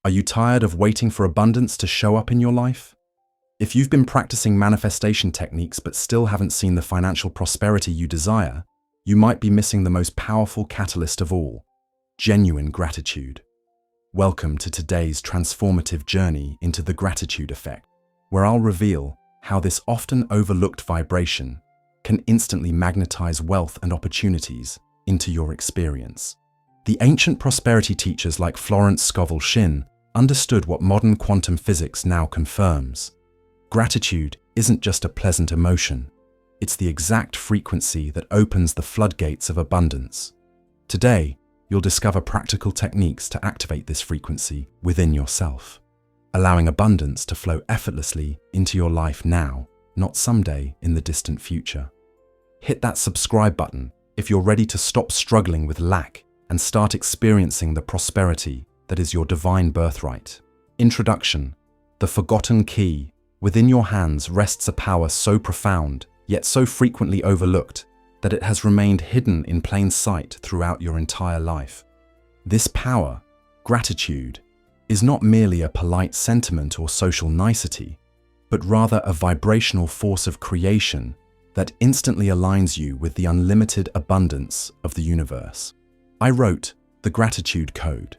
Are you tired of waiting for abundance to show up in your life? If you've been practicing manifestation techniques but still haven't seen the financial prosperity you desire, you might be missing the most powerful catalyst of all: genuine gratitude. Welcome to today's transformative journey into the gratitude effect, where I'll reveal how this often overlooked vibration can instantly magnetize wealth and opportunities into your experience. The ancient prosperity teachers like Florence Scovel Shinn understood what modern quantum physics now confirms. Gratitude isn't just a pleasant emotion, it's the exact frequency that opens the floodgates of abundance. Today, you'll discover practical techniques to activate this frequency within yourself, allowing abundance to flow effortlessly into your life now, not someday in the distant future. Hit that subscribe button if you're ready to stop struggling with lack and start experiencing the prosperity that is your divine birthright. Introduction: the forgotten key. Within your hands rests a power so profound, yet so frequently overlooked, that it has remained hidden in plain sight throughout your entire life. This power, gratitude, is not merely a polite sentiment or social nicety, but rather a vibrational force of creation that instantly aligns you with the unlimited abundance of the universe. I wrote the Gratitude Code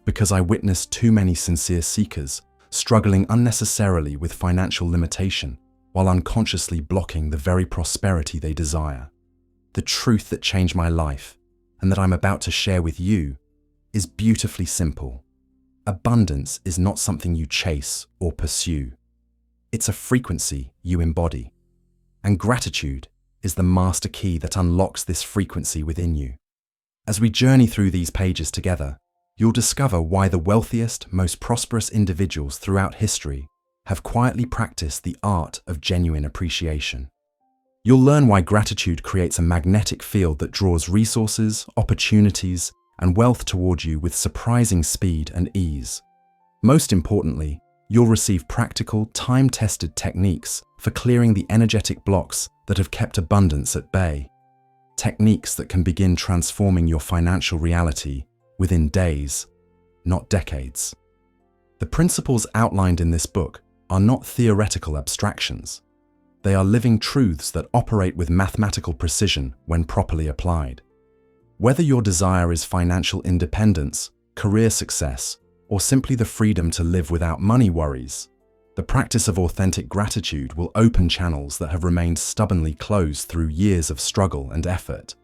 because I witnessed too many sincere seekers struggling unnecessarily with financial limitation while unconsciously blocking the very prosperity they desire. The truth that changed my life, and that I'm about to share with you, is beautifully simple. Abundance is not something you chase or pursue. It's a frequency you embody. And gratitude is the master key that unlocks this frequency within you. As we journey through these pages together, you'll discover why the wealthiest, most prosperous individuals throughout history have quietly practiced the art of genuine appreciation. You'll learn why gratitude creates a magnetic field that draws resources, opportunities, and wealth toward you with surprising speed and ease. Most importantly, you'll receive practical, time-tested techniques for clearing the energetic blocks that have kept abundance at bay. Techniques that can begin transforming your financial reality within days, not decades. The principles outlined in this book are not theoretical abstractions. They are living truths that operate with mathematical precision when properly applied. Whether your desire is financial independence, career success, or simply the freedom to live without money worries, the practice of authentic gratitude will open channels that have remained stubbornly closed through years of struggle and effort.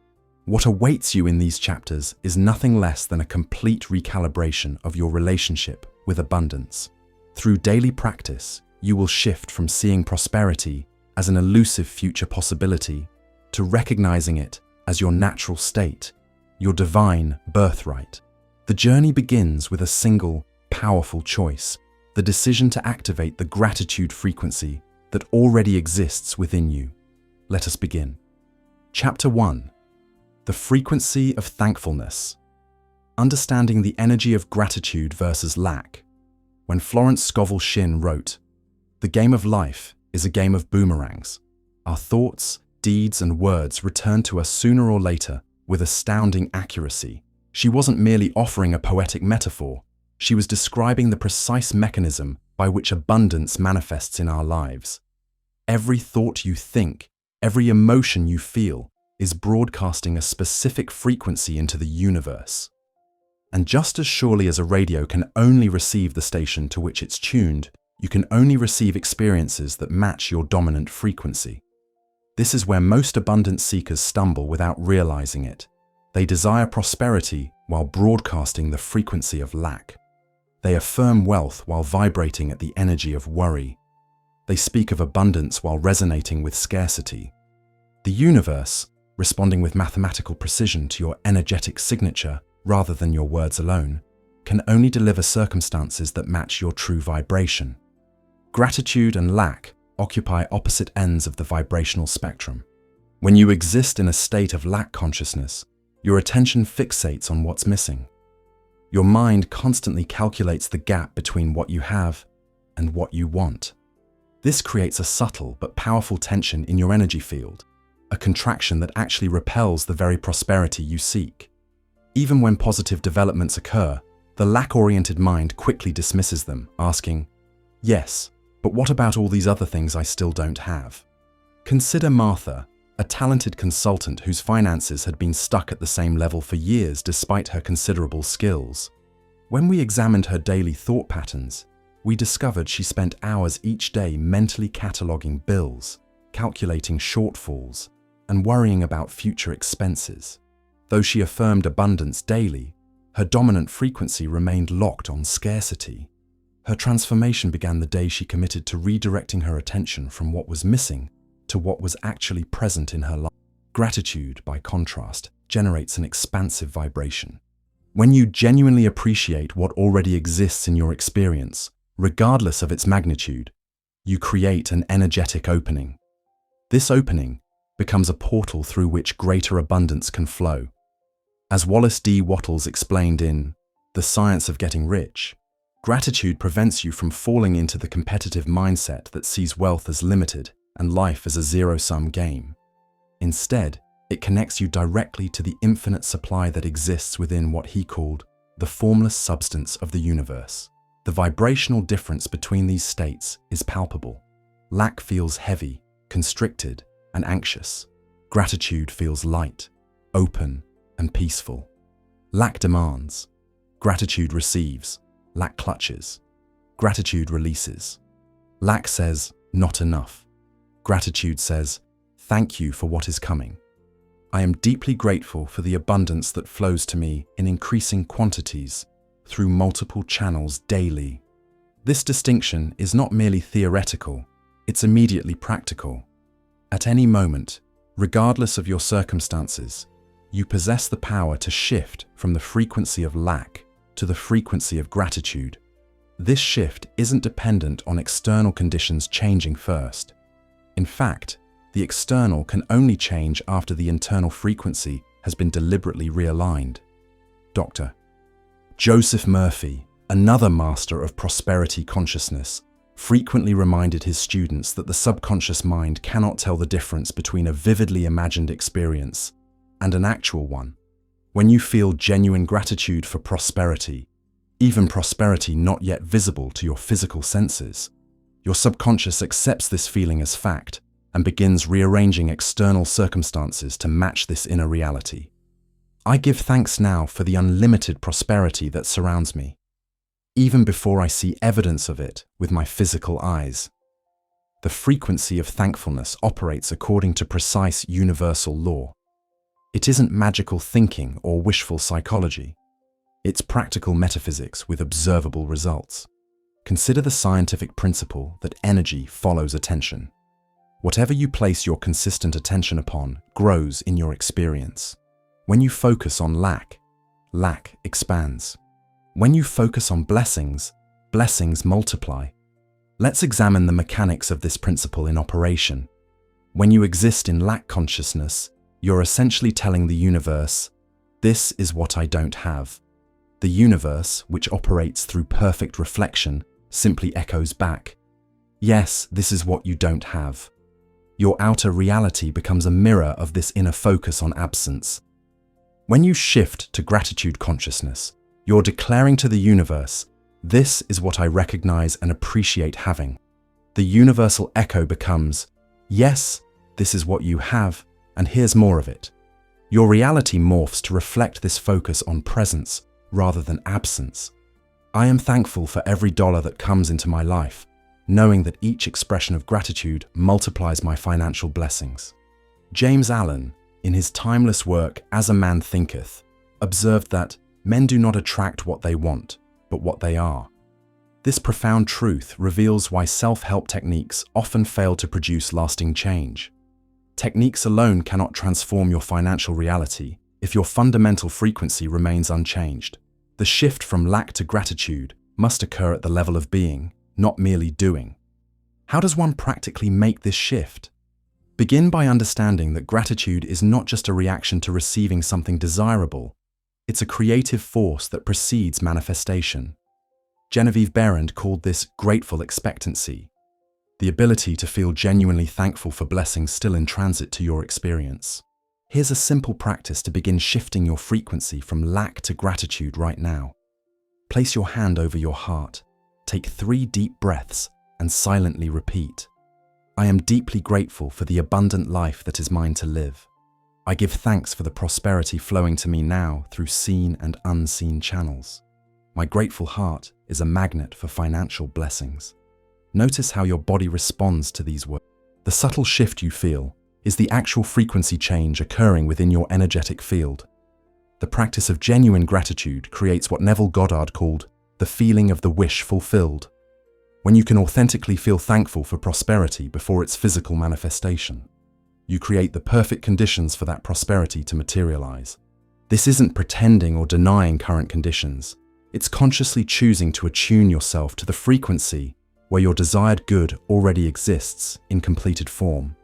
What awaits you in these chapters is nothing less than a complete recalibration of your relationship with abundance. Through daily practice, you will shift from seeing prosperity as an elusive future possibility to recognizing it as your natural state, your divine birthright. The journey begins with a single, powerful choice: the decision to activate the gratitude frequency that already exists within you. Let us begin. Chapter 1: the frequency of thankfulness. Understanding the energy of gratitude versus lack. When Florence Scovel Shinn wrote, "The game of life is a game of boomerangs. Our thoughts, deeds, and words return to us sooner or later with astounding accuracy," she wasn't merely offering a poetic metaphor. She was describing the precise mechanism by which abundance manifests in our lives. Every thought you think, every emotion you feel, is broadcasting a specific frequency into the universe. And just as surely as a radio can only receive the station to which it's tuned, you can only receive experiences that match your dominant frequency. This is where most abundance seekers stumble without realizing it. They desire prosperity while broadcasting the frequency of lack. They affirm wealth while vibrating at the energy of worry. They speak of abundance while resonating with scarcity. The universe, responding with mathematical precision to your energetic signature rather than your words alone, can only deliver circumstances that match your true vibration. Gratitude and lack occupy opposite ends of the vibrational spectrum. When you exist in a state of lack consciousness, your attention fixates on what's missing. Your mind constantly calculates the gap between what you have and what you want. This creates a subtle but powerful tension in your energy field, a contraction that actually repels the very prosperity you seek. Even when positive developments occur, The lack-oriented mind quickly dismisses them, asking, "Yes, but what about all these other things I still don't have?" Consider Martha, a talented consultant whose finances had been stuck at the same level for years despite her considerable skills. When we examined her daily thought patterns, we discovered she spent hours each day mentally cataloging bills, calculating shortfalls, and worrying about future expenses. Though she affirmed abundance daily, her dominant frequency remained locked on scarcity. Her transformation began the day she committed to redirecting her attention from what was missing to what was actually present in her life. Gratitude, by contrast, generates an expansive vibration. When you genuinely appreciate what already exists in your experience, regardless of its magnitude, you create an energetic opening. This opening becomes a portal through which greater abundance can flow. As Wallace D. Wattles explained in The Science of Getting Rich, gratitude prevents you from falling into the competitive mindset that sees wealth as limited and life as a zero-sum game. Instead, it connects you directly to the infinite supply that exists within what he called the formless substance of the universe. The vibrational difference between these states is palpable. Lack feels heavy, constricted, and anxious. Gratitude feels light, open, and peaceful. Lack demands. Gratitude receives. Lack clutches. Gratitude releases. Lack says, "Not enough." Gratitude says, "Thank you for what is coming. I am deeply grateful for the abundance that flows to me in increasing quantities through multiple channels daily." This distinction is not merely theoretical, it's immediately practical. At any moment, regardless of your circumstances, you possess the power to shift from the frequency of lack to the frequency of gratitude. This shift isn't dependent on external conditions changing first. In fact, the external can only change after the internal frequency has been deliberately realigned. Dr. Joseph Murphy, another master of prosperity consciousness, frequently reminded his students that the subconscious mind cannot tell the difference between a vividly imagined experience and an actual one. When you feel genuine gratitude for prosperity, even prosperity not yet visible to your physical senses, your subconscious accepts this feeling as fact and begins rearranging external circumstances to match this inner reality. I give thanks now for the unlimited prosperity that surrounds me, even before I see evidence of it with my physical eyes. The frequency of thankfulness operates according to precise universal law. It isn't magical thinking or wishful psychology. It's practical metaphysics with observable results. Consider the scientific principle that energy follows attention. Whatever you place your consistent attention upon grows in your experience. When you focus on lack, lack expands. When you focus on blessings, blessings multiply. Let's examine the mechanics of this principle in operation. When you exist in lack consciousness, you're essentially telling the universe, "This is what I don't have." The universe, which operates through perfect reflection, simply echoes back, "Yes, this is what you don't have." Your outer reality becomes a mirror of this inner focus on absence. When you shift to gratitude consciousness, you're declaring to the universe, "This is what I recognize and appreciate having." The universal echo becomes, "Yes, this is what you have, and here's more of it." Your reality morphs to reflect this focus on presence rather than absence. I am thankful for every dollar that comes into my life, knowing that each expression of gratitude multiplies my financial blessings. James Allen, in his timeless work As a Man Thinketh, observed that men do not attract what they want, but what they are. This profound truth reveals why self-help techniques often fail to produce lasting change. Techniques alone cannot transform your financial reality if your fundamental frequency remains unchanged. The shift from lack to gratitude must occur at the level of being, not merely doing. How does one practically make this shift? Begin by understanding that gratitude is not just a reaction to receiving something desirable. It's a creative force that precedes manifestation. Genevieve Behrend called this grateful expectancy, the ability to feel genuinely thankful for blessings still in transit to your experience. Here's a simple practice to begin shifting your frequency from lack to gratitude right now. Place your hand over your heart, take 3 deep breaths, and silently repeat, "I am deeply grateful for the abundant life that is mine to live. I give thanks for the prosperity flowing to me now through seen and unseen channels. My grateful heart is a magnet for financial blessings." Notice how your body responds to these words. The subtle shift you feel is the actual frequency change occurring within your energetic field. The practice of genuine gratitude creates what Neville Goddard called the feeling of the wish fulfilled. When you can authentically feel thankful for prosperity before its physical manifestation, you create the perfect conditions for that prosperity to materialize. This isn't pretending or denying current conditions. It's consciously choosing to attune yourself to the frequency where your desired good already exists in completed form.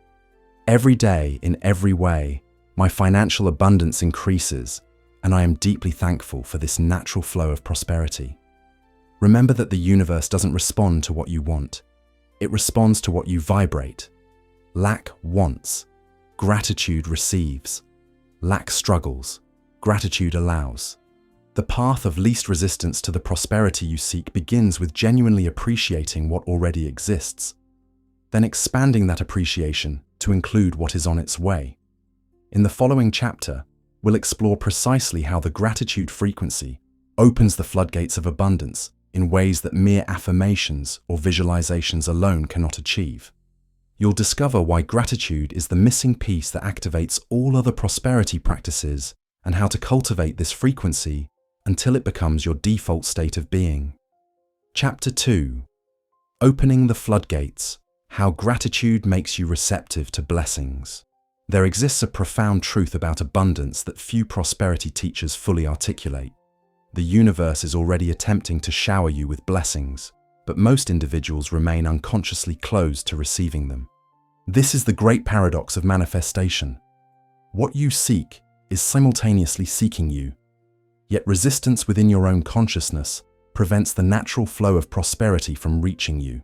Every day, in every way, my financial abundance increases, and I am deeply thankful for this natural flow of prosperity. Remember that the universe doesn't respond to what you want. It responds to what you vibrate. Lack wants, gratitude receives. Lack struggles, gratitude allows. The path of least resistance to the prosperity you seek begins with genuinely appreciating what already exists, then expanding that appreciation to include what is on its way. In the following chapter, we'll explore precisely how the gratitude frequency opens the floodgates of abundance in ways that mere affirmations or visualizations alone cannot achieve. You'll discover why gratitude is the missing piece that activates all other prosperity practices and how to cultivate this frequency until it becomes your default state of being. Chapter 2. Opening the Floodgates: How Gratitude Makes You Receptive to Blessings. There exists a profound truth about abundance that few prosperity teachers fully articulate. The universe is already attempting to shower you with blessings, but most individuals remain unconsciously closed to receiving them. This is the great paradox of manifestation. What you seek is simultaneously seeking you, yet resistance within your own consciousness prevents the natural flow of prosperity from reaching you.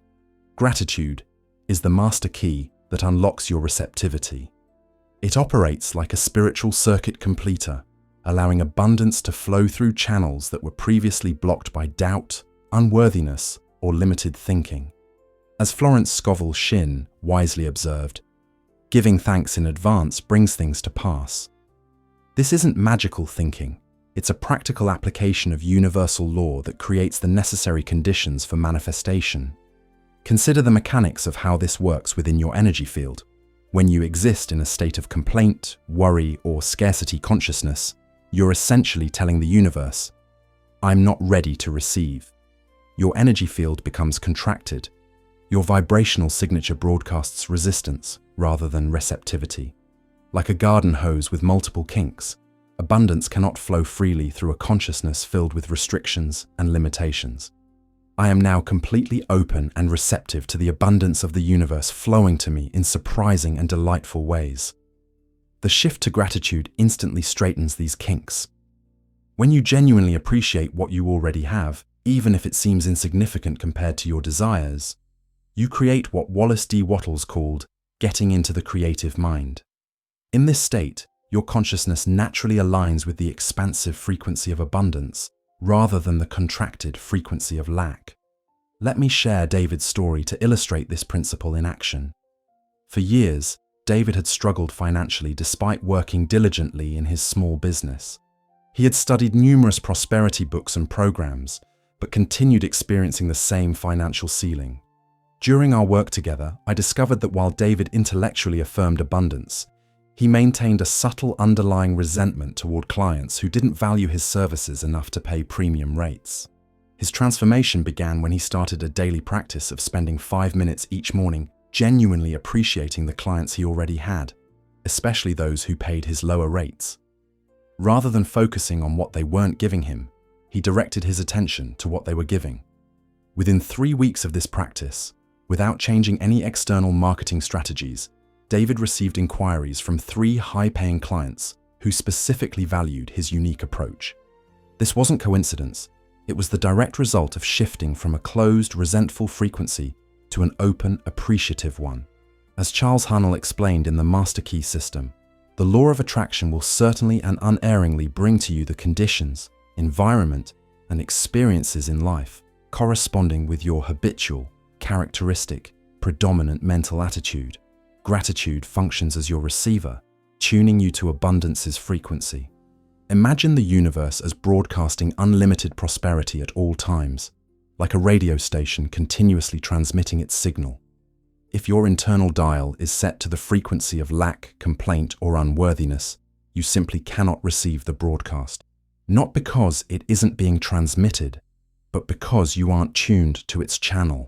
Gratitude is the master key that unlocks your receptivity. It operates like a spiritual circuit completer, allowing abundance to flow through channels that were previously blocked by doubt, unworthiness, or limited thinking. As Florence Scovel Shinn wisely observed, giving thanks in advance brings things to pass. This isn't magical thinking. It's a practical application of universal law that creates the necessary conditions for manifestation. Consider the mechanics of how this works within your energy field. When you exist in a state of complaint, worry, or scarcity consciousness, you're essentially telling the universe, "I'm not ready to receive." Your energy field becomes contracted. Your vibrational signature broadcasts resistance rather than receptivity. Like a garden hose with multiple kinks, abundance cannot flow freely through a consciousness filled with restrictions and limitations. I am now completely open and receptive to the abundance of the universe flowing to me in surprising and delightful ways. The shift to gratitude instantly straightens these kinks. When you genuinely appreciate what you already have, even if it seems insignificant compared to your desires, you create what Wallace D. Wattles called getting into the creative mind. In this state, your consciousness naturally aligns with the expansive frequency of abundance rather than the contracted frequency of lack. Let me share David's story to illustrate this principle in action. For years, David had struggled financially despite working diligently in his small business. He had studied numerous prosperity books and programs, but continued experiencing the same financial ceiling. During our work together, I discovered that while David intellectually affirmed abundance, he maintained a subtle underlying resentment toward clients who didn't value his services enough to pay premium rates. His transformation began when he started a daily practice of spending 5 minutes each morning genuinely appreciating the clients he already had, especially those who paid his lower rates. Rather than focusing on what they weren't giving him, he directed his attention to what they were giving. Within 3 weeks of this practice, without changing any external marketing strategies, David received inquiries from 3 high-paying clients who specifically valued his unique approach. This wasn't coincidence. It was the direct result of shifting from a closed, resentful frequency to an open, appreciative one. As Charles Hunnell explained in the Master Key System, the law of attraction will certainly and unerringly bring to you the conditions, environment, and experiences in life corresponding with your habitual, characteristic, predominant mental attitude. Gratitude functions as your receiver, tuning you to abundance's frequency. Imagine the universe as broadcasting unlimited prosperity at all times, like a radio station continuously transmitting its signal. If your internal dial is set to the frequency of lack, complaint, or unworthiness, you simply cannot receive the broadcast. Not because it isn't being transmitted, but because you aren't tuned to its channel.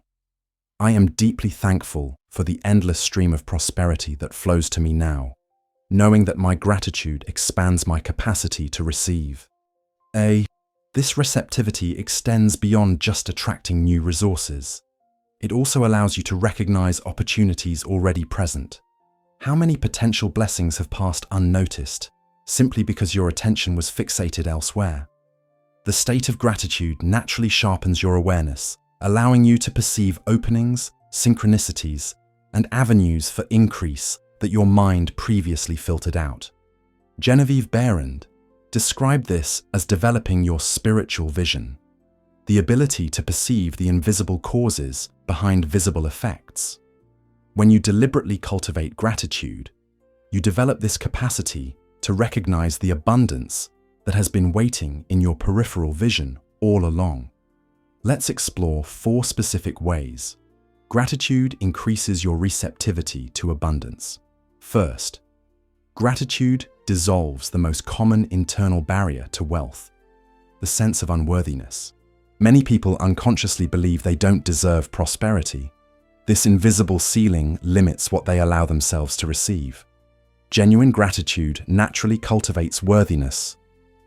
I am deeply thankful for the endless stream of prosperity that flows to me now, knowing that my gratitude expands my capacity to receive. This receptivity extends beyond just attracting new resources. It also allows you to recognize opportunities already present. How many potential blessings have passed unnoticed, simply because your attention was fixated elsewhere? The state of gratitude naturally sharpens your awareness, allowing you to perceive openings, synchronicities, and avenues for increase that your mind previously filtered out. Genevieve Behrend described this as developing your spiritual vision, the ability to perceive the invisible causes behind visible effects. When you deliberately cultivate gratitude, you develop this capacity to recognize the abundance that has been waiting in your peripheral vision all along. Let's explore 4 specific ways gratitude increases your receptivity to abundance. First, gratitude dissolves the most common internal barrier to wealth, the sense of unworthiness. Many people unconsciously believe they don't deserve prosperity. This invisible ceiling limits what they allow themselves to receive. Genuine gratitude naturally cultivates worthiness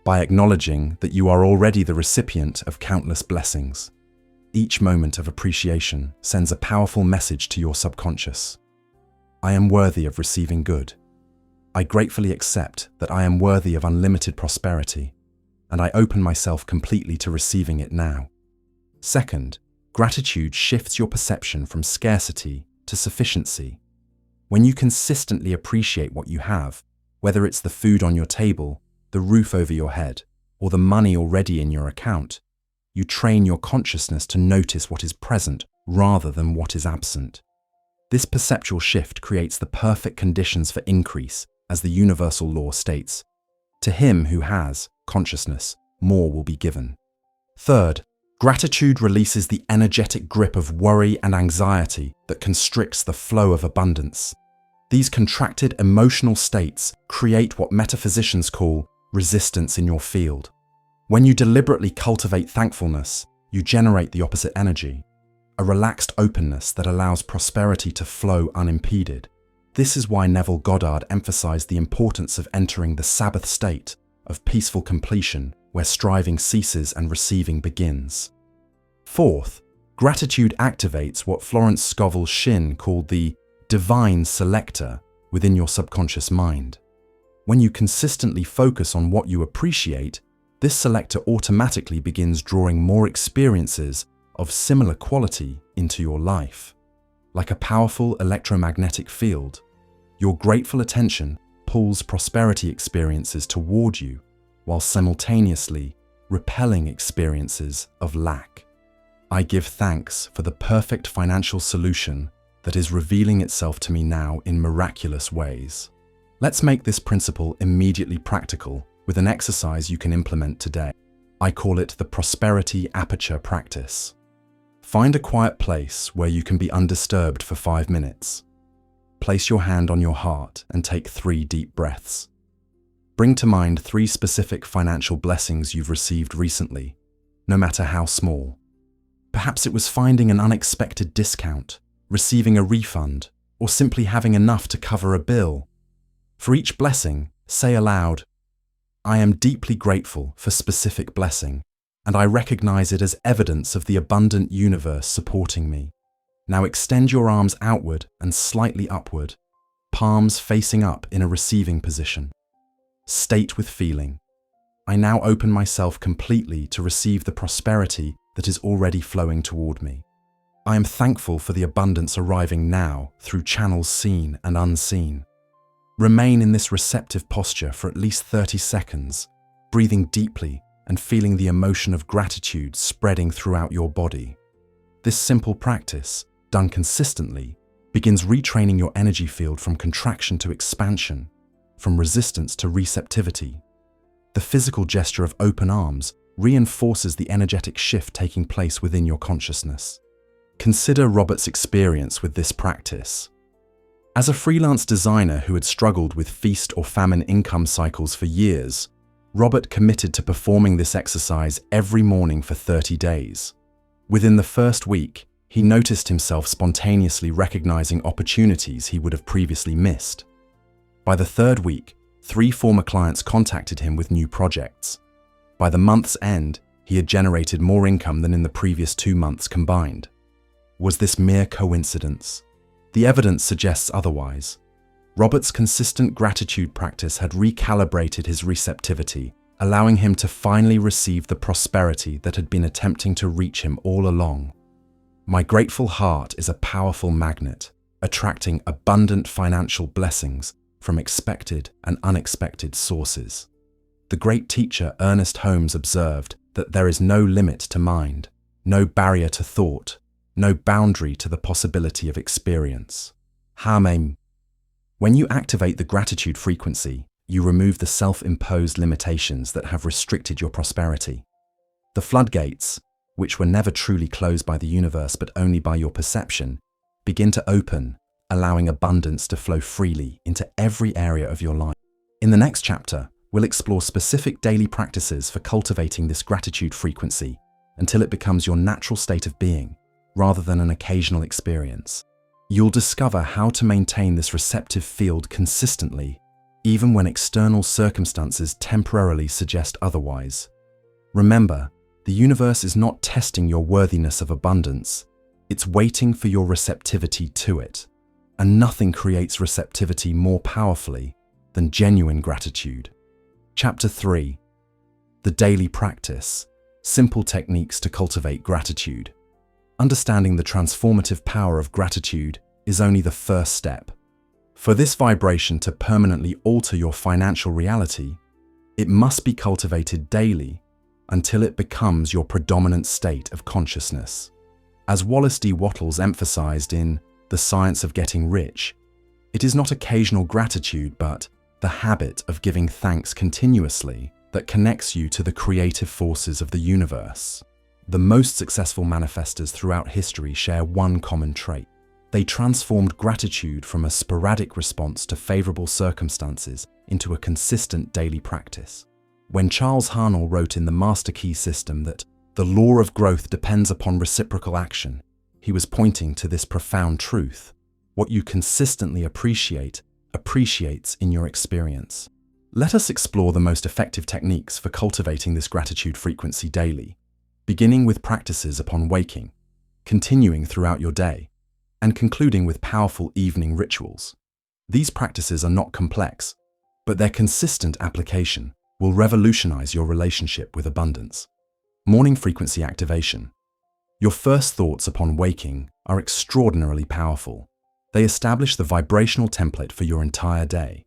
by acknowledging that you are already the recipient of countless blessings. Each moment of appreciation sends a powerful message to your subconscious. I am worthy of receiving good. I gratefully accept that I am worthy of unlimited prosperity, and I open myself completely to receiving it now. Second, gratitude shifts your perception from scarcity to sufficiency. When you consistently appreciate what you have, whether it's the food on your table, the roof over your head, or the money already in your account, you train your consciousness to notice what is present rather than what is absent. This perceptual shift creates the perfect conditions for increase, as the universal law states. To him who has consciousness, more will be given. Third, gratitude releases the energetic grip of worry and anxiety that constricts the flow of abundance. These contracted emotional states create what metaphysicians call resistance in your field. When you deliberately cultivate thankfulness, you generate the opposite energy, a relaxed openness that allows prosperity to flow unimpeded. This is why Neville Goddard emphasized the importance of entering the Sabbath state of peaceful completion, where striving ceases and receiving begins. Fourth, gratitude activates what Florence Scovel Shinn called the divine selector within your subconscious mind. When you consistently focus on what you appreciate, this selector automatically begins drawing more experiences of similar quality into your life. Like a powerful electromagnetic field, your grateful attention pulls prosperity experiences toward you, while simultaneously repelling experiences of lack. I give thanks for the perfect financial solution that is revealing itself to me now in miraculous ways. Let's make this principle immediately practical with an exercise you can implement today. I call it the Prosperity Aperture Practice. Find a quiet place where you can be undisturbed for 5 minutes. Place your hand on your heart and take 3 deep breaths. Bring to mind 3 specific financial blessings you've received recently, no matter how small. Perhaps it was finding an unexpected discount, receiving a refund, or simply having enough to cover a bill. For each blessing, say aloud, I am deeply grateful for specific blessing, and I recognize it as evidence of the abundant universe supporting me. Now extend your arms outward and slightly upward, palms facing up in a receiving position. State with feeling, I now open myself completely to receive the prosperity that is already flowing toward me. I am thankful for the abundance arriving now through channels seen and unseen. Remain in this receptive posture for at least 30 seconds, breathing deeply and feeling the emotion of gratitude spreading throughout your body. This simple practice, done consistently, begins retraining your energy field from contraction to expansion, from resistance to receptivity. The physical gesture of open arms reinforces the energetic shift taking place within your consciousness. Consider Robert's experience with this practice. As a freelance designer who had struggled with feast or famine income cycles for years, Robert committed to performing this exercise every morning for 30 days. Within the first week, he noticed himself spontaneously recognizing opportunities he would have previously missed. By the third week, 3 former clients contacted him with new projects. By the month's end, he had generated more income than in the previous 2 months combined. Was this mere coincidence? The evidence suggests otherwise. Robert's consistent gratitude practice had recalibrated his receptivity, allowing him to finally receive the prosperity that had been attempting to reach him all along. My grateful heart is a powerful magnet, attracting abundant financial blessings from expected and unexpected sources. The great teacher Ernest Holmes observed that there is no limit to mind, no barrier to thought, no boundary to the possibility of experience. When you activate the gratitude frequency, you remove the self-imposed limitations that have restricted your prosperity. The floodgates, which were never truly closed by the universe but only by your perception, begin to open, allowing abundance to flow freely into every area of your life. In the next chapter, we'll explore specific daily practices for cultivating this gratitude frequency until it becomes your natural state of being, rather than an occasional experience. You'll discover how to maintain this receptive field consistently, even when external circumstances temporarily suggest otherwise. Remember, the universe is not testing your worthiness of abundance, it's waiting for your receptivity to it. And nothing creates receptivity more powerfully than genuine gratitude. Chapter 3. The Daily Practice. Simple Techniques to Cultivate Gratitude. Understanding the transformative power of gratitude is only the first step. For this vibration to permanently alter your financial reality, it must be cultivated daily until it becomes your predominant state of consciousness. As Wallace D. Wattles emphasized in The Science of Getting Rich, it is not occasional gratitude but the habit of giving thanks continuously that connects you to the creative forces of the universe. The most successful manifestors throughout history share one common trait. They transformed gratitude from a sporadic response to favorable circumstances into a consistent daily practice. When Charles Haanel wrote in the Master Key System that the law of growth depends upon reciprocal action, he was pointing to this profound truth. What you consistently appreciates in your experience. Let us explore the most effective techniques for cultivating this gratitude frequency daily, beginning with practices upon waking, continuing throughout your day, and concluding with powerful evening rituals. These practices are not complex, but their consistent application will revolutionize your relationship with abundance. Morning frequency activation. Your first thoughts upon waking are extraordinarily powerful. They establish the vibrational template for your entire day.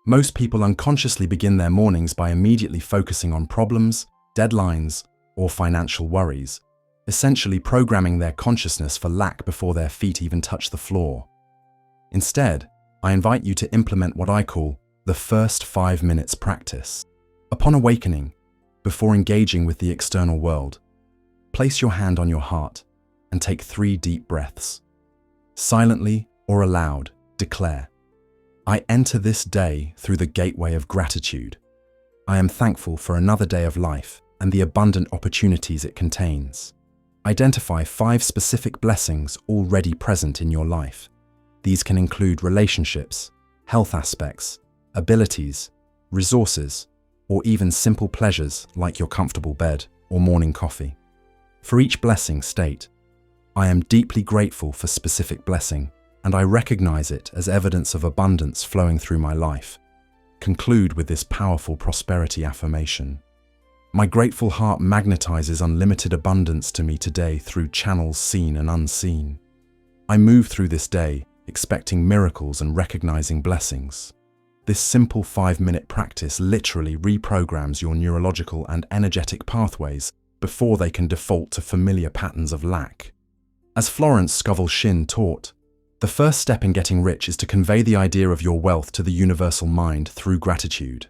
Most people unconsciously begin their mornings by immediately focusing on problems, deadlines, or financial worries, essentially programming their consciousness for lack before their feet even touch the floor. Instead, I invite you to implement what I call the first 5 minutes practice. Upon awakening, before engaging with the external world, place your hand on your heart and take 3 deep breaths. Silently or aloud, declare, I enter this day through the gateway of gratitude. I am thankful for another day of life and the abundant opportunities it contains. Identify 5 specific blessings already present in your life. These can include relationships, health aspects, abilities, resources, or even simple pleasures like your comfortable bed or morning coffee. For each blessing, state, I am deeply grateful for specific blessing, and I recognize it as evidence of abundance flowing through my life. Conclude with this powerful prosperity affirmation. My grateful heart magnetizes unlimited abundance to me today through channels seen and unseen. I move through this day expecting miracles and recognizing blessings. This simple 5-minute practice literally reprograms your neurological and energetic pathways before they can default to familiar patterns of lack. As Florence Scovel Shinn taught, the first step in getting rich is to convey the idea of your wealth to the universal mind through gratitude.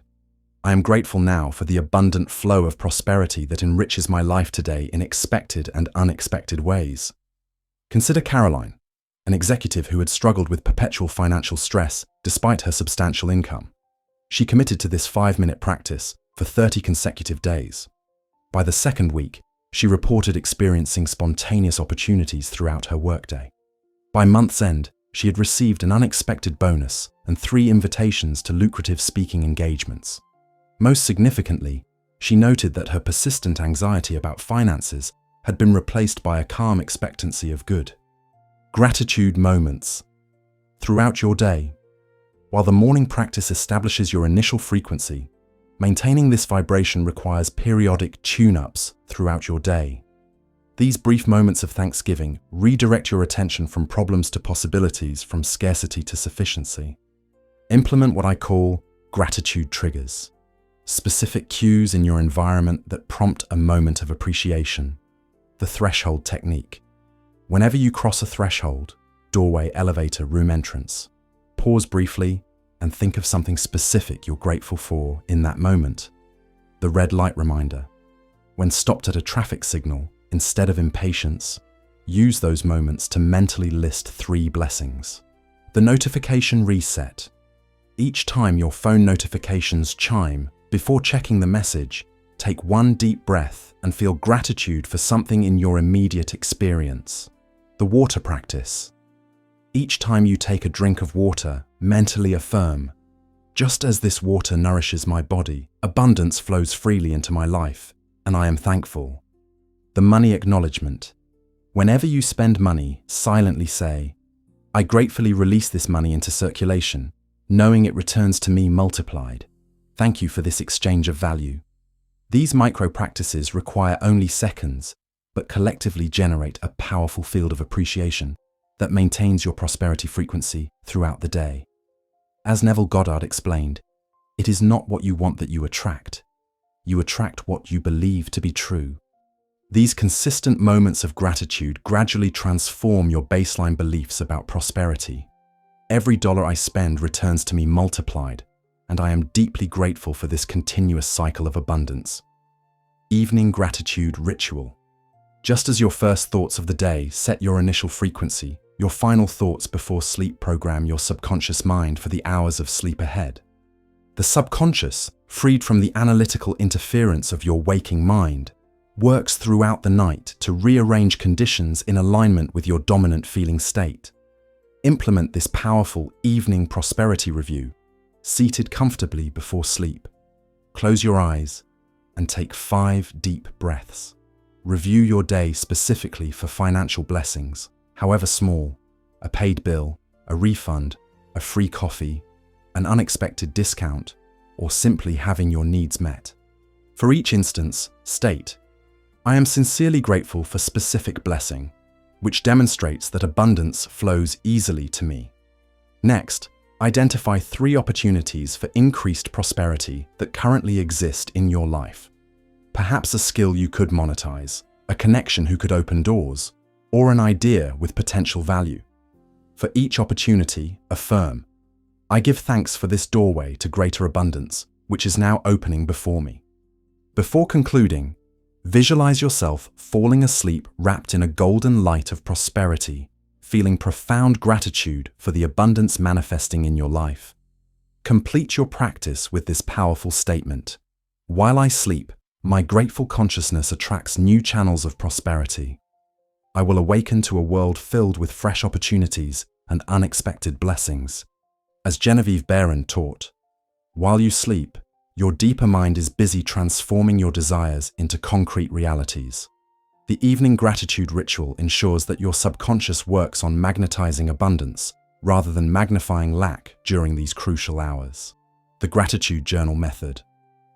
I am grateful now for the abundant flow of prosperity that enriches my life today in expected and unexpected ways. Consider Caroline, an executive who had struggled with perpetual financial stress despite her substantial income. She committed to this 5-minute practice for 30 consecutive days. By the second week, she reported experiencing spontaneous opportunities throughout her workday. By month's end, she had received an unexpected bonus and 3 invitations to lucrative speaking engagements. Most significantly, she noted that her persistent anxiety about finances had been replaced by a calm expectancy of good. Gratitude moments. Throughout your day, while the morning practice establishes your initial frequency, maintaining this vibration requires periodic tune-ups throughout your day. These brief moments of thanksgiving redirect your attention from problems to possibilities, from scarcity to sufficiency. Implement what I call gratitude triggers, specific cues in your environment that prompt a moment of appreciation. The threshold technique. Whenever you cross a threshold, doorway, elevator, room entrance, pause briefly and think of something specific you're grateful for in that moment. The red light reminder. When stopped at a traffic signal, instead of impatience, use those moments to mentally list 3 blessings. The notification reset. Each time your phone notifications chime, before checking the message, take 1 deep breath and feel gratitude for something in your immediate experience. The water practice. Each time you take a drink of water, mentally affirm, just as this water nourishes my body, abundance flows freely into my life, and I am thankful. The money acknowledgement. Whenever you spend money, silently say, I gratefully release this money into circulation, knowing it returns to me multiplied. Thank you for this exchange of value. These micro practices require only seconds, but collectively generate a powerful field of appreciation that maintains your prosperity frequency throughout the day. As Neville Goddard explained, it is not what you want that you attract. You attract what you believe to be true. These consistent moments of gratitude gradually transform your baseline beliefs about prosperity. Every dollar I spend returns to me multiplied, and I am deeply grateful for this continuous cycle of abundance. Evening gratitude ritual. Just as your first thoughts of the day set your initial frequency, your final thoughts before sleep program your subconscious mind for the hours of sleep ahead. The subconscious, freed from the analytical interference of your waking mind, works throughout the night to rearrange conditions in alignment with your dominant feeling state. Implement this powerful evening prosperity review, seated comfortably before sleep. Close your eyes and take 5 deep breaths. Review your day specifically for financial blessings, however small, a paid bill, a refund, a free coffee, an unexpected discount, or simply having your needs met. For each instance, state, I am sincerely grateful for specific blessing, which demonstrates that abundance flows easily to me. Next, identify 3 opportunities for increased prosperity that currently exist in your life. Perhaps a skill you could monetize, a connection who could open doors, or an idea with potential value. For each opportunity, affirm, I give thanks for this doorway to greater abundance, which is now opening before me. Before concluding, visualize yourself falling asleep wrapped in a golden light of prosperity, feeling profound gratitude for the abundance manifesting in your life. Complete your practice with this powerful statement. While I sleep, my grateful consciousness attracts new channels of prosperity. I will awaken to a world filled with fresh opportunities and unexpected blessings. As Genevieve Barron taught, while you sleep, your deeper mind is busy transforming your desires into concrete realities. The evening gratitude ritual ensures that your subconscious works on magnetizing abundance rather than magnifying lack during these crucial hours. The gratitude journal method.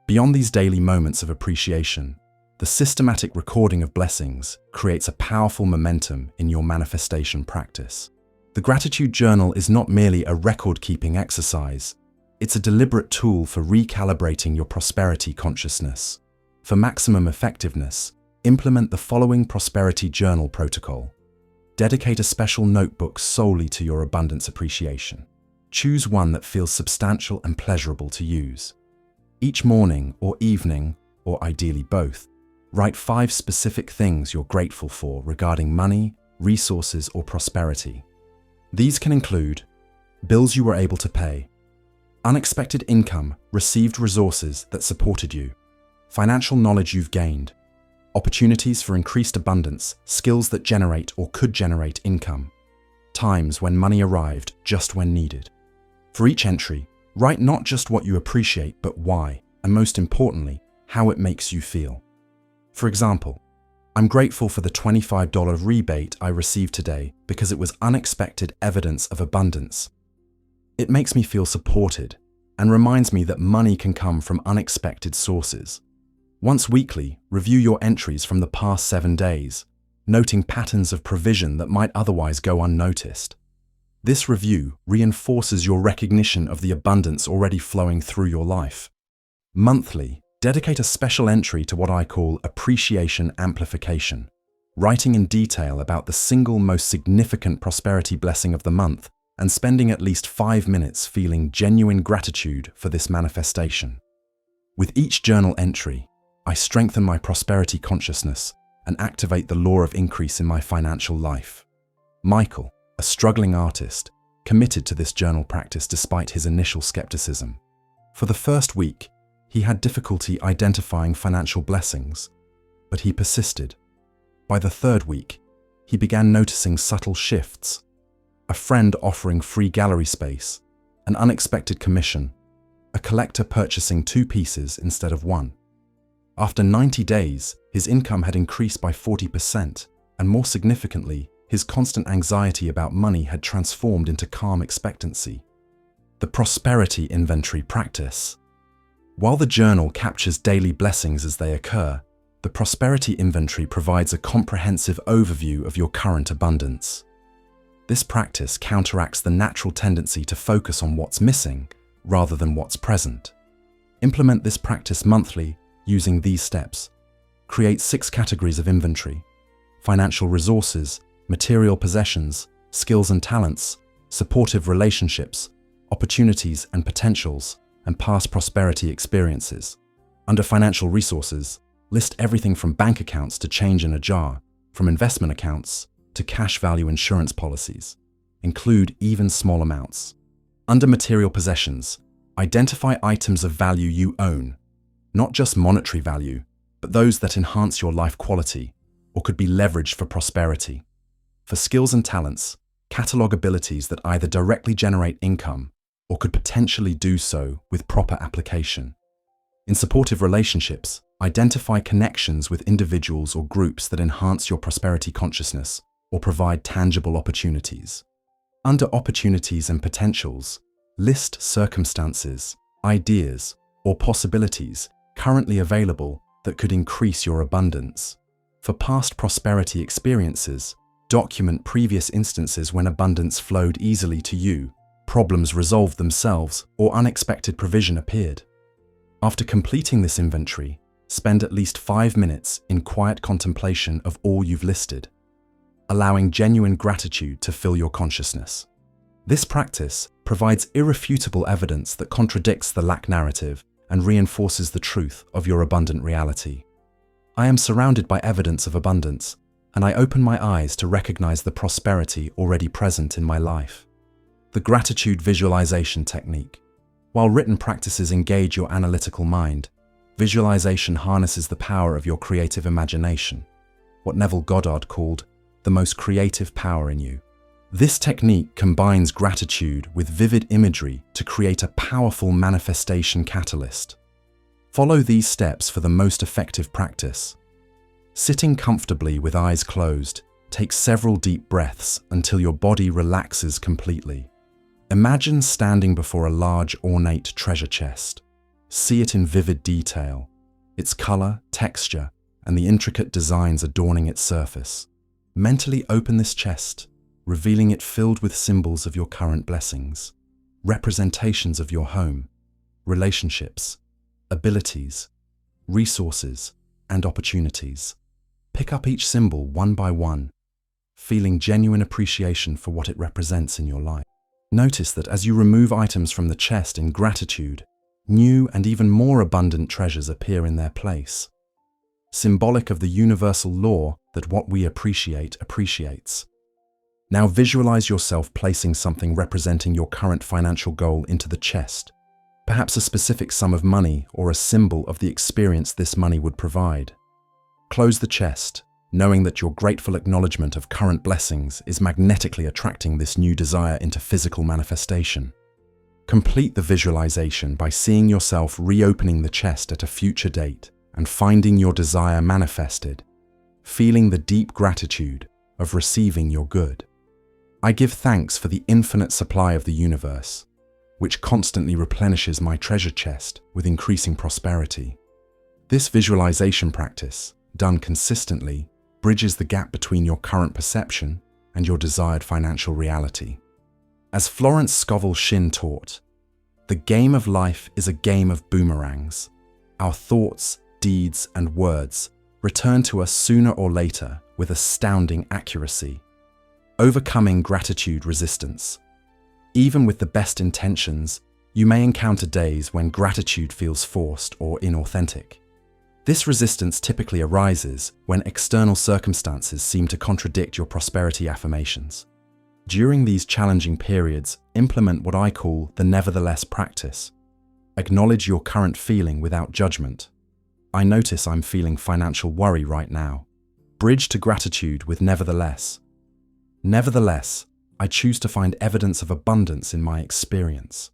Beyond these daily moments of appreciation, the systematic recording of blessings creates a powerful momentum in your manifestation practice. The gratitude journal is not merely a record-keeping exercise, It's a deliberate tool for recalibrating your prosperity consciousness. For maximum effectiveness, implement the following prosperity journal protocol. Dedicate a special notebook solely to your abundance appreciation. Choose one that feels substantial and pleasurable to use. Each morning or evening, or ideally both, write 5 specific things you're grateful for regarding money, resources, or prosperity. These can include bills you were able to pay, unexpected income, received resources that supported you, financial knowledge you've gained, opportunities for increased abundance, skills that generate or could generate income, times when money arrived just when needed. For each entry, write not just what you appreciate, but why, and most importantly, how it makes you feel. For example, I'm grateful for the $25 rebate I received today because it was unexpected evidence of abundance. It makes me feel supported and reminds me that money can come from unexpected sources. Once weekly, review your entries from the past 7 days, noting patterns of provision that might otherwise go unnoticed. This review reinforces your recognition of the abundance already flowing through your life. Monthly, dedicate a special entry to what I call appreciation amplification, writing in detail about the single most significant prosperity blessing of the month and spending at least 5 minutes feeling genuine gratitude for this manifestation. With each journal entry, I strengthen my prosperity consciousness and activate the law of increase in my financial life. Michael, a struggling artist, committed to this journal practice despite his initial skepticism. For the first week, he had difficulty identifying financial blessings, but he persisted. By the 3rd week, he began noticing subtle shifts: a friend offering free gallery space, an unexpected commission, a collector purchasing 2 pieces instead of 1. After 90 days, his income had increased by 40%, and more significantly, his constant anxiety about money had transformed into calm expectancy. The prosperity inventory practice. While the journal captures daily blessings as they occur, the prosperity inventory provides a comprehensive overview of your current abundance. This practice counteracts the natural tendency to focus on what's missing rather than what's present. Implement this practice monthly using these steps. Create 6 categories of inventory: financial resources, material possessions, skills and talents, supportive relationships, opportunities and potentials, and past prosperity experiences. Under financial resources, list everything from bank accounts to change in a jar, from investment accounts to cash value insurance policies. Include even small amounts. Under material possessions, identify items of value you own, not just monetary value, but those that enhance your life quality or could be leveraged for prosperity. For skills and talents, catalog abilities that either directly generate income or could potentially do so with proper application. In supportive relationships, identify connections with individuals or groups that enhance your prosperity consciousness or provide tangible opportunities. Under opportunities and potentials, list circumstances, ideas, or possibilities currently available that could increase your abundance. For past prosperity experiences, document previous instances when abundance flowed easily to you, problems resolved themselves, or unexpected provision appeared. After completing this inventory, spend at least 5 minutes in quiet contemplation of all you've listed, allowing genuine gratitude to fill your consciousness. This practice provides irrefutable evidence that contradicts the lack narrative and reinforces the truth of your abundant reality. I am surrounded by evidence of abundance, and I open my eyes to recognize the prosperity already present in my life. The gratitude visualization technique. While written practices engage your analytical mind, visualization harnesses the power of your creative imagination, what Neville Goddard called the most creative power in you. This technique combines gratitude with vivid imagery to create a powerful manifestation catalyst. Follow these steps for the most effective practice. Sitting comfortably with eyes closed, take several deep breaths until your body relaxes completely. Imagine standing before a large, ornate treasure chest. See it in vivid detail, its color, texture, and the intricate designs adorning its surface. Mentally open this chest, revealing it filled with symbols of your current blessings. representations of your home, relationships, abilities, resources, and opportunities. Pick up each symbol one by one, feeling genuine appreciation for what it represents in your life. Notice that as you remove items from the chest in gratitude, new and even more abundant treasures appear in their place, symbolic of the universal law that what we appreciate appreciates. Now visualize yourself placing something representing your current financial goal into the chest, perhaps a specific sum of money or a symbol of the experience this money would provide. Close the chest, knowing that your grateful acknowledgement of current blessings is magnetically attracting this new desire into physical manifestation. Complete the visualization by seeing yourself reopening the chest at a future date and finding your desire manifested, feeling the deep gratitude of receiving your good. I give thanks for the infinite supply of the universe, which constantly replenishes my treasure chest with increasing prosperity. This visualization practice, done consistently, bridges the gap between your current perception and your desired financial reality. As Florence Scovel Shinn taught, the game of life is a game of boomerangs. Our thoughts, deeds, and words return to us sooner or later with astounding accuracy. Overcoming gratitude resistance. Even with the best intentions, you may encounter days when gratitude feels forced or inauthentic. This resistance typically arises when external circumstances seem to contradict your prosperity affirmations. During these challenging periods, implement what I call the nevertheless practice. Acknowledge your current feeling without judgment. I notice I'm feeling financial worry right now. Bridge to gratitude with nevertheless. Nevertheless, I choose to find evidence of abundance in my experience.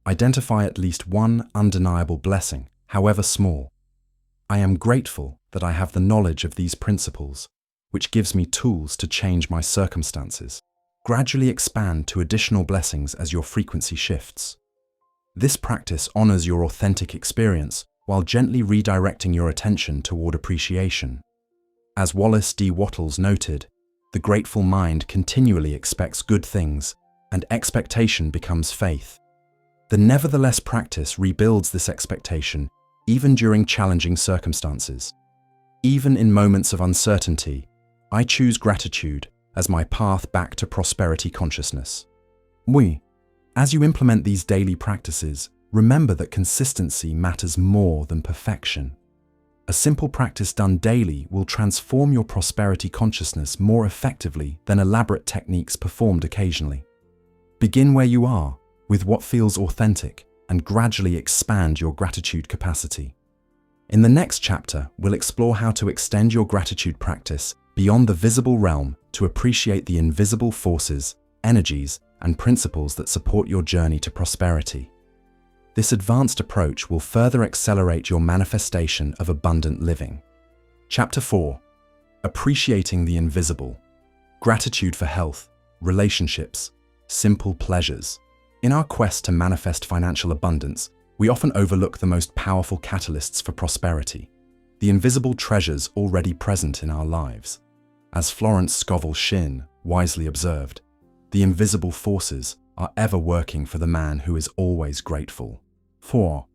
Identify at least one undeniable blessing, however small. I am grateful that I have the knowledge of these principles, which gives me tools to change my circumstances. Gradually expand to additional blessings as your frequency shifts. This practice honors your authentic experience while gently redirecting your attention toward appreciation. As Wallace D. Wattles noted, the grateful mind continually expects good things, and expectation becomes faith. The nevertheless practice rebuilds this expectation even during challenging circumstances. Even in moments of uncertainty, I choose gratitude as my path back to prosperity consciousness. As you implement these daily practices, remember that consistency matters more than perfection. A simple practice done daily will transform your prosperity consciousness more effectively than elaborate techniques performed occasionally. Begin where you are, with what feels authentic, and gradually expand your gratitude capacity. In the next chapter, we'll explore how to extend your gratitude practice beyond the visible realm to appreciate the invisible forces, energies, and principles that support your journey to prosperity. This advanced approach will further accelerate your manifestation of abundant living. Chapter 4. Appreciating the invisible. Gratitude for health, relationships, simple pleasures. In our quest to manifest financial abundance, we often overlook the most powerful catalysts for prosperity, the invisible treasures already present in our lives. As Florence Scovel Shinn wisely observed, the invisible forces are ever working for the man who is always grateful. 4.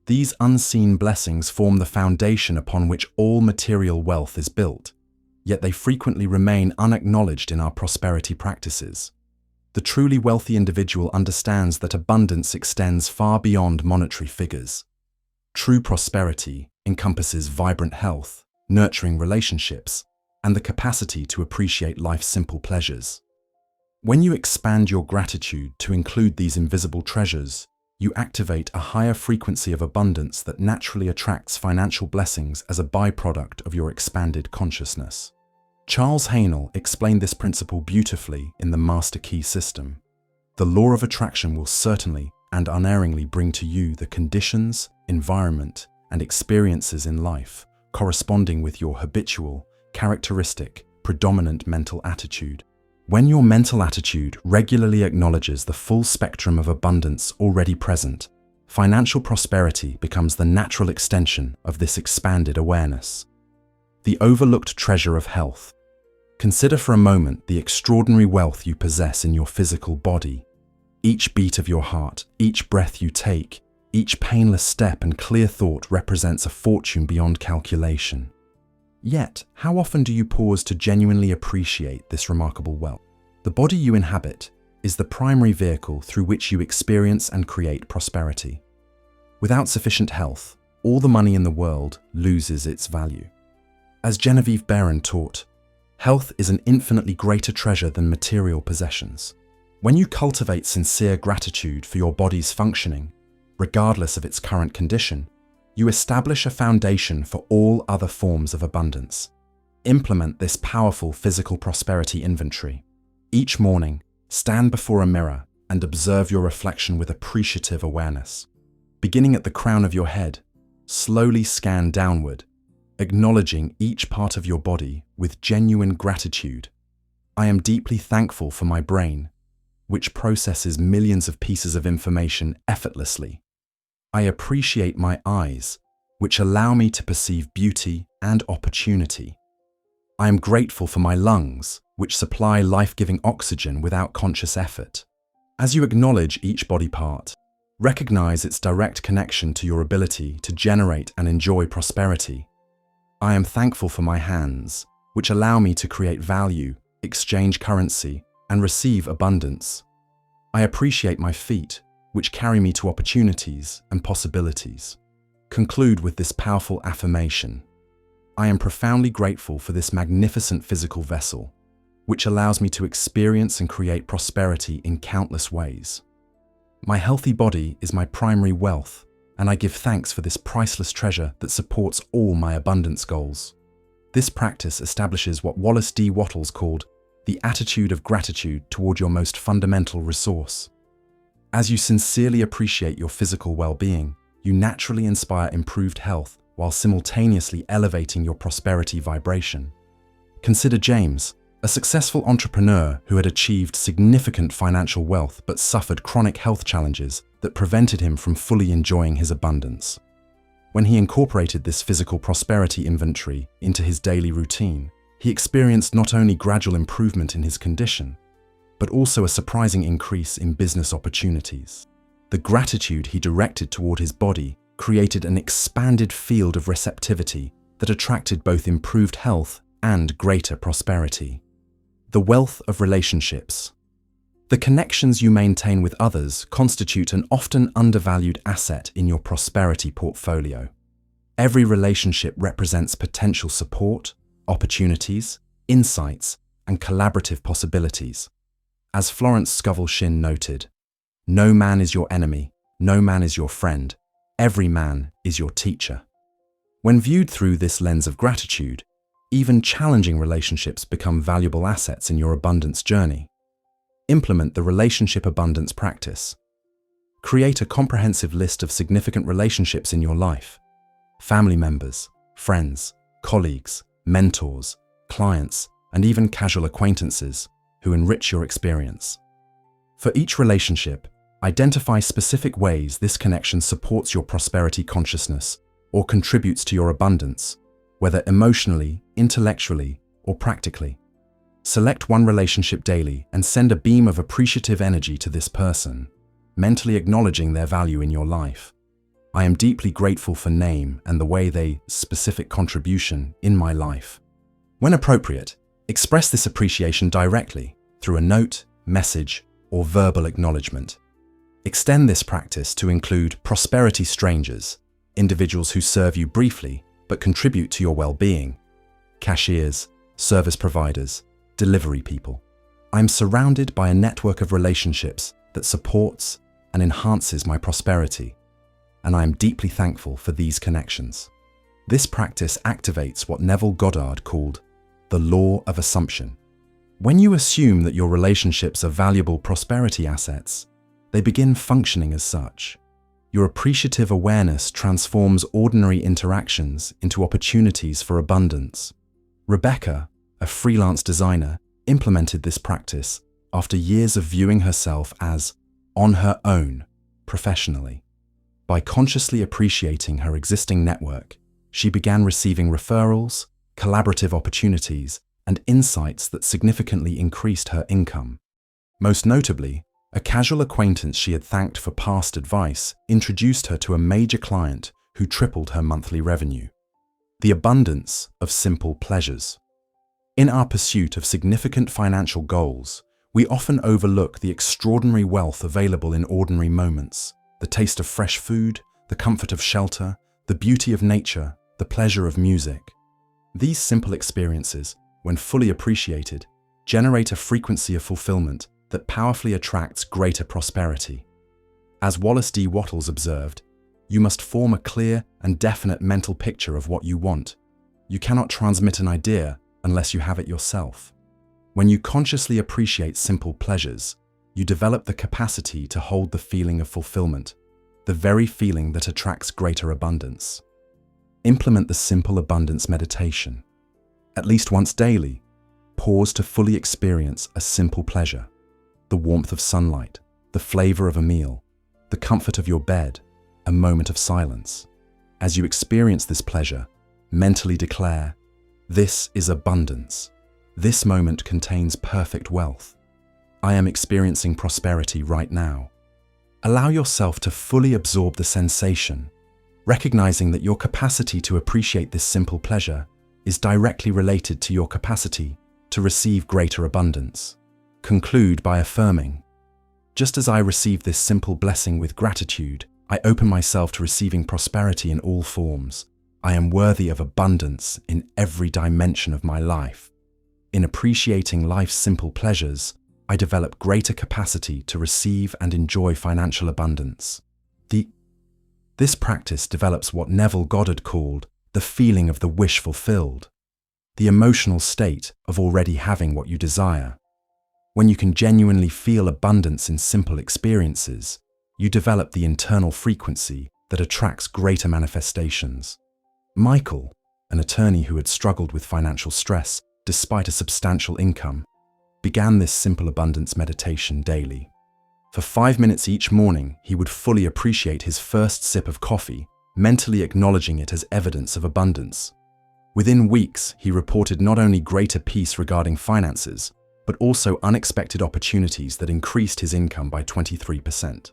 These unseen blessings form the foundation upon which all material wealth is built, yet they frequently remain unacknowledged in our prosperity practices. The truly wealthy individual understands that abundance extends far beyond monetary figures. True prosperity encompasses vibrant health, nurturing relationships, and the capacity to appreciate life's simple pleasures. When you expand your gratitude to include these invisible treasures, you activate a higher frequency of abundance that naturally attracts financial blessings as a byproduct of your expanded consciousness. Charles Haanel explained this principle beautifully in the Master Key System. The law of attraction will certainly and unerringly bring to you the conditions, environment, and experiences in life corresponding with your habitual, characteristic, predominant mental attitude. When your mental attitude regularly acknowledges the full spectrum of abundance already present, financial prosperity becomes the natural extension of this expanded awareness. The overlooked treasure of health. Consider for a moment the extraordinary wealth you possess in your physical body. Each beat of your heart, each breath you take, each painless step and clear thought represents a fortune beyond calculation. Yet, how often do you pause to genuinely appreciate this remarkable wealth? The body you inhabit is the primary vehicle through which you experience and create prosperity. Without sufficient health, all the money in the world loses its value. As Genevieve Barron taught, health is an infinitely greater treasure than material possessions. When you cultivate sincere gratitude for your body's functioning, regardless of its current condition, you establish a foundation for all other forms of abundance. Implement this powerful physical prosperity inventory. Each morning, stand before a mirror and observe your reflection with appreciative awareness. Beginning at the crown of your head, slowly scan downward, acknowledging each part of your body with genuine gratitude. I am deeply thankful for my brain, which processes millions of pieces of information effortlessly. I appreciate my eyes, which allow me to perceive beauty and opportunity. I am grateful for my lungs, which supply life-giving oxygen without conscious effort. As you acknowledge each body part, recognize its direct connection to your ability to generate and enjoy prosperity. I am thankful for my hands, which allow me to create value, exchange currency, and receive abundance. I appreciate my feet, which carry me to opportunities and possibilities. Conclude with this powerful affirmation. I am profoundly grateful for this magnificent physical vessel, which allows me to experience and create prosperity in countless ways. My healthy body is my primary wealth, and I give thanks for this priceless treasure that supports all my abundance goals. This practice establishes what Wallace D. Wattles called the attitude of gratitude toward your most fundamental resource. As you sincerely appreciate your physical well-being, you naturally inspire improved health while simultaneously elevating your prosperity vibration. Consider James, a successful entrepreneur who had achieved significant financial wealth but suffered chronic health challenges that prevented him from fully enjoying his abundance. When he incorporated this physical prosperity inventory into his daily routine, he experienced not only gradual improvement in his condition, but also a surprising increase in business opportunities. The gratitude he directed toward his body created an expanded field of receptivity that attracted both improved health and greater prosperity. The wealth of relationships. The connections you maintain with others constitute an often undervalued asset in your prosperity portfolio. Every relationship represents potential support, opportunities, insights, and collaborative possibilities. As Florence Scovel Shinn noted, "No man is your enemy, no man is your friend, every man is your teacher." When viewed through this lens of gratitude, even challenging relationships become valuable assets in your abundance journey. Implement the relationship abundance practice. Create a comprehensive list of significant relationships in your life: family members, friends, colleagues, mentors, clients, and even casual acquaintances who enrich your experience. For each relationship, identify specific ways this connection supports your prosperity consciousness or contributes to your abundance, whether emotionally, intellectually, or practically. Select one relationship daily and send a beam of appreciative energy to this person, mentally acknowledging their value in your life. I am deeply grateful for name and the way they specific contribution in my life. When appropriate, express this appreciation directly through a note, message, or verbal acknowledgement. Extend this practice to include prosperity strangers, individuals who serve you briefly but contribute to your well-being, cashiers, service providers, delivery people. I'm surrounded by a network of relationships that supports and enhances my prosperity, and I am deeply thankful for these connections. This practice activates what Neville Goddard called the law of assumption. When you assume that your relationships are valuable prosperity assets, they begin functioning as such. Your appreciative awareness transforms ordinary interactions into opportunities for abundance. Rebecca, a freelance designer, implemented this practice after years of viewing herself as on her own professionally. By consciously appreciating her existing network, she began receiving referrals, collaborative opportunities, and insights that significantly increased her income. Most notably, A casual acquaintance she had thanked for past advice introduced her to a major client who tripled her monthly revenue. The abundance of simple pleasures. In our pursuit of significant financial goals, we often overlook the extraordinary wealth available in ordinary moments: the taste of fresh food, the comfort of shelter, the beauty of nature, the pleasure of music. These simple experiences, when fully appreciated, generate a frequency of fulfillment that powerfully attracts greater prosperity. As Wallace D. Wattles observed, you must form a clear and definite mental picture of what you want. You cannot transmit an idea unless you have it yourself. When you consciously appreciate simple pleasures, you develop the capacity to hold the feeling of fulfillment, the very feeling that attracts greater abundance. Implement the simple abundance meditation. At least once daily, pause to fully experience a simple pleasure: the warmth of sunlight, the flavor of a meal, the comfort of your bed, a moment of silence. As you experience this pleasure, mentally declare, "This is abundance. This moment contains perfect wealth. I am experiencing prosperity right now." Allow yourself to fully absorb the sensation, recognizing that your capacity to appreciate this simple pleasure is directly related to your capacity to receive greater abundance. Conclude by affirming, "Just as I receive this simple blessing with gratitude, I open myself to receiving prosperity in all forms. I am worthy of abundance in every dimension of my life. In appreciating life's simple pleasures, I develop greater capacity to receive and enjoy financial abundance." This practice develops what Neville Goddard called the feeling of the wish fulfilled, the emotional state of already having what you desire. When you can genuinely feel abundance in simple experiences, you develop the internal frequency that attracts greater manifestations. Michael, an attorney who had struggled with financial stress despite a substantial income, began this simple abundance meditation daily. For 5 minutes each morning, he would fully appreciate his first sip of coffee, mentally acknowledging it as evidence of abundance. Within weeks, he reported not only greater peace regarding finances, but also unexpected opportunities that increased his income by 23%.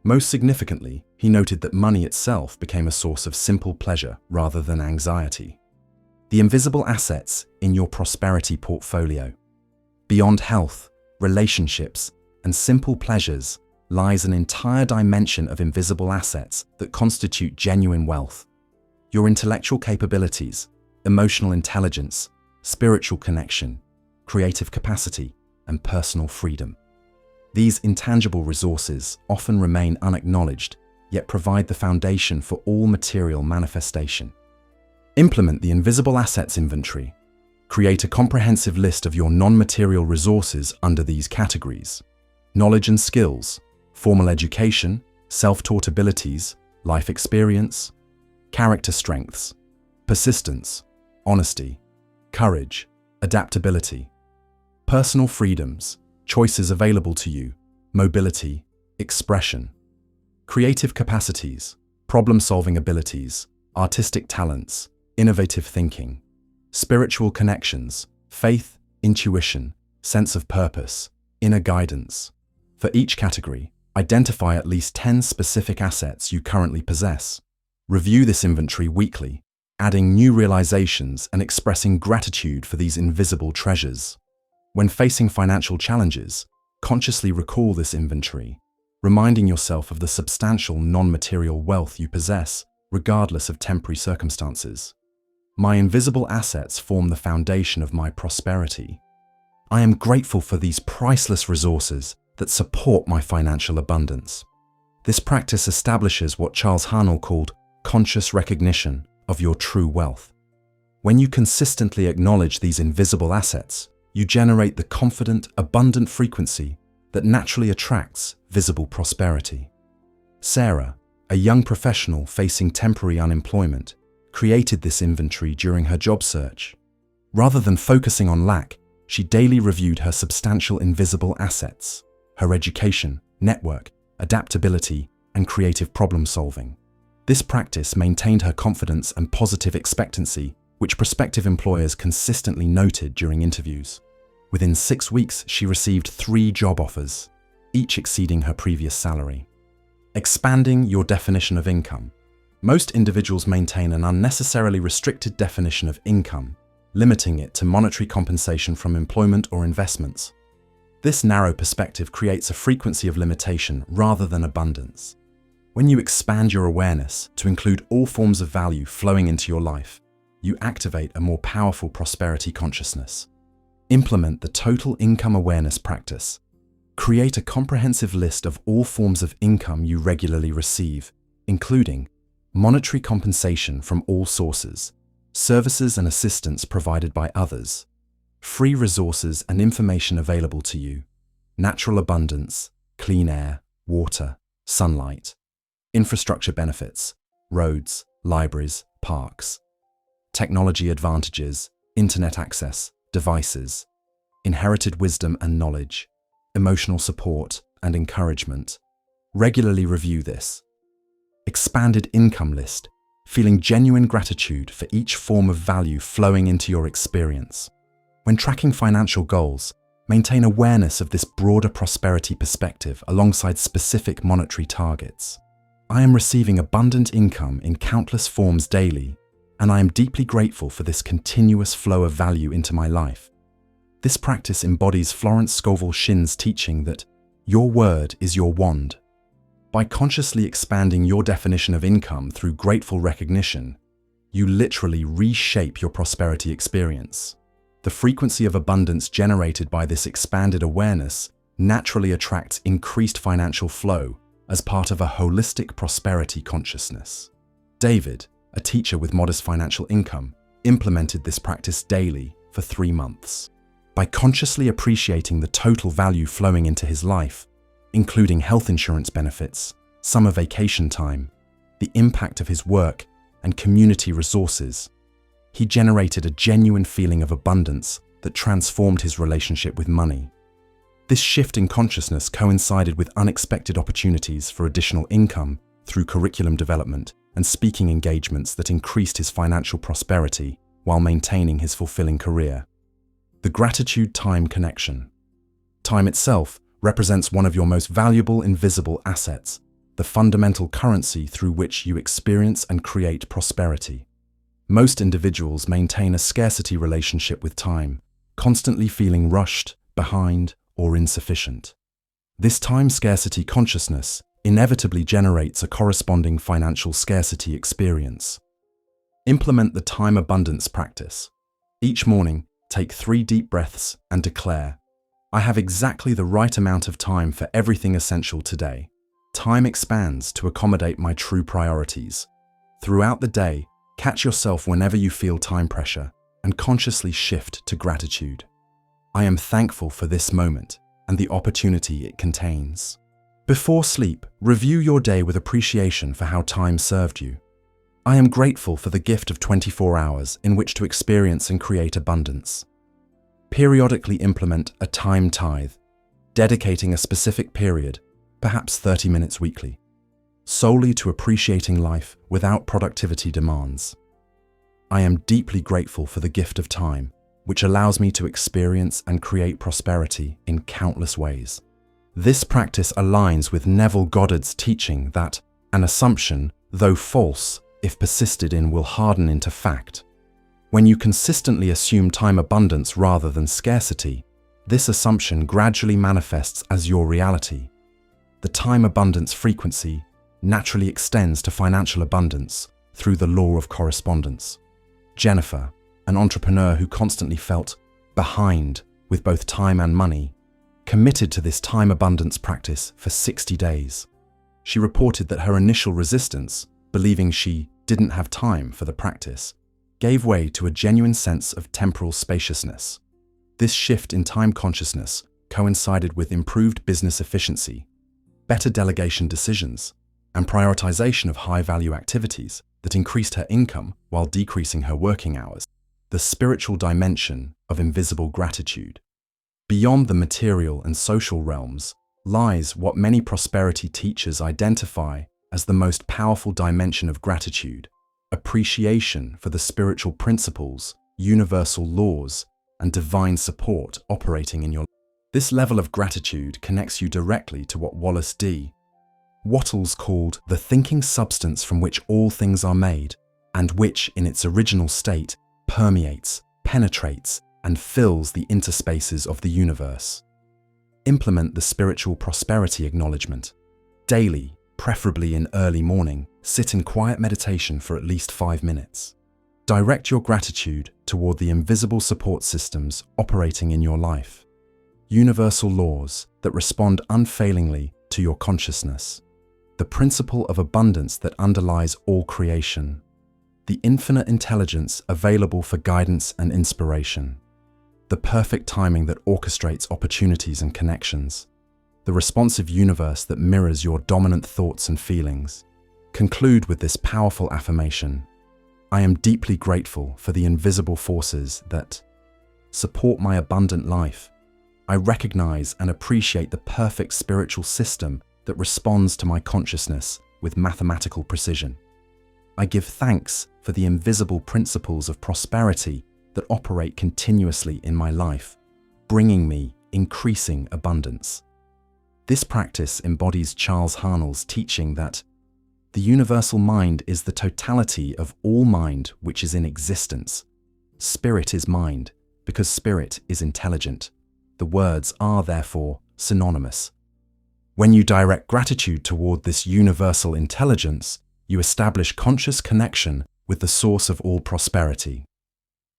Most significantly, he noted that money itself became a source of simple pleasure rather than anxiety. The invisible assets in your prosperity portfolio. Beyond health, relationships, and simple pleasures lies an entire dimension of invisible assets that constitute genuine wealth. Your intellectual capabilities, emotional intelligence, spiritual connection, creative capacity, and personal freedom. These intangible resources often remain unacknowledged, yet provide the foundation for all material manifestation. Implement the invisible assets inventory. Create a comprehensive list of your non-material resources under these categories: knowledge and skills, formal education, self-taught abilities, life experience, character strengths, persistence, honesty, courage, adaptability, personal freedoms, choices available to you, mobility, expression, creative capacities, problem-solving abilities, artistic talents, innovative thinking, spiritual connections, faith, intuition, sense of purpose, inner guidance. For each category, identify at least 10 specific assets you currently possess. Review this inventory weekly, adding new realizations and expressing gratitude for these invisible treasures. When facing financial challenges, consciously recall this inventory, reminding yourself of the substantial non-material wealth you possess, regardless of temporary circumstances. My invisible assets form the foundation of my prosperity. I am grateful for these priceless resources that support my financial abundance. This practice establishes what Charles Haanel called conscious recognition of your true wealth. When you consistently acknowledge these invisible assets, you generate the confident, abundant frequency that naturally attracts visible prosperity. Sarah, a young professional facing temporary unemployment, created this inventory during her job search. Rather than focusing on lack, she daily reviewed her substantial invisible assets: her education, network, adaptability, and creative problem-solving. This practice maintained her confidence and positive expectancy, which prospective employers consistently noted during interviews. Within 6 weeks, she received 3 job offers. each exceeding her previous salary. Expanding your definition of income. Most individuals maintain an unnecessarily restricted definition of income, limiting it to monetary compensation from employment or investments. This narrow perspective creates a frequency of limitation rather than abundance. When you expand your awareness to include all forms of value flowing into your life, you activate a more powerful prosperity consciousness. Implement the total income awareness practice. Create a comprehensive list of all forms of income you regularly receive, including monetary compensation from all sources, services and assistance provided by others, free resources and information available to you, natural abundance, clean air, water, sunlight, infrastructure benefits, roads, libraries, parks, technology advantages, internet access, devices, inherited wisdom and knowledge, emotional support and encouragement. Regularly review this. Expanded income list, feeling genuine gratitude for each form of value flowing into your experience. When tracking financial goals, maintain awareness of this broader prosperity perspective alongside specific monetary targets. I am receiving abundant income in countless forms daily, and I am deeply grateful for this continuous flow of value into my life. This practice embodies Florence Scovel Shinn's teaching that your word is your wand. By consciously expanding your definition of income through grateful recognition, you literally reshape your prosperity experience. The frequency of abundance generated by this expanded awareness naturally attracts increased financial flow as part of a holistic prosperity consciousness. David, a teacher with modest financial income, implemented this practice daily for 3 months. By consciously appreciating the total value flowing into his life, including health insurance benefits, summer vacation time, the impact of his work, and community resources, he generated a genuine feeling of abundance that transformed his relationship with money. This shift in consciousness coincided with unexpected opportunities for additional income through curriculum development and speaking engagements that increased his financial prosperity while maintaining his fulfilling career. The gratitude-time connection. Time itself represents one of your most valuable invisible assets, the fundamental currency through which you experience and create prosperity. Most individuals maintain a scarcity relationship with time, constantly feeling rushed, behind, or insufficient. This time scarcity consciousness inevitably generates a corresponding financial scarcity experience. Implement the time abundance practice. Each morning, take 3 deep breaths and declare, I have exactly the right amount of time for everything essential today. Time expands to accommodate my true priorities. Throughout the day, catch yourself whenever you feel time pressure and consciously shift to gratitude. I am thankful for this moment and the opportunity it contains. Before sleep, review your day with appreciation for how time served you. I am grateful for the gift of 24 hours in which to experience and create abundance. Periodically implement a time tithe, dedicating a specific period, perhaps 30 minutes weekly, solely to appreciating life without productivity demands. I am deeply grateful for the gift of time, which allows me to experience and create prosperity in countless ways. This practice aligns with Neville Goddard's teaching that an assumption, though false, if persisted in, will harden into fact. When you consistently assume time abundance rather than scarcity, this assumption gradually manifests as your reality. The time abundance frequency naturally extends to financial abundance through the law of correspondence. Jennifer, an entrepreneur who constantly felt behind with both time and money, committed to this time abundance practice for 60 days. She reported that her initial resistance, believing she didn't have time for the practice, gave way to a genuine sense of temporal spaciousness. This shift in time consciousness coincided with improved business efficiency, better delegation decisions, and prioritization of high-value activities that increased her income while decreasing her working hours. The spiritual dimension of invisible gratitude. Beyond the material and social realms lies what many prosperity teachers identify as the most powerful dimension of gratitude: appreciation for the spiritual principles, universal laws, and divine support operating in your life. This level of gratitude connects you directly to what Wallace D. Wattles called the thinking substance from which all things are made, and which, in its original state, permeates, penetrates, and fills the interspaces of the universe. Implement the spiritual prosperity acknowledgement. Daily, preferably in early morning, sit in quiet meditation for at least 5 minutes. Direct your gratitude toward the invisible support systems operating in your life. Universal laws that respond unfailingly to your consciousness. The principle of abundance that underlies all creation. The infinite intelligence available for guidance and inspiration. The perfect timing that orchestrates opportunities and connections. The responsive universe that mirrors your dominant thoughts and feelings. Conclude with this powerful affirmation. I am deeply grateful for the invisible forces that support my abundant life. I recognize and appreciate the perfect spiritual system that responds to my consciousness with mathematical precision. I give thanks for the invisible principles of prosperity that operate continuously in my life, bringing me increasing abundance. This practice embodies Charles Harnell's teaching that the universal mind is the totality of all mind which is in existence. Spirit is mind, because spirit is intelligent. The words are therefore synonymous. When you direct gratitude toward this universal intelligence, you establish conscious connection with the source of all prosperity.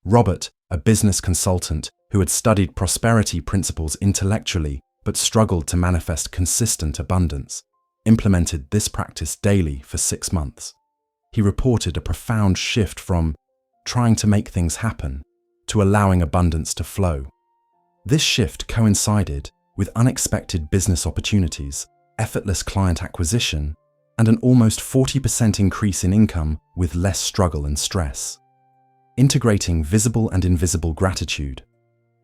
Robert, a business consultant who had studied prosperity principles intellectually but struggled to manifest consistent abundance, implemented this practice daily for 6 months. He reported a profound shift from trying to make things happen to allowing abundance to flow. This shift coincided with unexpected business opportunities, effortless client acquisition, and an almost 40% increase in income with less struggle and stress. Integrating visible and invisible gratitude.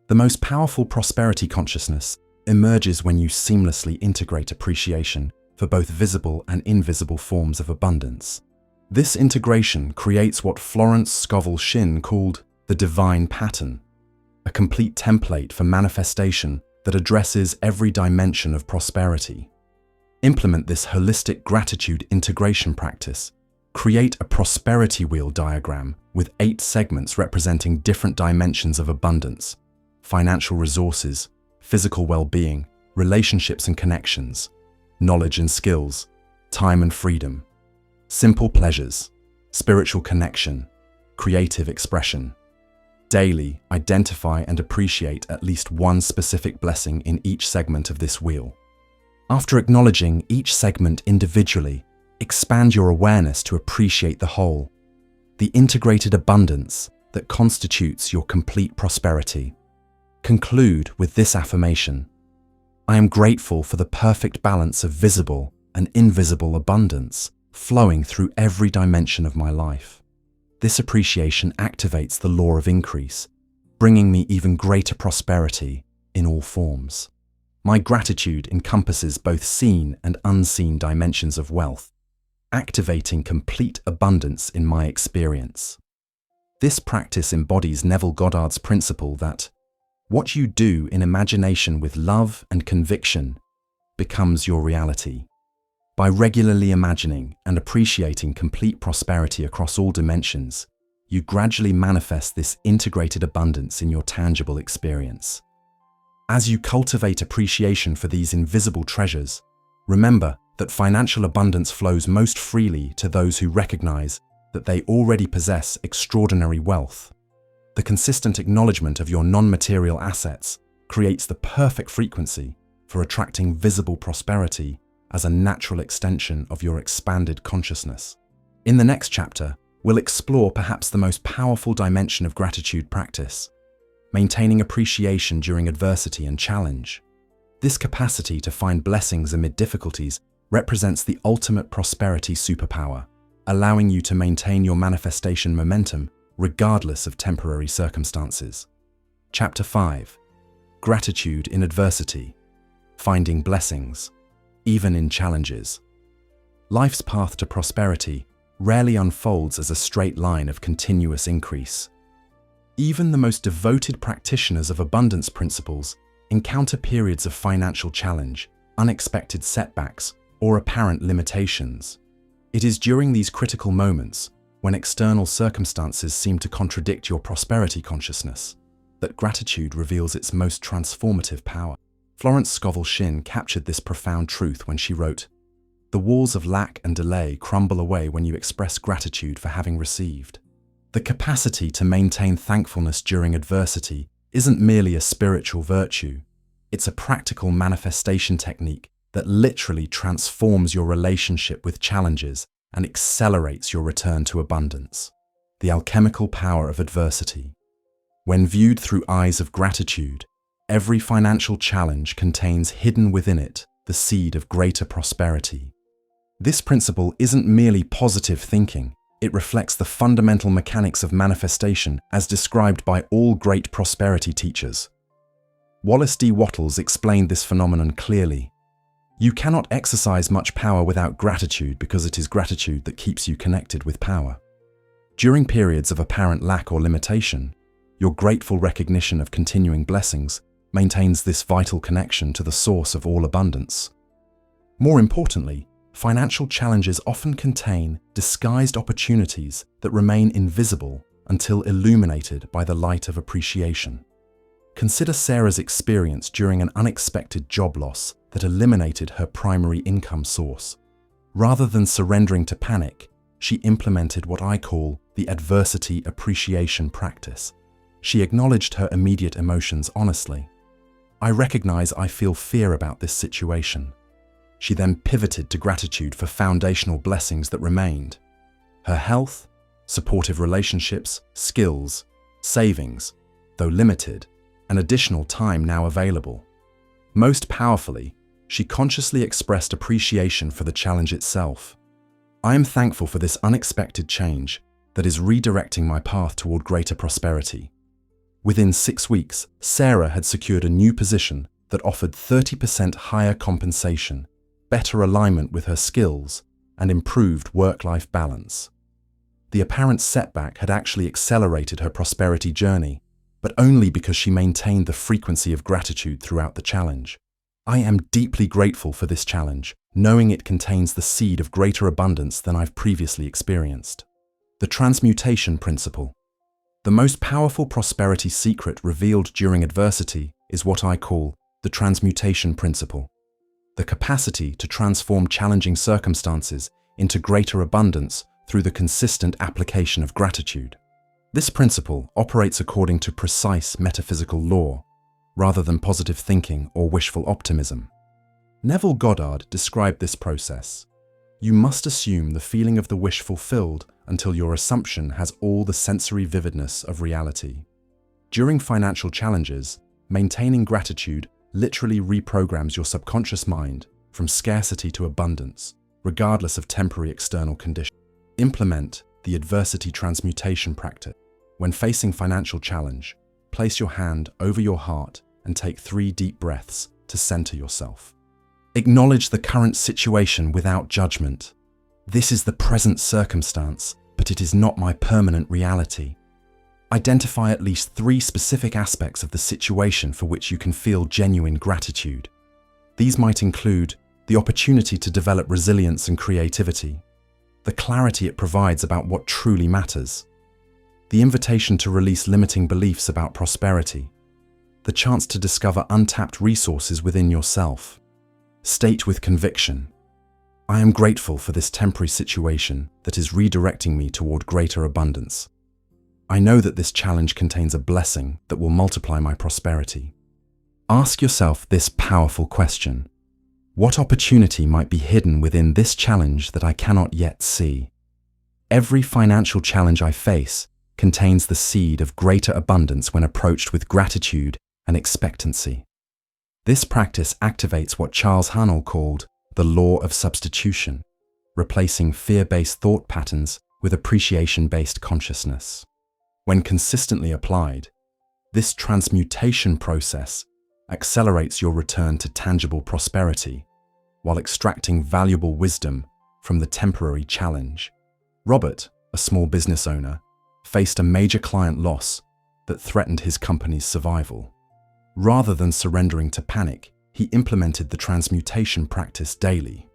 The most powerful prosperity consciousness emerges when you seamlessly integrate appreciation for both visible and invisible forms of abundance. This integration creates what Florence Scovel Shinn called the divine pattern, a complete template for manifestation that addresses every dimension of prosperity. Implement this holistic gratitude integration practice. Create a prosperity wheel diagram with 8 segments representing different dimensions of abundance: financial resources, physical well-being, relationships and connections, knowledge and skills, time and freedom, simple pleasures, spiritual connection, creative expression. Daily, identify and appreciate at least one specific blessing in each segment of this wheel. After acknowledging each segment individually, expand your awareness to appreciate the whole, the integrated abundance that constitutes your complete prosperity. Conclude with this affirmation. I am grateful for the perfect balance of visible and invisible abundance flowing through every dimension of my life. This appreciation activates the law of increase, bringing me even greater prosperity in all forms. My gratitude encompasses both seen and unseen dimensions of wealth, activating complete abundance in my experience. This practice embodies Neville Goddard's principle that what you do in imagination with love and conviction becomes your reality. By regularly imagining and appreciating complete prosperity across all dimensions, you gradually manifest this integrated abundance in your tangible experience. As you cultivate appreciation for these invisible treasures, remember that financial abundance flows most freely to those who recognize that they already possess extraordinary wealth. The consistent acknowledgement of your non-material assets creates the perfect frequency for attracting visible prosperity as a natural extension of your expanded consciousness. In the next chapter, we'll explore perhaps the most powerful dimension of gratitude practice: maintaining appreciation during adversity and challenge. This capacity to find blessings amid difficulties represents the ultimate prosperity superpower, allowing you to maintain your manifestation momentum regardless of temporary circumstances. Chapter 5. Gratitude in adversity. Finding blessings, even in challenges. Life's path to prosperity rarely unfolds as a straight line of continuous increase. Even the most devoted practitioners of abundance principles encounter periods of financial challenge, unexpected setbacks, or apparent limitations. It is during these critical moments, when external circumstances seem to contradict your prosperity consciousness, that gratitude reveals its most transformative power. Florence Scovel Shinn captured this profound truth when she wrote, "The walls of lack and delay crumble away when you express gratitude for having received." The capacity to maintain thankfulness during adversity isn't merely a spiritual virtue, it's a practical manifestation technique that literally transforms your relationship with challenges and accelerates your return to abundance. The alchemical power of adversity. When viewed through eyes of gratitude, every financial challenge contains hidden within it the seed of greater prosperity. This principle isn't merely positive thinking, it reflects the fundamental mechanics of manifestation as described by all great prosperity teachers. Wallace D. Wattles explained this phenomenon clearly. You cannot exercise much power without gratitude because it is gratitude that keeps you connected with power. During periods of apparent lack or limitation, your grateful recognition of continuing blessings maintains this vital connection to the source of all abundance. More importantly, financial challenges often contain disguised opportunities that remain invisible until illuminated by the light of appreciation. Consider Sarah's experience during an unexpected job loss that eliminated her primary income source. Rather than surrendering to panic, she implemented what I call the adversity appreciation practice. She acknowledged her immediate emotions honestly. "I recognize I feel fear about this situation." She then pivoted to gratitude for foundational blessings that remained: her health, supportive relationships, skills, savings, though limited, and additional time now available. Most powerfully, she consciously expressed appreciation for the challenge itself. "I am thankful for this unexpected change that is redirecting my path toward greater prosperity." Within 6 weeks, Sarah had secured a new position that offered 30% higher compensation, better alignment with her skills, and improved work-life balance. The apparent setback had actually accelerated her prosperity journey, but only because she maintained the frequency of gratitude throughout the challenge. I am deeply grateful for this challenge, knowing it contains the seed of greater abundance than I've previously experienced. The transmutation principle. The most powerful prosperity secret revealed during adversity is what I call the transmutation principle. The capacity to transform challenging circumstances into greater abundance through the consistent application of gratitude. This principle operates according to precise metaphysical law, rather than positive thinking or wishful optimism. Neville Goddard described this process. You must assume the feeling of the wish fulfilled until your assumption has all the sensory vividness of reality. During financial challenges, maintaining gratitude literally reprograms your subconscious mind from scarcity to abundance, regardless of temporary external conditions. Implement the adversity transmutation practice. When facing financial challenge, place your hand over your heart and take 3 deep breaths to center yourself. Acknowledge the current situation without judgment. This is the present circumstance, but it is not my permanent reality. Identify at least 3 specific aspects of the situation for which you can feel genuine gratitude. These might include the opportunity to develop resilience and creativity, the clarity it provides about what truly matters, the invitation to release limiting beliefs about prosperity, the chance to discover untapped resources within yourself. State with conviction, "I am grateful for this temporary situation that is redirecting me toward greater abundance. I know that this challenge contains a blessing that will multiply my prosperity." Ask yourself this powerful question: what opportunity might be hidden within this challenge that I cannot yet see? Every financial challenge I face contains the seed of greater abundance when approached with gratitude and expectancy. This practice activates what Charles Haanel called the law of substitution, replacing fear-based thought patterns with appreciation-based consciousness. When consistently applied, this transmutation process accelerates your return to tangible prosperity while extracting valuable wisdom from the temporary challenge. Robert, a small business owner, faced a major client loss that threatened his company's survival. Rather than surrendering to panic, he implemented the transmutation practice daily.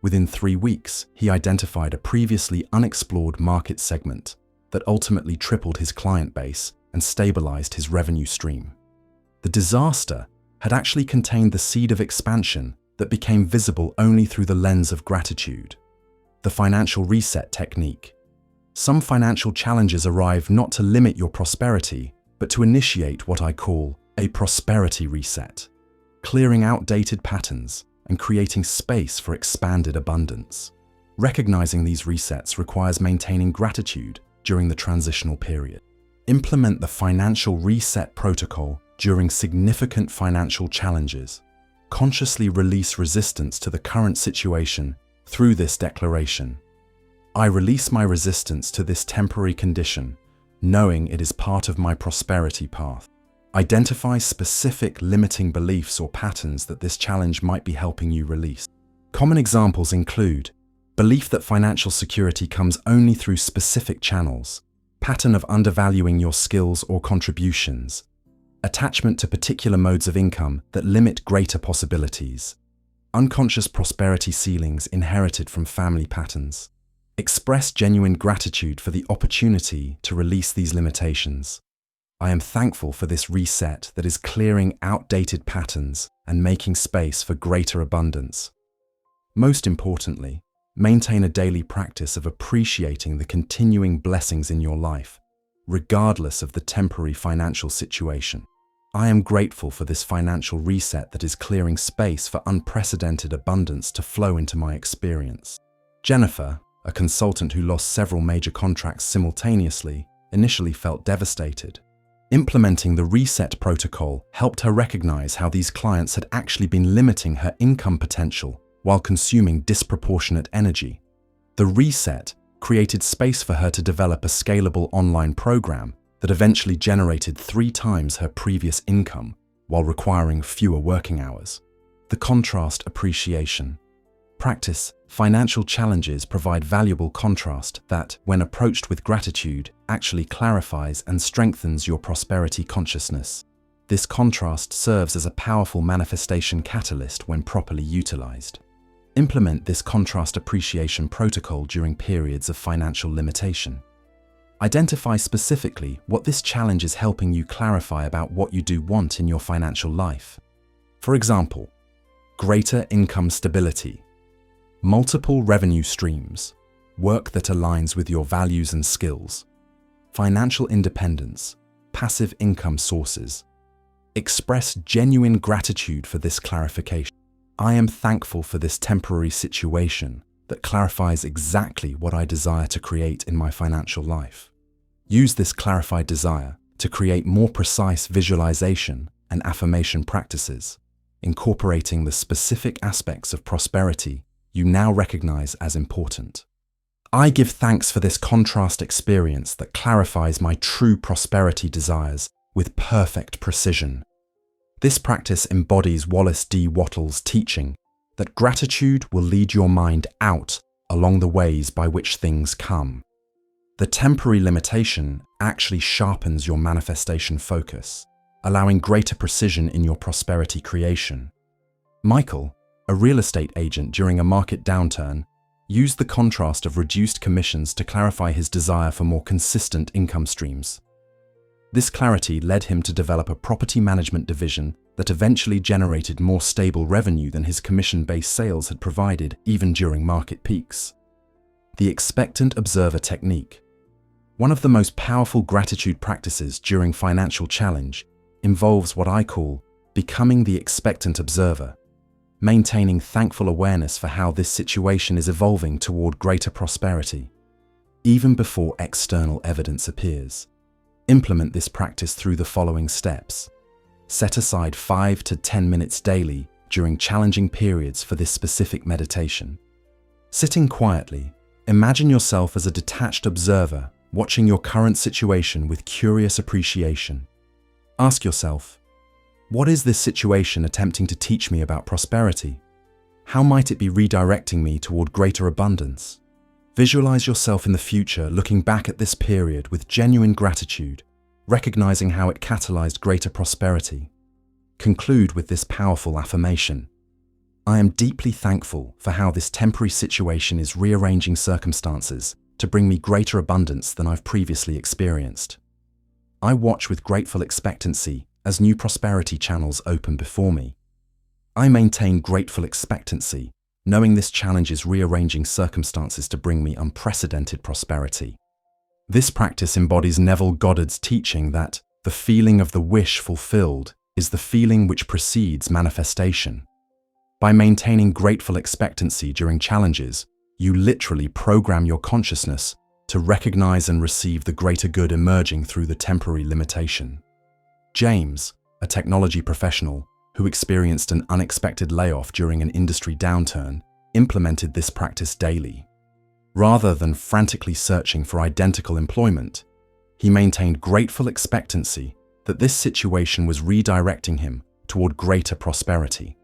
Within 3 weeks, he identified a previously unexplored market segment that ultimately tripled his client base and stabilized his revenue stream. The disaster had actually contained the seed of expansion that became visible only through the lens of gratitude. The financial reset technique. Some financial challenges arrive not to limit your prosperity, but to initiate what I call a prosperity reset, clearing outdated patterns and creating space for expanded abundance. Recognizing these resets requires maintaining gratitude during the transitional period. Implement the financial reset protocol during significant financial challenges. Consciously release resistance to the current situation through this declaration. I release my resistance to this temporary condition, knowing it is part of my prosperity path. Identify specific limiting beliefs or patterns that this challenge might be helping you release. Common examples include belief that financial security comes only through specific channels, pattern of undervaluing your skills or contributions, attachment to particular modes of income that limit greater possibilities, unconscious prosperity ceilings inherited from family patterns. Express genuine gratitude for the opportunity to release these limitations. I am thankful for this reset that is clearing outdated patterns and making space for greater abundance. Most importantly, maintain a daily practice of appreciating the continuing blessings in your life, regardless of the temporary financial situation. I am grateful for this financial reset that is clearing space for unprecedented abundance to flow into my experience. Jennifer, a consultant who lost several major contracts simultaneously, initially felt devastated. Implementing the reset protocol helped her recognize how these clients had actually been limiting her income potential while consuming disproportionate energy. The reset created space for her to develop a scalable online program that eventually generated 3 times her previous income while requiring fewer working hours. The contrast appreciation. Practice financial challenges provide valuable contrast that, when approached with gratitude, actually clarifies and strengthens your prosperity consciousness. This contrast serves as a powerful manifestation catalyst when properly utilized. Implement this contrast appreciation protocol during periods of financial limitation. Identify specifically what this challenge is helping you clarify about what you do want in your financial life. For example, greater income stability, multiple revenue streams, work that aligns with your values and skills, financial independence, passive income sources. Express genuine gratitude for this clarification. I am thankful for this temporary situation that clarifies exactly what I desire to create in my financial life. Use this clarified desire to create more precise visualization and affirmation practices, incorporating the specific aspects of prosperity you now recognize as important. I give thanks for this contrast experience that clarifies my true prosperity desires with perfect precision. This practice embodies Wallace D. Wattles' teaching that gratitude will lead your mind out along the ways by which things come. The temporary limitation actually sharpens your manifestation focus, allowing greater precision in your prosperity creation. Michael, a real estate agent during a market downturn, used the contrast of reduced commissions to clarify his desire for more consistent income streams. This clarity led him to develop a property management division that eventually generated more stable revenue than his commission-based sales had provided even during market peaks. The expectant observer technique. One of the most powerful gratitude practices during financial challenge involves what I call becoming the expectant observer, maintaining thankful awareness for how this situation is evolving toward greater prosperity, even before external evidence appears. Implement this practice through the following steps. Set aside 5 to 10 minutes daily during challenging periods for this specific meditation. Sitting quietly, imagine yourself as a detached observer watching your current situation with curious appreciation. Ask yourself, what is this situation attempting to teach me about prosperity? How might it be redirecting me toward greater abundance? Visualize yourself in the future looking back at this period with genuine gratitude, recognizing how it catalyzed greater prosperity. conclude with this powerful affirmation. I am deeply thankful for how this temporary situation is rearranging circumstances to bring me greater abundance than I've previously experienced. I watch with grateful expectancy as new prosperity channels open before me. I maintain grateful expectancy, knowing this challenge is rearranging circumstances to bring me unprecedented prosperity. This practice embodies Neville Goddard's teaching that the feeling of the wish fulfilled is the feeling which precedes manifestation. By maintaining grateful expectancy during challenges, you literally program your consciousness to recognize and receive the greater good emerging through the temporary limitation. James, a technology professional who experienced an unexpected layoff during an industry downturn, implemented this practice daily. Rather than frantically searching for identical employment, he maintained grateful expectancy that this situation was redirecting him toward greater prosperity.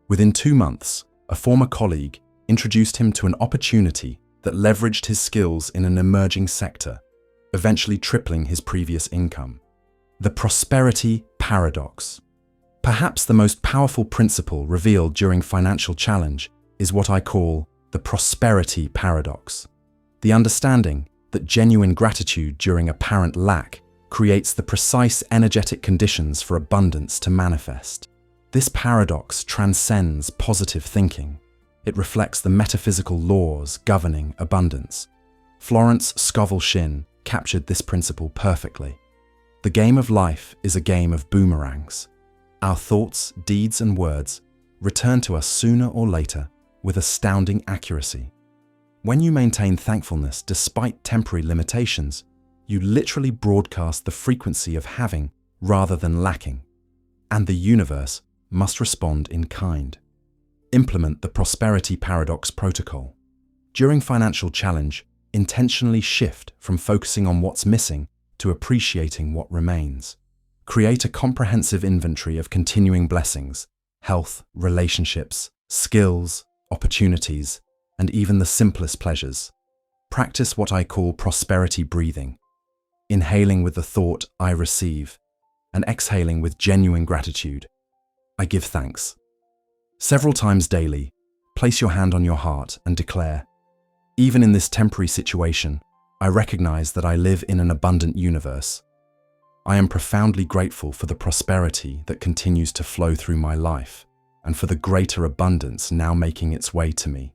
Within 2 months, a former colleague introduced him to an opportunity that leveraged his skills in an emerging sector, eventually tripling his previous income. The prosperity paradox. Perhaps the most powerful principle revealed during financial challenge is what I call the prosperity paradox. The understanding that genuine gratitude during apparent lack creates the precise energetic conditions for abundance to manifest. This paradox transcends positive thinking. It reflects the metaphysical laws governing abundance. Florence Scovel Shinn captured this principle perfectly. The game of life is a game of boomerangs. Our thoughts, deeds, and words return to us sooner or later with astounding accuracy. When you maintain thankfulness despite temporary limitations, you literally broadcast the frequency of having rather than lacking. And the universe must respond in kind. Implement the prosperity paradox protocol. During financial challenge, intentionally shift from focusing on what's missing to appreciating what remains. Create a comprehensive inventory of continuing blessings, health, relationships, skills, opportunities, and even the simplest pleasures. Practice what I call prosperity breathing, inhaling with the thought, I receive, and exhaling with genuine gratitude, I give thanks. Several times daily, place your hand on your heart and declare, even in this temporary situation, I recognize that I live in an abundant universe. I am profoundly grateful for the prosperity that continues to flow through my life and for the greater abundance now making its way to me.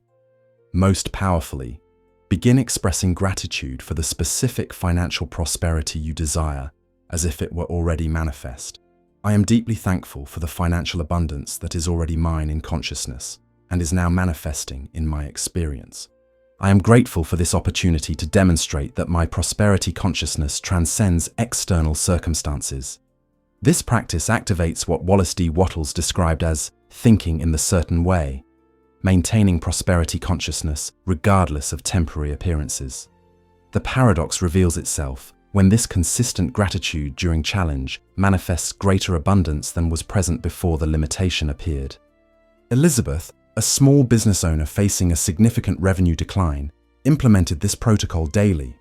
Most powerfully, begin expressing gratitude for the specific financial prosperity you desire as if it were already manifest. I am deeply thankful for the financial abundance that is already mine in consciousness and is now manifesting in my experience. I am grateful for this opportunity to demonstrate that my prosperity consciousness transcends external circumstances. This practice activates what Wallace D. Wattles described as thinking in the certain way, maintaining prosperity consciousness regardless of temporary appearances. The paradox reveals itself when this consistent gratitude during challenge manifests greater abundance than was present before the limitation appeared. Elizabeth, a small business owner facing a significant revenue decline, implemented this protocol daily.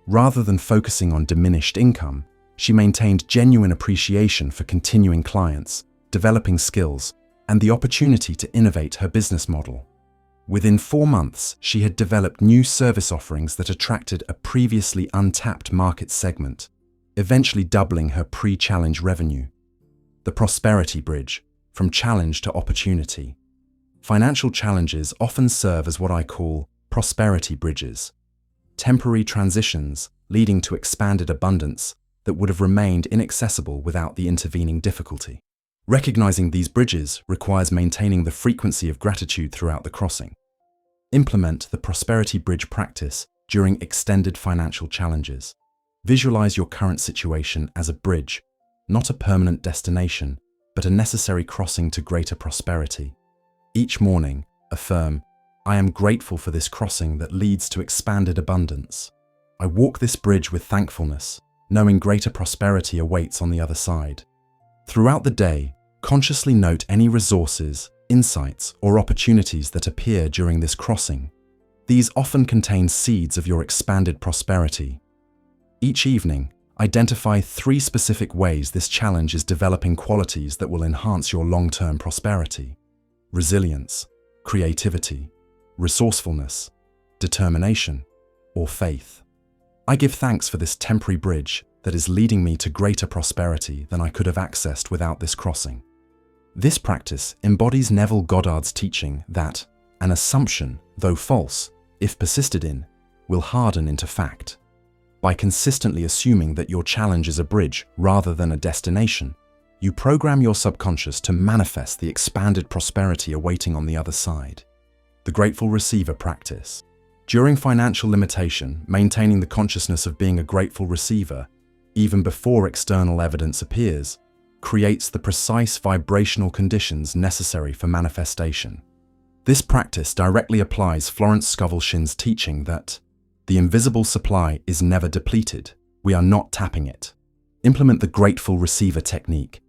Rather than focusing on diminished income, she maintained genuine appreciation for continuing clients, developing skills, and the opportunity to innovate her business model. Within 4 months, she had developed new service offerings that attracted a previously untapped market segment, eventually doubling her pre-challenge revenue. The prosperity bridge, from challenge to opportunity. Financial challenges often serve as what I call prosperity bridges, temporary transitions leading to expanded abundance that would have remained inaccessible without the intervening difficulty. Recognizing these bridges requires maintaining the frequency of gratitude throughout the crossing. Implement the prosperity bridge practice during extended financial challenges. Visualize your current situation as a bridge, not a permanent destination, but a necessary crossing to greater prosperity. Each morning, affirm, I am grateful for this crossing that leads to expanded abundance. I walk this bridge with thankfulness, knowing greater prosperity awaits on the other side. Throughout the day, consciously note any resources, insights, or opportunities that appear during this crossing. These often contain seeds of your expanded prosperity. Each evening, Identify 3 specific ways this challenge is developing qualities that will enhance your long-term prosperity: resilience, creativity, resourcefulness, determination, or faith. I give thanks for this temporary bridge that is leading me to greater prosperity than I could have accessed without this crossing. This practice embodies Neville Goddard's teaching that an assumption, though false, if persisted in, will harden into fact. By consistently assuming that your challenge is a bridge rather than a destination, you program your subconscious to manifest the expanded prosperity awaiting on the other side. The grateful receiver practice. During financial limitation, maintaining the consciousness of being a grateful receiver, even before external evidence appears, creates the precise vibrational conditions necessary for manifestation. This practice directly applies Florence Scovel Shinn's teaching that the invisible supply is never depleted, we are not tapping it. Implement the grateful receiver technique.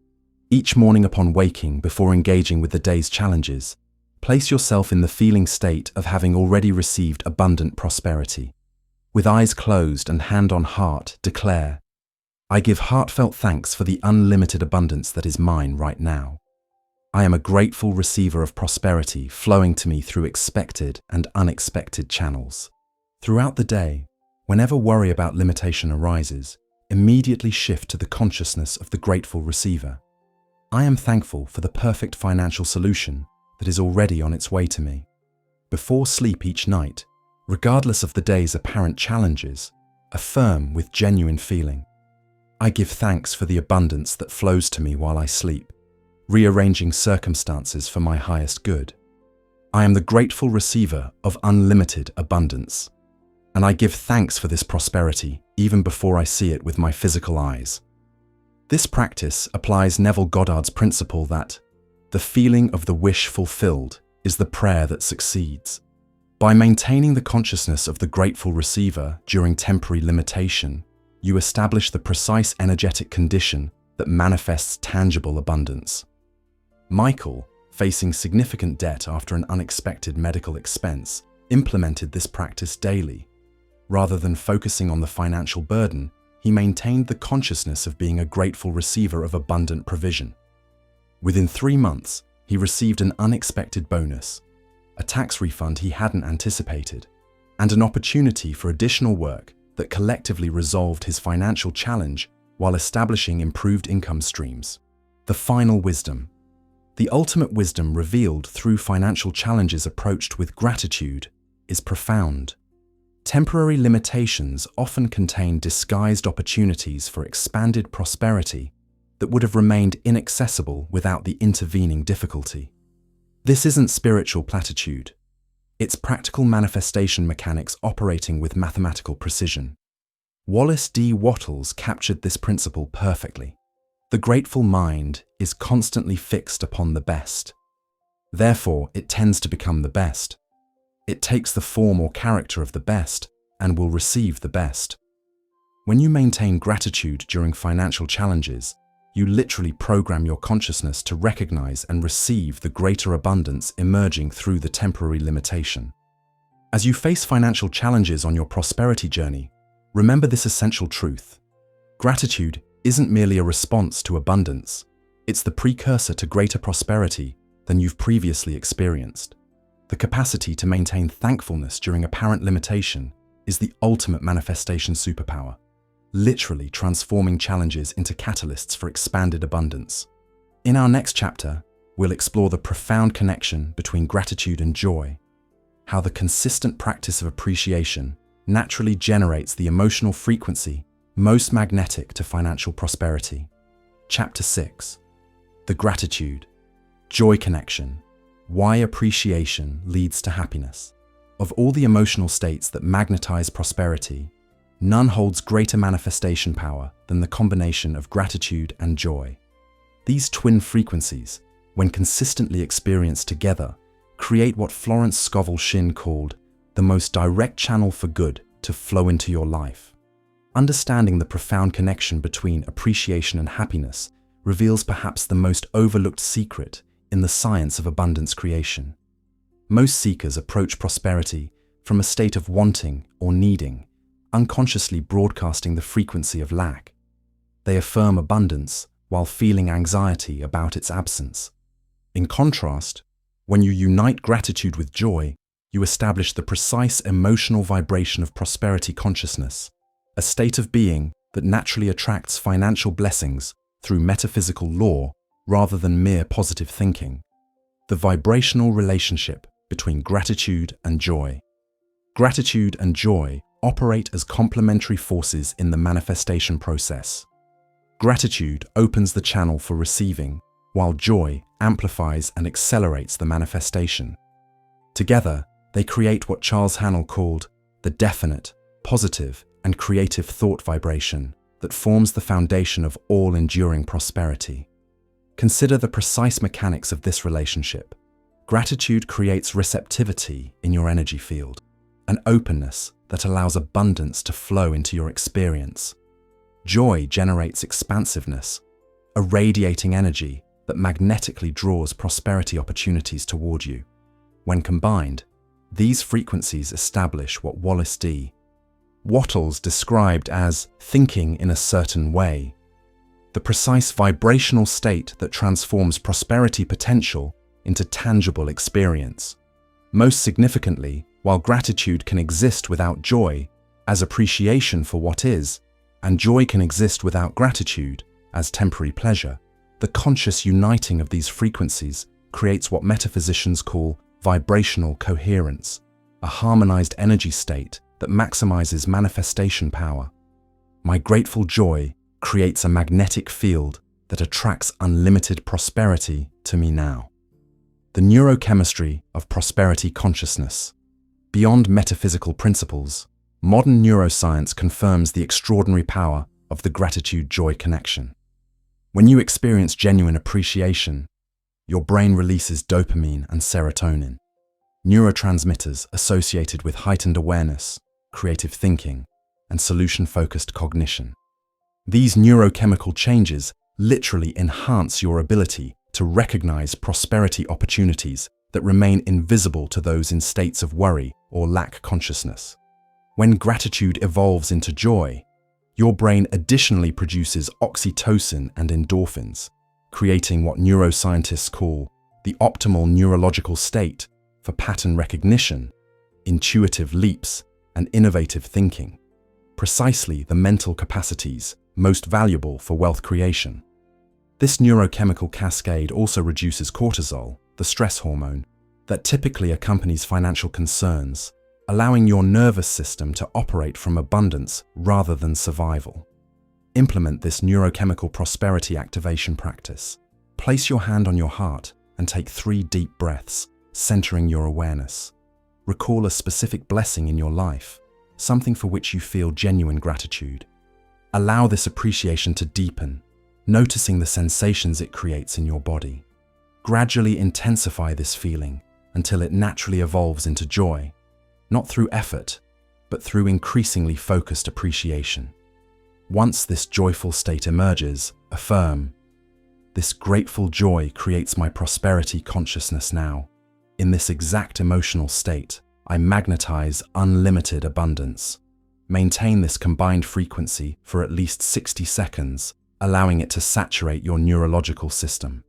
Each morning upon waking, before engaging with the day's challenges, place yourself in the feeling state of having already received abundant prosperity. With eyes closed and hand on heart, declare, I give heartfelt thanks for the unlimited abundance that is mine right now. I am a grateful receiver of prosperity flowing to me through expected and unexpected channels. Throughout the day, whenever worry about limitation arises, immediately shift to the consciousness of the grateful receiver. I am thankful for the perfect financial solution that is already on its way to me. Before sleep each night, regardless of the day's apparent challenges, affirm with genuine feeling, I give thanks for the abundance that flows to me while I sleep, rearranging circumstances for my highest good. I am the grateful receiver of unlimited abundance, and I give thanks for this prosperity even before I see it with my physical eyes. This practice applies Neville Goddard's principle that the feeling of the wish fulfilled is the prayer that succeeds. By maintaining the consciousness of the grateful receiver during temporary limitation, you establish the precise energetic condition that manifests tangible abundance. Michael, facing significant debt after an unexpected medical expense, implemented this practice daily. Rather than focusing on the financial burden, he maintained the consciousness of being a grateful receiver of abundant provision. Within 3 months, he received an unexpected bonus, a tax refund he hadn't anticipated, and an opportunity for additional work that collectively resolved his financial challenge while establishing improved income streams. The final wisdom. The ultimate wisdom revealed through financial challenges approached with gratitude is profound. Temporary limitations often contain disguised opportunities for expanded prosperity that would have remained inaccessible without the intervening difficulty. This isn't spiritual platitude. It's practical manifestation mechanics operating with mathematical precision. Wallace D. Wattles captured this principle perfectly. The grateful mind is constantly fixed upon the best. Therefore, it tends to become the best. It takes the form or character of the best and will receive the best. When you maintain gratitude during financial challenges, you literally program your consciousness to recognize and receive the greater abundance emerging through the temporary limitation. As you face financial challenges on your prosperity journey, remember this essential truth. Gratitude isn't merely a response to abundance, it's the precursor to greater prosperity than you've previously experienced. The capacity to maintain thankfulness during apparent limitation is the ultimate manifestation superpower, literally transforming challenges into catalysts for expanded abundance. In our next chapter, we'll explore the profound connection between gratitude and joy, how the consistent practice of appreciation naturally generates the emotional frequency most magnetic to financial prosperity. Chapter 6. The Gratitude, Joy Connection. Why appreciation leads to happiness. Of all the emotional states that magnetize prosperity, none holds greater manifestation power than the combination of gratitude and joy. These twin frequencies, when consistently experienced together, create what Florence Scovel Shinn called the most direct channel for good to flow into your life. Understanding the profound connection between appreciation and happiness reveals perhaps the most overlooked secret in the science of abundance creation. Most seekers approach prosperity from a state of wanting or needing, unconsciously broadcasting the frequency of lack. They affirm abundance while feeling anxiety about its absence. In contrast, when you unite gratitude with joy, you establish the precise emotional vibration of prosperity consciousness, a state of being that naturally attracts financial blessings through metaphysical law rather than mere positive thinking. The vibrational relationship between gratitude and joy. Gratitude and joy operate as complementary forces in the manifestation process. Gratitude opens the channel for receiving, while joy amplifies and accelerates the manifestation. Together, they create what Charles Haanel called the definite, positive, and creative thought vibration that forms the foundation of all enduring prosperity. Consider the precise mechanics of this relationship. Gratitude creates receptivity in your energy field, an openness that allows abundance to flow into your experience. Joy generates expansiveness, a radiating energy that magnetically draws prosperity opportunities toward you. When combined, these frequencies establish what Wallace D. Wattles described as thinking in a certain way, the precise vibrational state that transforms prosperity potential into tangible experience. Most significantly, while gratitude can exist without joy as appreciation for what is, and joy can exist without gratitude as temporary pleasure, the conscious uniting of these frequencies creates what metaphysicians call vibrational coherence, a harmonized energy state that maximizes manifestation power. My grateful joy creates a magnetic field that attracts unlimited prosperity to me now. The neurochemistry of prosperity consciousness. Beyond metaphysical principles, modern neuroscience confirms the extraordinary power of the gratitude-joy connection. When you experience genuine appreciation, your brain releases dopamine and serotonin, neurotransmitters associated with heightened awareness, creative thinking, and solution-focused cognition. These neurochemical changes literally enhance your ability to recognize prosperity opportunities that remain invisible to those in states of worry or lack consciousness. When gratitude evolves into joy, your brain additionally produces oxytocin and endorphins, creating what neuroscientists call the optimal neurological state for pattern recognition, intuitive leaps, and innovative thinking, precisely the mental capacities most valuable for wealth creation. This neurochemical cascade also reduces cortisol, the stress hormone, that typically accompanies financial concerns, allowing your nervous system to operate from abundance rather than survival. Implement this neurochemical prosperity activation practice. Place your hand on your heart and take 3 deep breaths, centering your awareness. Recall a specific blessing in your life, something for which you feel genuine gratitude. Allow this appreciation to deepen, noticing the sensations it creates in your body. Gradually intensify this feeling until it naturally evolves into joy, not through effort, but through increasingly focused appreciation. Once this joyful state emerges, affirm, "This grateful joy creates my prosperity consciousness now. In this exact emotional state, I magnetize unlimited abundance." Maintain this combined frequency for at least 60 seconds, allowing it to saturate your neurological system.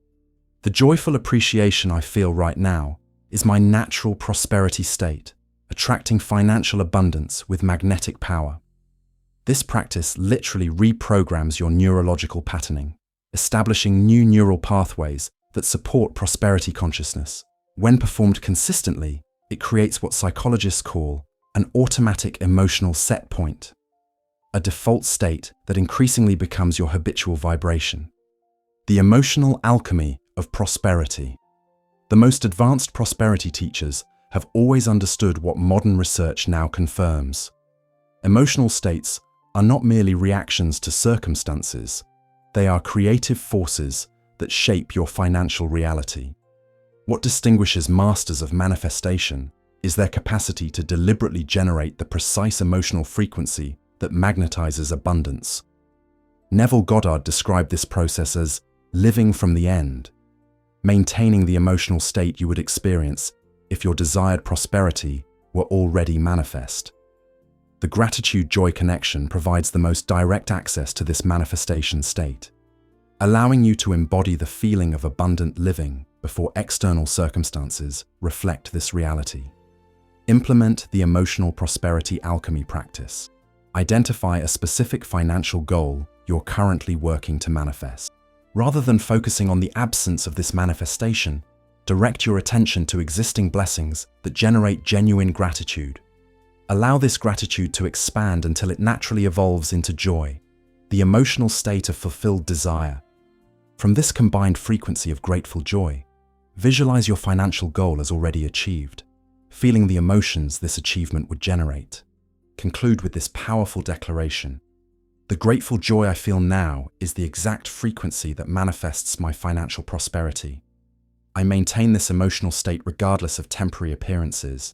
The joyful appreciation I feel right now is my natural prosperity state, attracting financial abundance with magnetic power. This practice literally reprograms your neurological patterning, establishing new neural pathways that support prosperity consciousness. When performed consistently, it creates what psychologists call an automatic emotional set point, a default state that increasingly becomes your habitual vibration. The emotional alchemy of prosperity. The most advanced prosperity teachers have always understood what modern research now confirms. Emotional states are not merely reactions to circumstances, they are creative forces that shape your financial reality. What distinguishes masters of manifestation is their capacity to deliberately generate the precise emotional frequency that magnetizes abundance. Neville Goddard described this process as living from the end, maintaining the emotional state you would experience if your desired prosperity were already manifest. The gratitude-joy connection provides the most direct access to this manifestation state, allowing you to embody the feeling of abundant living before external circumstances reflect this reality. Implement the emotional prosperity alchemy practice. Identify a specific financial goal you're currently working to manifest. Rather than focusing on the absence of this manifestation, direct your attention to existing blessings that generate genuine gratitude. Allow this gratitude to expand until it naturally evolves into joy, the emotional state of fulfilled desire. From this combined frequency of grateful joy, visualize your financial goal as already achieved, feeling the emotions this achievement would generate. Conclude with this powerful declaration: the grateful joy I feel now is the exact frequency that manifests my financial prosperity. I maintain this emotional state regardless of temporary appearances,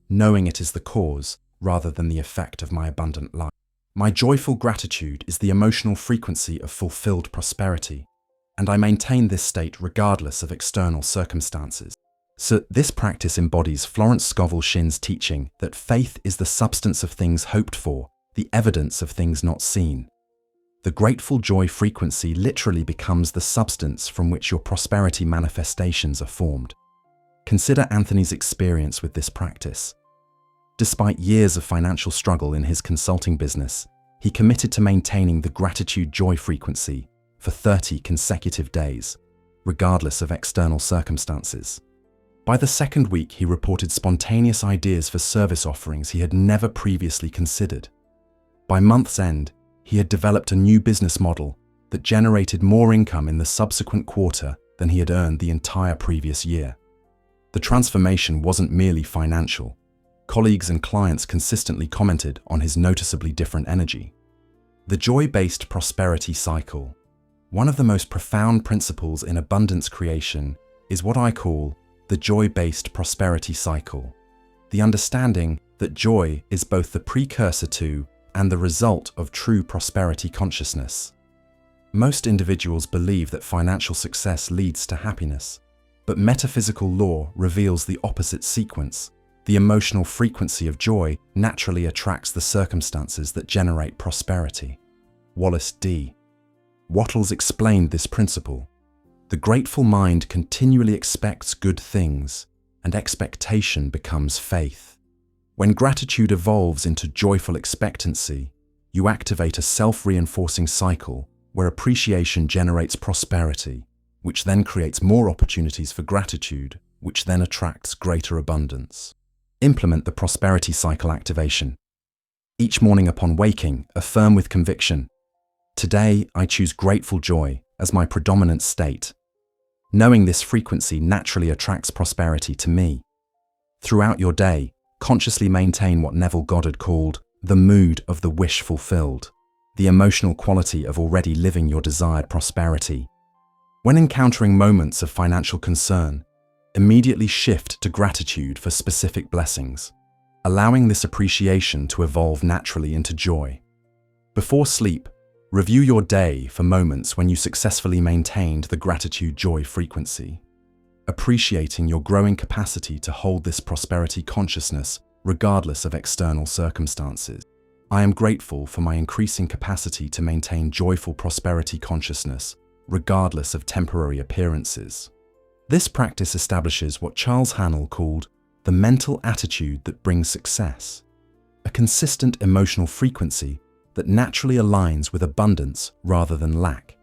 knowing it is the cause rather than the effect of my abundant life. My joyful gratitude is the emotional frequency of fulfilled prosperity, and I maintain this state regardless of external circumstances. So this practice embodies Florence Scovel Shinn's teaching that faith is the substance of things hoped for, the evidence of things not seen. The grateful joy frequency literally becomes the substance from which your prosperity manifestations are formed. Consider Anthony's experience with this practice. Despite years of financial struggle in his consulting business, he committed to maintaining the gratitude joy frequency for 30 consecutive days, regardless of external circumstances. By the second week, he reported spontaneous ideas for service offerings he had never previously considered. By month's end, he had developed a new business model that generated more income in the subsequent quarter than he had earned the entire previous year. The transformation wasn't merely financial. Colleagues and clients consistently commented on his noticeably different energy. The joy-based prosperity cycle. One of the most profound principles in abundance creation is what I call the joy-based prosperity cycle. The understanding that joy is both the precursor to and the result of true prosperity consciousness. Most individuals believe that financial success leads to happiness, but metaphysical law reveals the opposite sequence. The emotional frequency of joy naturally attracts the circumstances that generate prosperity. Wallace D. Wattles explained this principle. The grateful mind continually expects good things, and expectation becomes faith. When gratitude evolves into joyful expectancy, you activate a self-reinforcing cycle where appreciation generates prosperity, which then creates more opportunities for gratitude, which then attracts greater abundance. Implement the prosperity cycle activation. Each morning upon waking, affirm with conviction, "Today I choose grateful joy as my predominant state." Knowing this frequency naturally attracts prosperity to me. Throughout your day, consciously maintain what Neville Goddard called the mood of the wish fulfilled, the emotional quality of already living your desired prosperity. When encountering moments of financial concern, immediately shift to gratitude for specific blessings, allowing this appreciation to evolve naturally into joy. Before sleep, review your day for moments when you successfully maintained the gratitude-joy frequency, appreciating your growing capacity to hold this prosperity consciousness regardless of external circumstances. I am grateful for my increasing capacity to maintain joyful prosperity consciousness regardless of temporary appearances. This practice establishes what Charles Haanel called the mental attitude that brings success, a consistent emotional frequency that naturally aligns with abundance rather than lack.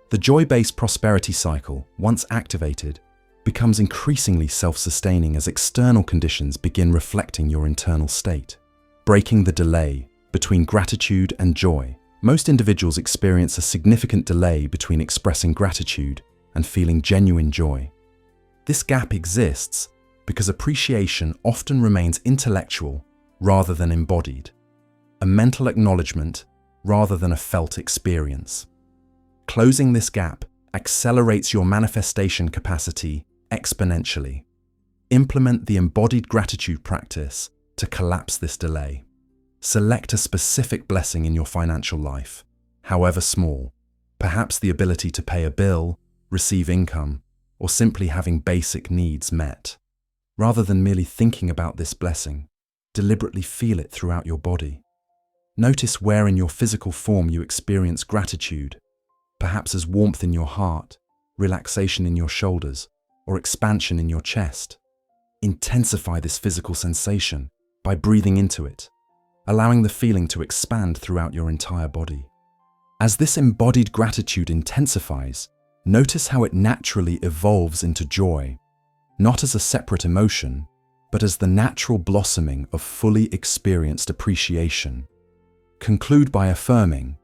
The joy-based prosperity cycle, once activated, becomes increasingly self-sustaining as external conditions begin reflecting your internal state. Breaking the delay between gratitude and joy. Most individuals experience a significant delay between expressing gratitude and feeling genuine joy. This gap exists because appreciation often remains intellectual rather than embodied, a mental acknowledgement rather than a felt experience. Closing this gap accelerates your manifestation capacity exponentially. Implement the embodied gratitude practice to collapse this delay. Select a specific blessing in your financial life, however small, perhaps the ability to pay a bill, receive income, or simply having basic needs met. Rather than merely thinking about this blessing, deliberately feel it throughout your body. Notice where in your physical form you experience gratitude, perhaps as warmth in your heart, relaxation in your shoulders, or expansion in your chest. Intensify this physical sensation by breathing into it, allowing the feeling to expand throughout your entire body. As this embodied gratitude intensifies, notice how it naturally evolves into joy, not as a separate emotion, but as the natural blossoming of fully experienced appreciation. Conclude by affirming,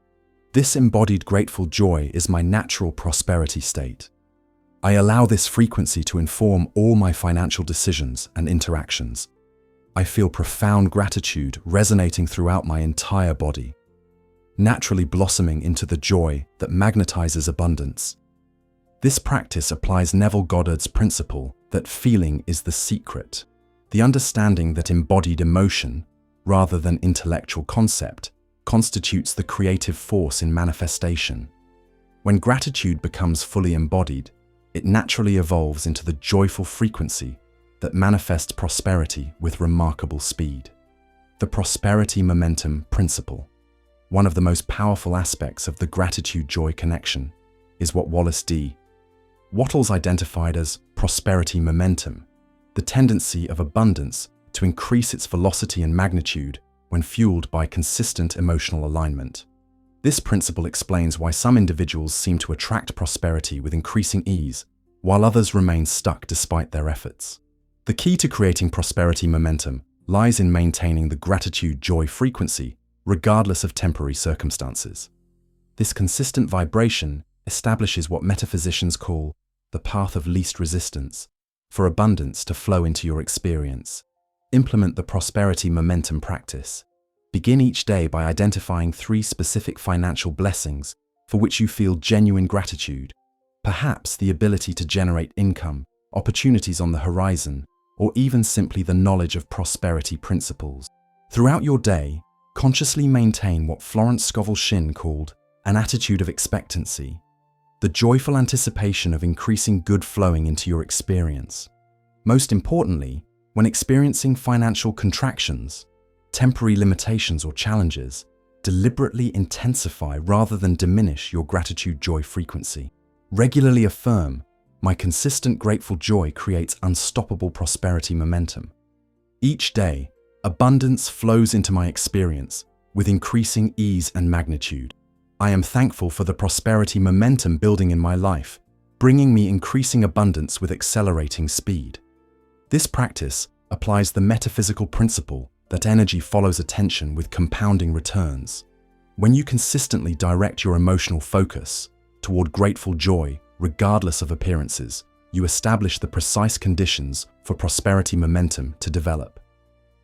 "This embodied grateful joy is my natural prosperity state. I allow this frequency to inform all my financial decisions and interactions. I feel profound gratitude resonating throughout my entire body, naturally blossoming into the joy that magnetizes abundance." This practice applies Neville Goddard's principle that feeling is the secret, the understanding that embodied emotion, rather than intellectual concept, constitutes the creative force in manifestation. When gratitude becomes fully embodied, it naturally evolves into the joyful frequency that manifests prosperity with remarkable speed. The prosperity momentum principle, one of the most powerful aspects of the gratitude-joy connection, is what Wallace D. Wattles identified as prosperity momentum, the tendency of abundance to increase its velocity and magnitude when fueled by consistent emotional alignment. This principle explains why some individuals seem to attract prosperity with increasing ease, while others remain stuck despite their efforts. The key to creating prosperity momentum lies in maintaining the gratitude-joy frequency, regardless of temporary circumstances. This consistent vibration establishes what metaphysicians call the path of least resistance, for abundance to flow into your experience. Implement the prosperity momentum practice. Begin each day by identifying 3 specific financial blessings for which you feel genuine gratitude, perhaps the ability to generate income, opportunities on the horizon, or even simply the knowledge of prosperity principles. Throughout your day, consciously maintain what Florence Scovel Shinn called an attitude of expectancy, the joyful anticipation of increasing good flowing into your experience. Most importantly, when experiencing financial contractions, temporary limitations or challenges, deliberately intensify rather than diminish your gratitude-joy frequency. Regularly affirm, "My consistent grateful joy creates unstoppable prosperity momentum." Each day, abundance flows into my experience with increasing ease and magnitude. I am thankful for the prosperity momentum building in my life, bringing me increasing abundance with accelerating speed. This practice applies the metaphysical principle that energy follows attention with compounding returns. When you consistently direct your emotional focus toward grateful joy, regardless of appearances, you establish the precise conditions for prosperity momentum to develop.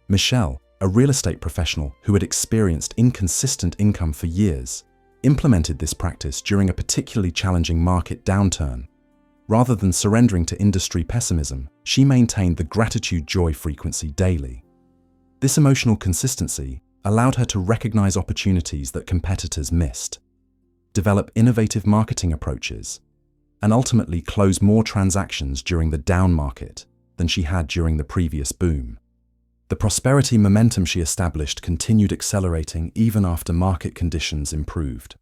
Michelle, a real estate professional who had experienced inconsistent income for years, implemented this practice during a particularly challenging market downturn. Rather than surrendering to industry pessimism, she maintained the gratitude-joy frequency daily. This emotional consistency allowed her to recognize opportunities that competitors missed, develop innovative marketing approaches, and ultimately close more transactions during the down market than she had during the previous boom. The prosperity momentum she established continued accelerating even after market conditions improved.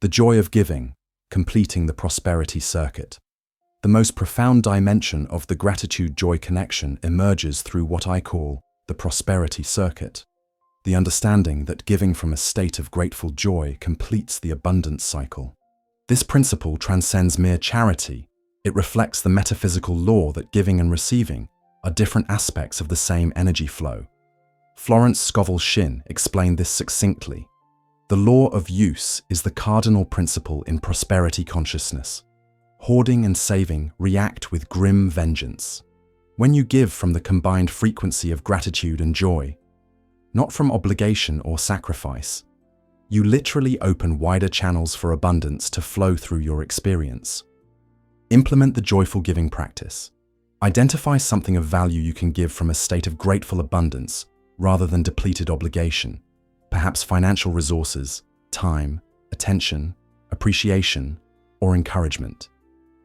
The joy of giving, completing the prosperity circuit. The most profound dimension of the gratitude-joy connection emerges through what I call the prosperity circuit, the understanding that giving from a state of grateful joy completes the abundance cycle. This principle transcends mere charity. It reflects the metaphysical law that giving and receiving are different aspects of the same energy flow. Florence Scovel Shinn explained this succinctly. The law of use is the cardinal principle in prosperity consciousness. Hoarding and saving react with grim vengeance. When you give from the combined frequency of gratitude and joy, not from obligation or sacrifice, you literally open wider channels for abundance to flow through your experience. Implement the joyful giving practice. Identify something of value you can give from a state of grateful abundance rather than depleted obligation, perhaps financial resources, time, attention, appreciation, or encouragement.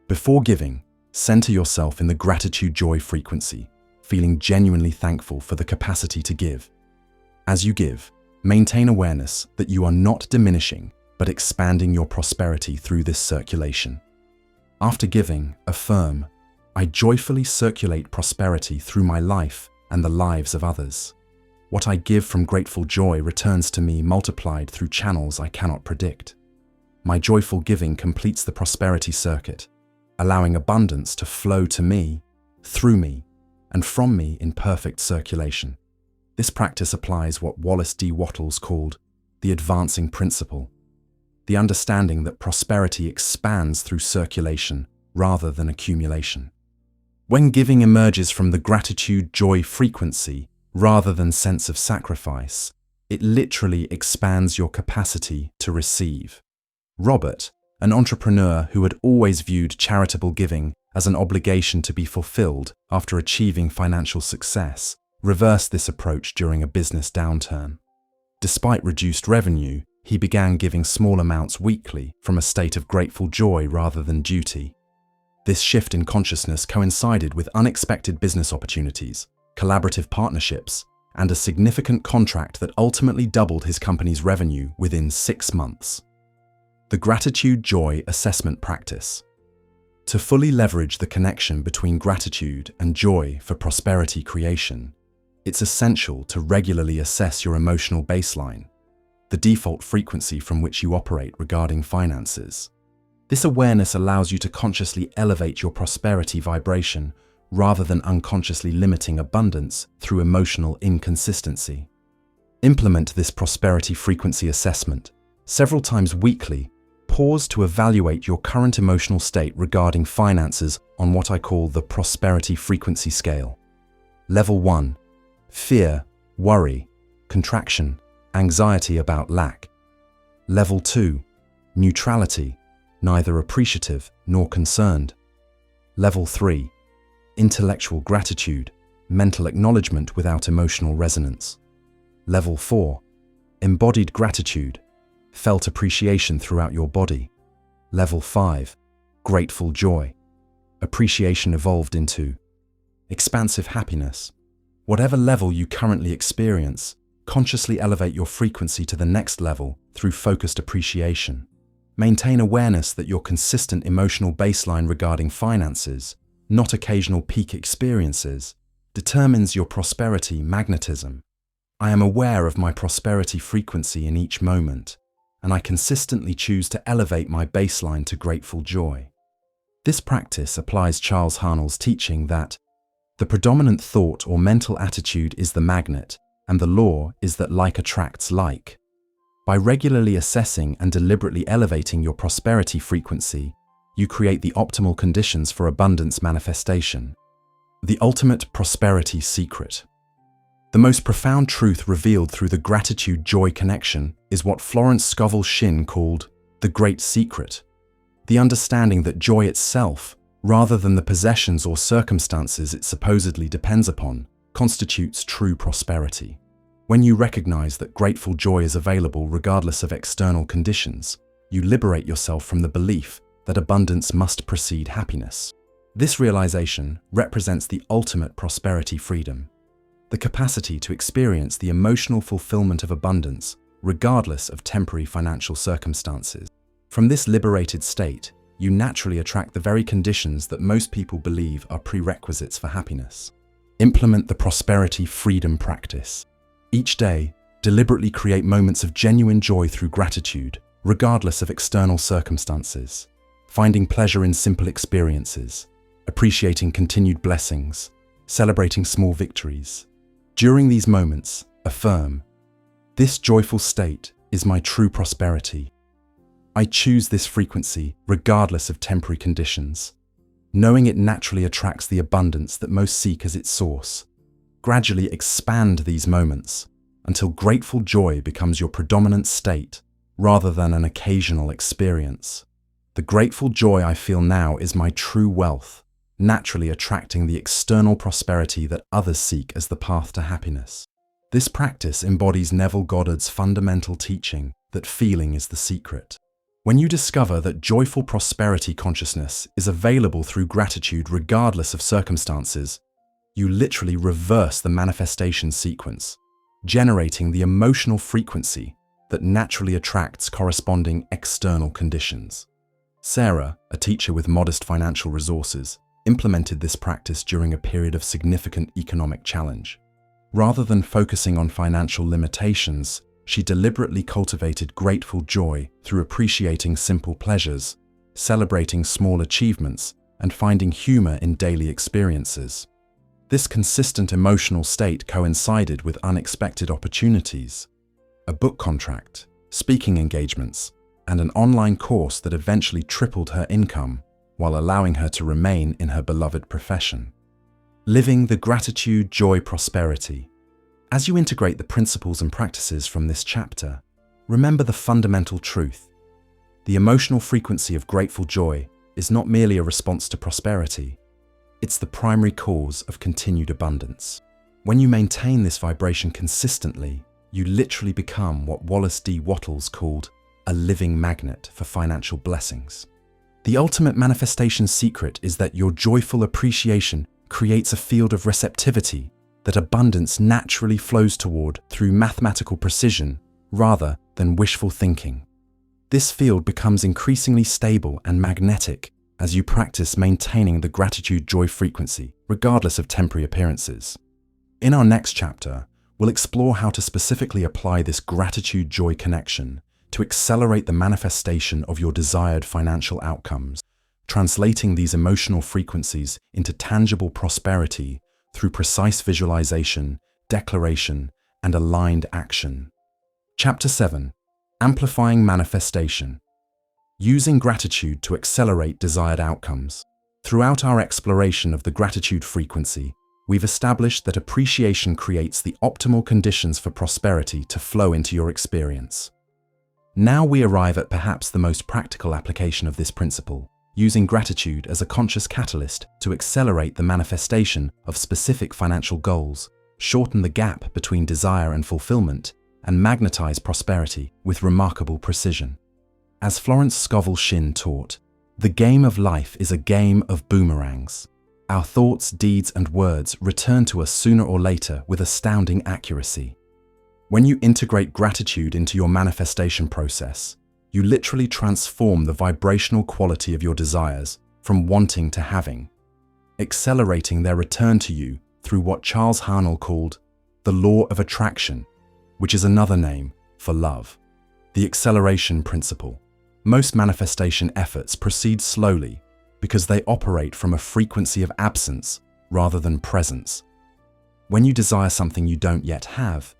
Before giving, center yourself in the gratitude-joy frequency, feeling genuinely thankful for the capacity to give. As you give, Maintain awareness that you are not diminishing, but expanding your prosperity through this circulation. After giving, affirm, I joyfully circulate prosperity through my life and the lives of others. What I give from grateful joy returns to me multiplied through channels I cannot predict. My joyful giving completes the prosperity circuit, allowing abundance to flow to me, through me, and from me in perfect circulation. This practice applies what Wallace D. Wattles called the advancing principle, the understanding that prosperity expands through circulation rather than accumulation. When giving emerges from the gratitude-joy frequency rather than sense of sacrifice, it literally expands your capacity to receive. Robert, an entrepreneur who had always viewed charitable giving as an obligation to be fulfilled after achieving financial success, reversed this approach during a business downturn. Despite reduced revenue, he began giving small amounts weekly from a state of grateful joy rather than duty. This shift in consciousness coincided with unexpected business opportunities, collaborative partnerships, and a significant contract that ultimately doubled his company's revenue within 6 months. The Gratitude-Joy Assessment Practice. To fully leverage the connection between gratitude and joy for prosperity creation, it's essential to regularly assess your emotional baseline, the default frequency from which you operate regarding finances. This awareness allows you to consciously elevate your prosperity vibration rather than unconsciously limiting abundance through emotional inconsistency. Implement this prosperity frequency assessment several times weekly. Pause to evaluate your current emotional state regarding finances on what I call the prosperity frequency scale. Level 1. Fear, worry, contraction, anxiety about lack. Level 2. Neutrality, neither appreciative nor concerned. Level 3. Intellectual gratitude, mental acknowledgement without emotional resonance. Level 4. Embodied gratitude, felt appreciation throughout your body. Level 5. Grateful joy, appreciation evolved into expansive happiness. Whatever level you currently experience, consciously elevate your frequency to the next level through focused appreciation. Maintain awareness that your consistent emotional baseline regarding finances, not occasional peak experiences, determines your prosperity magnetism. I am aware of my prosperity frequency in each moment, and I consistently choose to elevate my baseline to grateful joy. This practice applies Charles Haanel's teaching that the predominant thought or mental attitude is the magnet, and the law is that like attracts like. By regularly assessing and deliberately elevating your prosperity frequency, you create the optimal conditions for abundance manifestation. The ultimate prosperity secret. The most profound truth revealed through the gratitude-joy connection is what Florence Scovel Shinn called the great secret. The understanding that joy itself, rather than the possessions or circumstances it supposedly depends upon, constitutes true prosperity. When you recognize that grateful joy is available regardless of external conditions, you liberate yourself from the belief that abundance must precede happiness. This realization represents the ultimate prosperity freedom, the capacity to experience the emotional fulfillment of abundance regardless of temporary financial circumstances. From this liberated state, you naturally attract the very conditions that most people believe are prerequisites for happiness. Implement the prosperity freedom practice. Each day, deliberately create moments of genuine joy through gratitude, regardless of external circumstances. Finding pleasure in simple experiences, appreciating continued blessings, celebrating small victories. During these moments, affirm, this joyful state is my true prosperity. I choose this frequency regardless of temporary conditions, knowing it naturally attracts the abundance that most seek as its source. Gradually expand these moments until grateful joy becomes your predominant state rather than an occasional experience. The grateful joy I feel now is my true wealth, naturally attracting the external prosperity that others seek as the path to happiness. This practice embodies Neville Goddard's fundamental teaching that feeling is the secret. When you discover that joyful prosperity consciousness is available through gratitude regardless of circumstances, you literally reverse the manifestation sequence. generating the emotional frequency that naturally attracts corresponding external conditions. Sarah, a teacher with modest financial resources, implemented this practice during a period of significant economic challenge. Rather than focusing on financial limitations, she deliberately cultivated grateful joy through appreciating simple pleasures, celebrating small achievements, and finding humor in daily experiences. This consistent emotional state coincided with unexpected opportunities, a book contract, speaking engagements, and an online course that eventually tripled her income while allowing her to remain in her beloved profession. Living the gratitude, joy, prosperity. As you integrate the principles and practices from this chapter, remember the fundamental truth. The emotional frequency of grateful joy is not merely a response to prosperity, it's the primary cause of continued abundance. When you maintain this vibration consistently, you literally become what Wallace D. Wattles called a living magnet for financial blessings. The ultimate manifestation secret is that your joyful appreciation creates a field of receptivity that abundance naturally flows toward through mathematical precision rather than wishful thinking. This field becomes increasingly stable and magnetic as you practice maintaining the gratitude-joy frequency, regardless of temporary appearances. In our next chapter, we'll explore how to specifically apply this gratitude-joy connection to accelerate the manifestation of your desired financial outcomes, translating these emotional frequencies into tangible prosperity through precise visualization, declaration, and aligned action. Chapter 7. Amplifying Manifestation. Using gratitude to accelerate desired outcomes. Throughout our exploration of the gratitude frequency, we've established that appreciation creates the optimal conditions for prosperity to flow into your experience. Now we arrive at perhaps the most practical application of this principle, using gratitude as a conscious catalyst to accelerate the manifestation of specific financial goals, shorten the gap between desire and fulfillment, and magnetize prosperity with remarkable precision. As Florence Scovel Shinn taught, the game of life is a game of boomerangs. Our thoughts, deeds, and words return to us sooner or later with astounding accuracy. When you integrate gratitude into your manifestation process, you literally transform the vibrational quality of your desires from wanting to having, accelerating their return to you through what Charles Haanel called the law of attraction, which is another name for love. The acceleration principle. Most manifestation efforts proceed slowly because they operate from a frequency of absence rather than presence. When you desire something you don't yet have,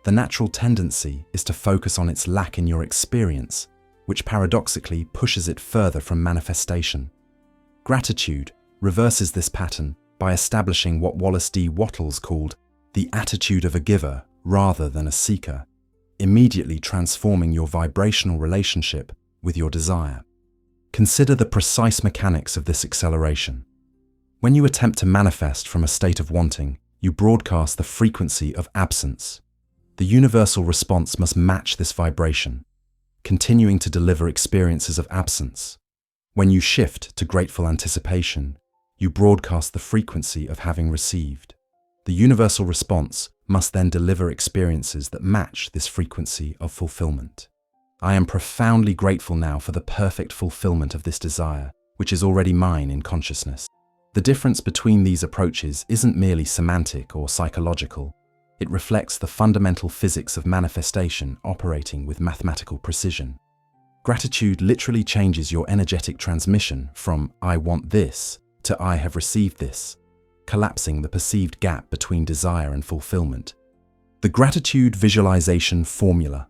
the natural tendency is to focus on its lack in your experience, which paradoxically pushes it further from manifestation. Gratitude reverses this pattern by establishing what Wallace D. Wattles called the attitude of a giver rather than a seeker, immediately transforming your vibrational relationship with your desire. Consider the precise mechanics of this acceleration. When you attempt to manifest from a state of wanting, you broadcast the frequency of absence. The universal response must match this vibration, continuing to deliver experiences of absence. When you shift to grateful anticipation, you broadcast the frequency of having received. The universal response must then deliver experiences that match this frequency of fulfillment. I am profoundly grateful now for the perfect fulfillment of this desire, which is already mine in consciousness. The difference between these approaches isn't merely semantic or psychological. It reflects the fundamental physics of manifestation operating with mathematical precision. Gratitude literally changes your energetic transmission from "I want this" to "I have received this," collapsing the perceived gap between desire and fulfillment. The gratitude visualization formula.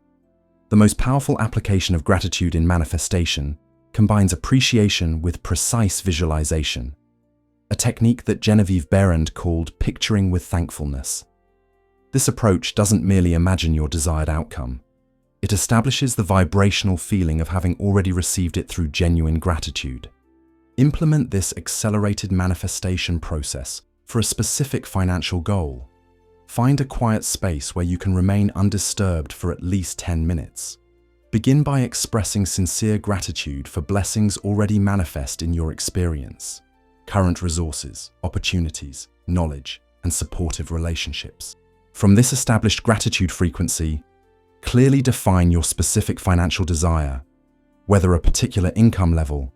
The most powerful application of gratitude in manifestation combines appreciation with precise visualization, a technique that Genevieve Behrend called picturing with thankfulness. This approach doesn't merely imagine your desired outcome. It establishes the vibrational feeling of having already received it through genuine gratitude. Implement this accelerated manifestation process for a specific financial goal. Find a quiet space where you can remain undisturbed for at least 10 minutes. Begin by expressing sincere gratitude for blessings already manifest in your experience, current resources, opportunities, knowledge, and supportive relationships. From this established gratitude frequency, clearly define your specific financial desire, whether a particular income level,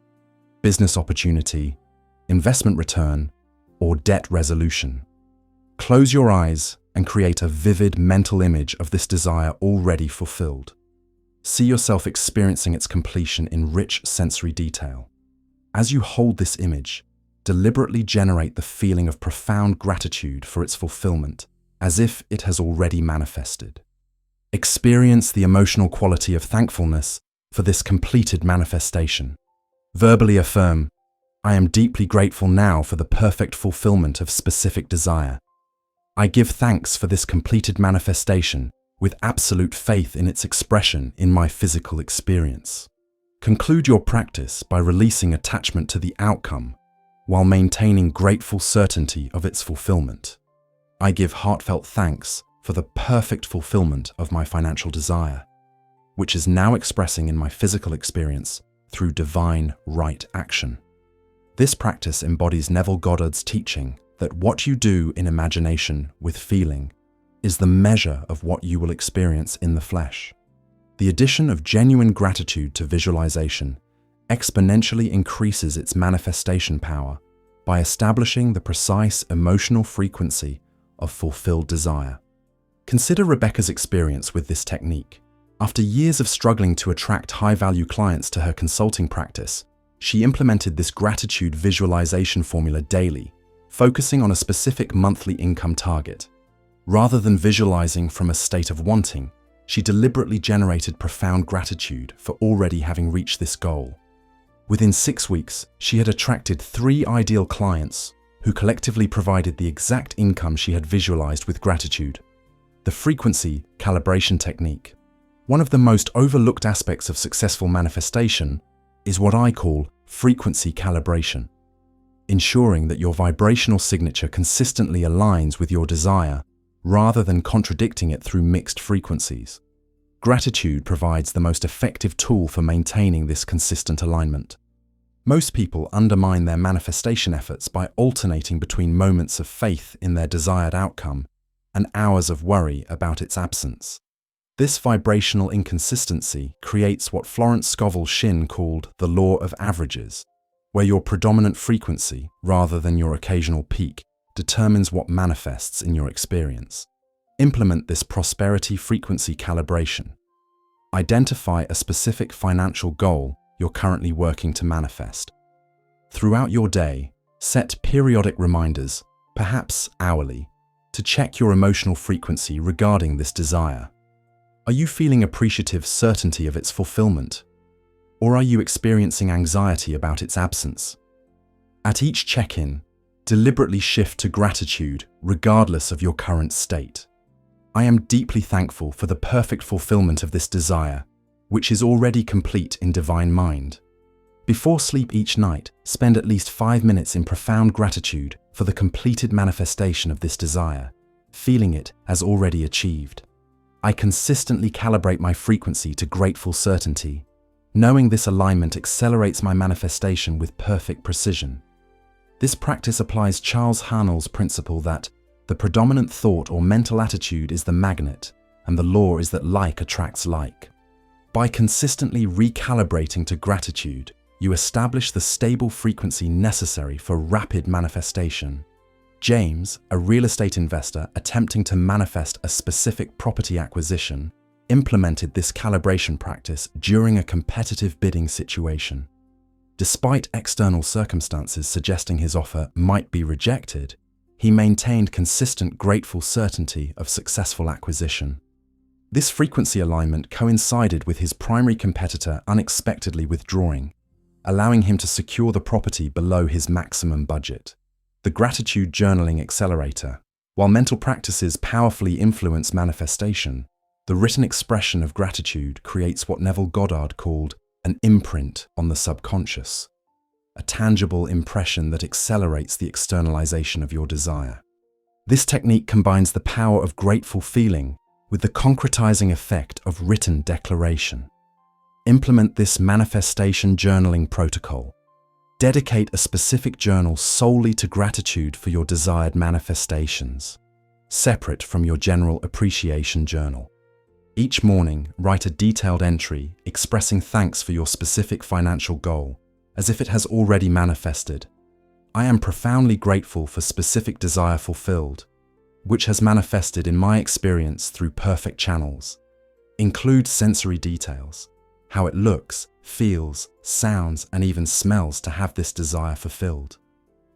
business opportunity, investment return, or debt resolution. Close your eyes and create a vivid mental image of this desire already fulfilled. See yourself experiencing its completion in rich sensory detail. As you hold this image, deliberately generate the feeling of profound gratitude for its fulfillment, as if it has already manifested. Experience the emotional quality of thankfulness for this completed manifestation. Verbally affirm, I am deeply grateful now for the perfect fulfillment of specific desire. I give thanks for this completed manifestation with absolute faith in its expression in my physical experience. Conclude your practice by releasing attachment to the outcome while maintaining grateful certainty of its fulfillment. I give heartfelt thanks for the perfect fulfillment of my financial desire, which is now expressing in my physical experience through divine right action. This practice embodies Neville Goddard's teaching that what you do in imagination with feeling is the measure of what you will experience in the flesh. The addition of genuine gratitude to visualization exponentially increases its manifestation power by establishing the precise emotional frequency of fulfilled desire. Consider Rebecca's experience with this technique. After years of struggling to attract high-value clients to her consulting practice, she implemented this gratitude visualization formula daily, focusing on a specific monthly income target. Rather than visualizing from a state of wanting, she deliberately generated profound gratitude for already having reached this goal. Within 6 weeks, she had attracted 3 ideal clients who collectively provided the exact income she had visualized with gratitude. The frequency calibration technique. One of the most overlooked aspects of successful manifestation is what I call frequency calibration, ensuring that your vibrational signature consistently aligns with your desire rather than contradicting it through mixed frequencies. Gratitude provides the most effective tool for maintaining this consistent alignment. Most people undermine their manifestation efforts by alternating between moments of faith in their desired outcome and hours of worry about its absence. This vibrational inconsistency creates what Florence Scovel Shinn called the law of averages, where your predominant frequency, rather than your occasional peak, determines what manifests in your experience. Implement this prosperity frequency calibration. Identify a specific financial goal you're currently working to manifest. Throughout your day, set periodic reminders, perhaps hourly, to check your emotional frequency regarding this desire. Are you feeling appreciative certainty of its fulfillment? Or are you experiencing anxiety about its absence? At each check-in, deliberately shift to gratitude regardless of your current state. I am deeply thankful for the perfect fulfillment of this desire, which is already complete in divine mind. Before sleep each night, spend at least 5 minutes in profound gratitude for the completed manifestation of this desire, feeling it as already achieved. I consistently calibrate my frequency to grateful certainty, knowing this alignment accelerates my manifestation with perfect precision. This practice applies Charles Haanel's principle that the predominant thought or mental attitude is the magnet, and the law is that like attracts like. By consistently recalibrating to gratitude, you establish the stable frequency necessary for rapid manifestation. James, a real estate investor attempting to manifest a specific property acquisition, implemented this calibration practice during a competitive bidding situation. Despite external circumstances suggesting his offer might be rejected, he maintained consistent grateful certainty of successful acquisition. This frequency alignment coincided with his primary competitor unexpectedly withdrawing, allowing him to secure the property below his maximum budget. The Gratitude Journaling Accelerator. While mental practices powerfully influence manifestation, the written expression of gratitude creates what Neville Goddard called an imprint on the subconscious, a tangible impression that accelerates the externalization of your desire. This technique combines the power of grateful feeling with the concretizing effect of written declaration. Implement this manifestation journaling protocol. Dedicate a specific journal solely to gratitude for your desired manifestations. separate from your general appreciation journal. Each morning, write a detailed entry expressing thanks for your specific financial goal, as if it has already manifested. I am profoundly grateful for specific desire fulfilled, which has manifested in my experience through perfect channels. Include sensory details, how it looks, feels, sounds, and even smells to have this desire fulfilled.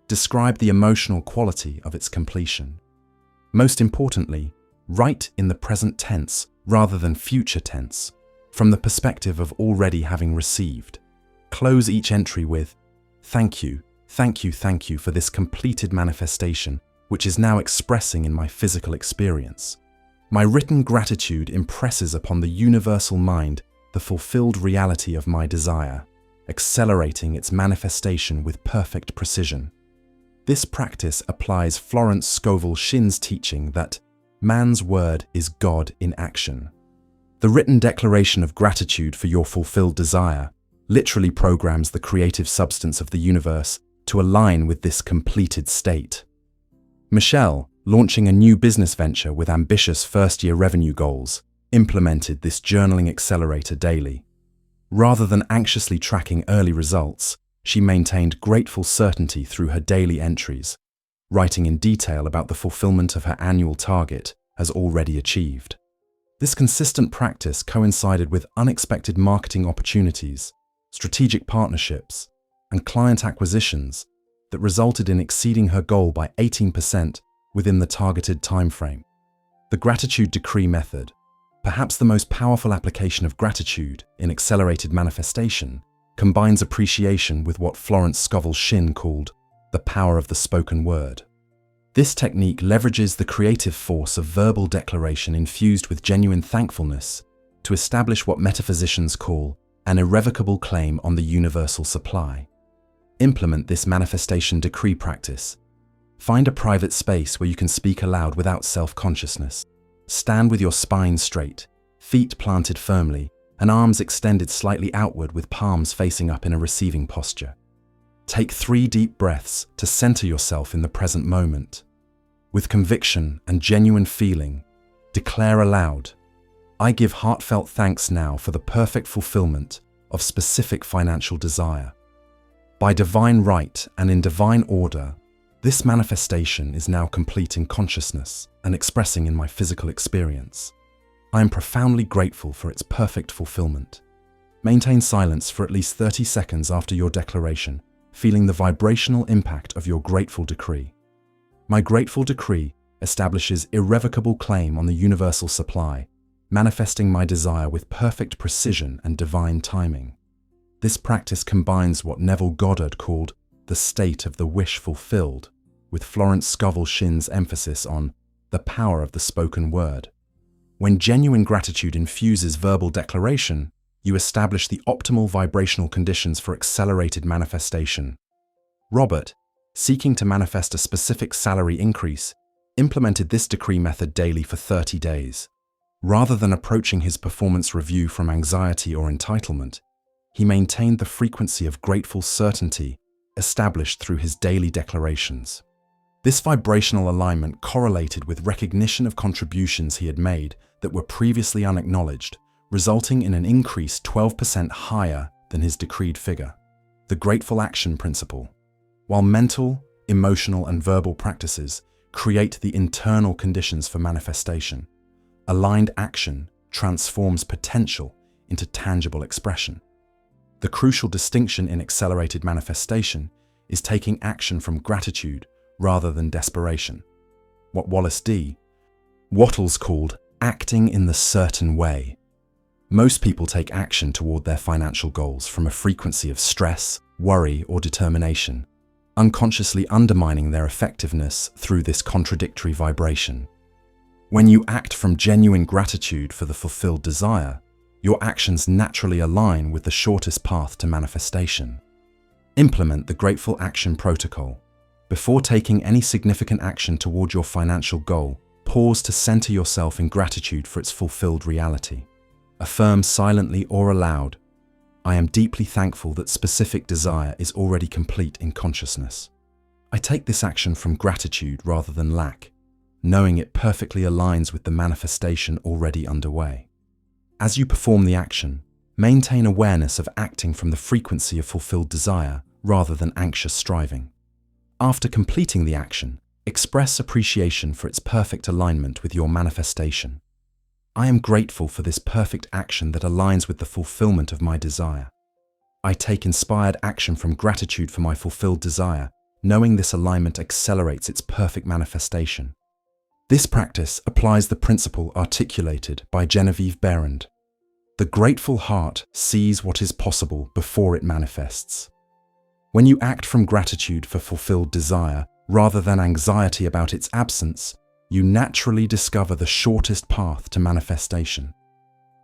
Describe the emotional quality of its completion. Most importantly, write in the present tense rather than future tense, from the perspective of already having received. Close each entry with, "Thank you, thank you, thank you for this completed manifestation, which is now expressing in my physical experience. My written gratitude impresses upon the universal mind the fulfilled reality of my desire, accelerating its manifestation with perfect precision." This practice applies Florence Scovel Shinn's teaching that man's word is God in action. The written declaration of gratitude for your fulfilled desire literally programs the creative substance of the universe to align with this completed state. Michelle, launching a new business venture with ambitious first-year revenue goals, implemented this journaling accelerator daily. Rather than anxiously tracking early results, she maintained grateful certainty through her daily entries, writing in detail about the fulfillment of her annual target as already achieved. This consistent practice coincided with unexpected marketing opportunities, strategic partnerships, and client acquisitions that resulted in exceeding her goal by 18% within the targeted timeframe. The gratitude decree method, perhaps the most powerful application of gratitude in accelerated manifestation, combines appreciation with what Florence Scovel Shinn called the power of the spoken word. This technique leverages the creative force of verbal declaration infused with genuine thankfulness to establish what metaphysicians call an irrevocable claim on the universal supply. Implement this manifestation decree practice. Find a private space where you can speak aloud without self-consciousness. Stand with your spine straight, feet planted firmly, and arms extended slightly outward with palms facing up in a receiving posture. Take 3 deep breaths to center yourself in the present moment. With conviction and genuine feeling, declare aloud, "I give heartfelt thanks now for the perfect fulfillment of specific financial desire. By divine right and in divine order, this manifestation is now complete in consciousness and expressing in my physical experience. I am profoundly grateful for its perfect fulfillment." Maintain silence for at least 30 seconds after your declaration, feeling the vibrational impact of your grateful decree. My grateful decree establishes irrevocable claim on the universal supply, manifesting my desire with perfect precision and divine timing. This practice combines what Neville Goddard called the state of the wish fulfilled, with Florence Scovel Shinn's emphasis on the power of the spoken word. When genuine gratitude infuses verbal declaration, you establish the optimal vibrational conditions for accelerated manifestation. Robert, seeking to manifest a specific salary increase, implemented this decree method daily for 30 days. Rather than approaching his performance review from anxiety or entitlement, he maintained the frequency of grateful certainty established through his daily declarations. This vibrational alignment correlated with recognition of contributions he had made that were previously unacknowledged, resulting in an increase 12% higher than his decreed figure. The grateful action principle. While mental, emotional, and verbal practices create the internal conditions for manifestation, aligned action transforms potential into tangible expression. The crucial distinction in accelerated manifestation is taking action from gratitude rather than desperation. What Wallace D. Wattles called acting in the certain way. Most people take action toward their financial goals from a frequency of stress, worry, or determination, unconsciously undermining their effectiveness through this contradictory vibration. When you act from genuine gratitude for the fulfilled desire, your actions naturally align with the shortest path to manifestation. Implement the Grateful Action Protocol. Before taking any significant action toward your financial goal, pause to center yourself in gratitude for its fulfilled reality. Affirm silently or aloud, "I am deeply thankful that specific desire is already complete in consciousness. I take this action from gratitude rather than lack. knowing it perfectly aligns with the manifestation already underway. As you perform the action, maintain awareness of acting from the frequency of fulfilled desire rather than anxious striving. After completing the action, express appreciation for its perfect alignment with your manifestation. I am grateful for this perfect action that aligns with the fulfillment of my desire. I take inspired action from gratitude for my fulfilled desire, knowing this alignment accelerates its perfect manifestation. This practice applies the principle articulated by Genevieve Behrend. The grateful heart sees what is possible before it manifests. When you act from gratitude for fulfilled desire, rather than anxiety about its absence, you naturally discover the shortest path to manifestation.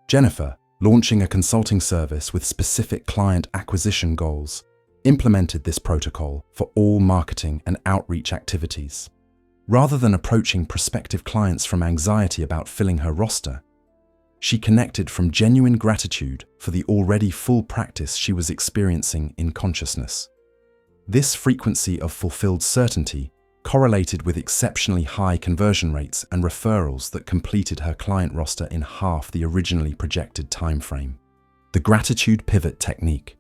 Jennifer, launching a consulting service with specific client acquisition goals, implemented this protocol for all marketing and outreach activities. Rather than approaching prospective clients from anxiety about filling her roster, she connected from genuine gratitude for the already full practice she was experiencing in consciousness. This frequency of fulfilled certainty correlated with exceptionally high conversion rates and referrals that completed her client roster in half the originally projected timeframe. The gratitude pivot technique.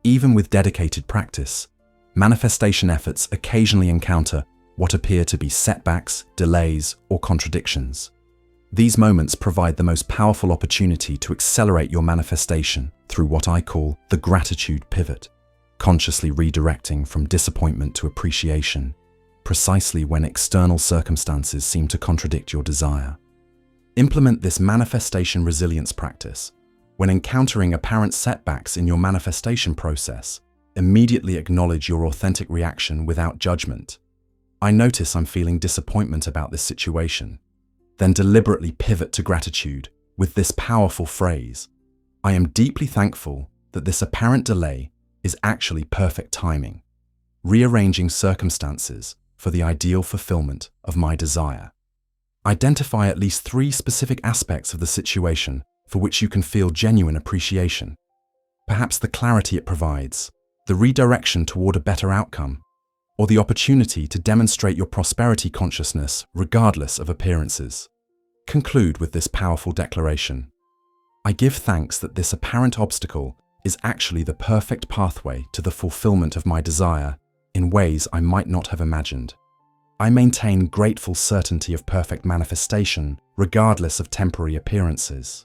Even with dedicated practice, manifestation efforts occasionally encounter what appear to be setbacks, delays, or contradictions. These moments provide the most powerful opportunity to accelerate your manifestation through what I call the gratitude pivot, consciously redirecting from disappointment to appreciation, precisely when external circumstances seem to contradict your desire. Implement this manifestation resilience practice. When encountering apparent setbacks in your manifestation process, immediately acknowledge your authentic reaction without judgment. I notice I'm feeling disappointment about this situation. Then deliberately pivot to gratitude with this powerful phrase: I am deeply thankful that this apparent delay is actually perfect timing, rearranging circumstances for the ideal fulfillment of my desire. Identify at least 3 specific aspects of the situation for which you can feel genuine appreciation. Perhaps the clarity it provides, the redirection toward a better outcome, or the opportunity to demonstrate your prosperity consciousness regardless of appearances. Conclude with this powerful declaration: I give thanks that this apparent obstacle is actually the perfect pathway to the fulfillment of my desire in ways I might not have imagined. I maintain grateful certainty of perfect manifestation regardless of temporary appearances.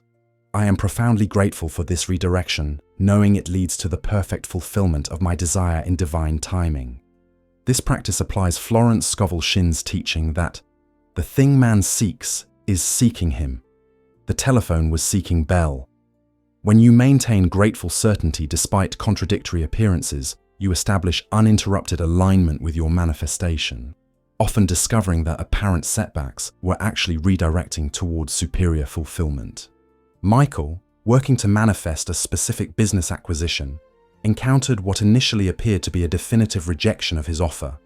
I am profoundly grateful for this redirection, knowing it leads to the perfect fulfillment of my desire in divine timing. This practice applies Florence Scovel Shinn's teaching that the thing man seeks is seeking him. The telephone was seeking Bell. When you maintain grateful certainty despite contradictory appearances, you establish uninterrupted alignment with your manifestation, often discovering that apparent setbacks were actually redirecting towards superior fulfillment. Michael, working to manifest a specific business acquisition, encountered what initially appeared to be a definitive rejection of his offer.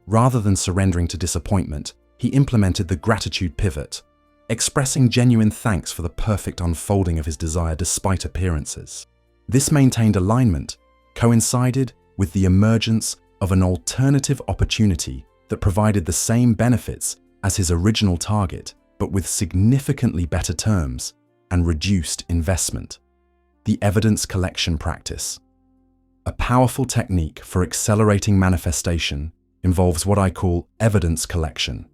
Rather than surrendering to disappointment, he implemented the gratitude pivot, expressing genuine thanks for the perfect unfolding of his desire despite appearances. This maintained alignment coincided with the emergence of an alternative opportunity that provided the same benefits as his original target, but with significantly better terms and reduced investment. The evidence collection practice. A powerful technique for accelerating manifestation involves what I call evidence collection,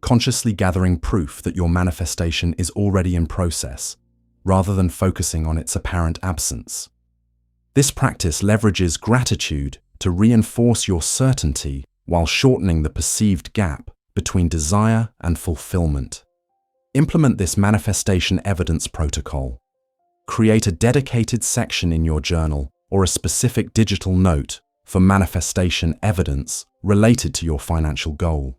consciously gathering proof that your manifestation is already in process, rather than focusing on its apparent absence. This practice leverages gratitude to reinforce your certainty while shortening the perceived gap between desire and fulfillment. Implement this manifestation evidence protocol. Create a dedicated section in your journal or a specific digital note for manifestation evidence related to your financial goal.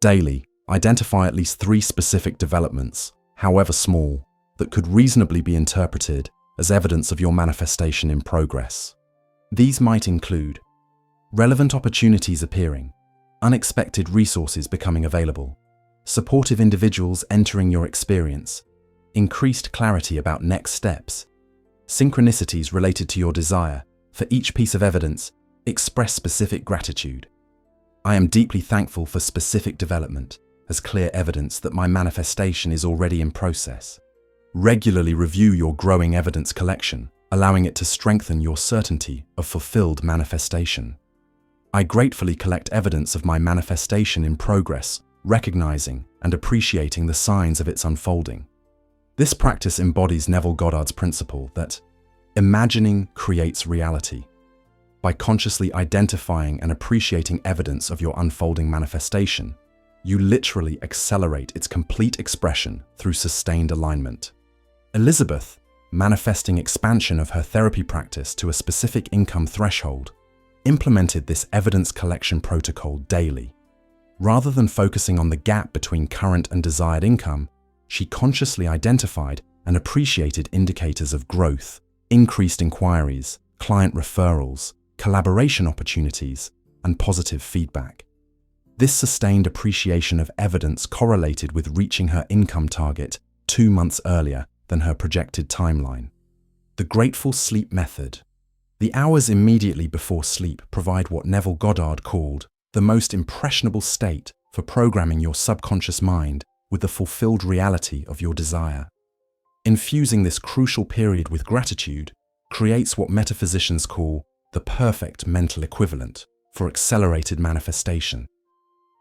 Daily, identify at least 3 specific developments, however small, that could reasonably be interpreted as evidence of your manifestation in progress. These might include relevant opportunities appearing, unexpected resources becoming available, supportive individuals entering your experience, increased clarity about next steps, synchronicities related to your desire. For each piece of evidence, express specific gratitude. I am deeply thankful for specific development. as clear evidence that my manifestation is already in process. Regularly review your growing evidence collection, allowing it to strengthen your certainty of fulfilled manifestation. I gratefully collect evidence of my manifestation in progress, recognizing and appreciating the signs of its unfolding. This practice embodies Neville Goddard's principle that imagining creates reality. By consciously identifying and appreciating evidence of your unfolding manifestation, you literally accelerate its complete expression through sustained alignment. Elizabeth, manifesting expansion of her therapy practice to a specific income threshold, implemented this evidence collection protocol daily. Rather than focusing on the gap between current and desired income, she consciously identified and appreciated indicators of growth, increased inquiries, client referrals, collaboration opportunities, and positive feedback. This sustained appreciation of evidence correlated with reaching her income target 2 months earlier than her projected timeline. The grateful sleep method. The hours immediately before sleep provide what Neville Goddard called the most impressionable state for programming your subconscious mind with the fulfilled reality of your desire. Infusing this crucial period with gratitude creates what metaphysicians call the perfect mental equivalent for accelerated manifestation.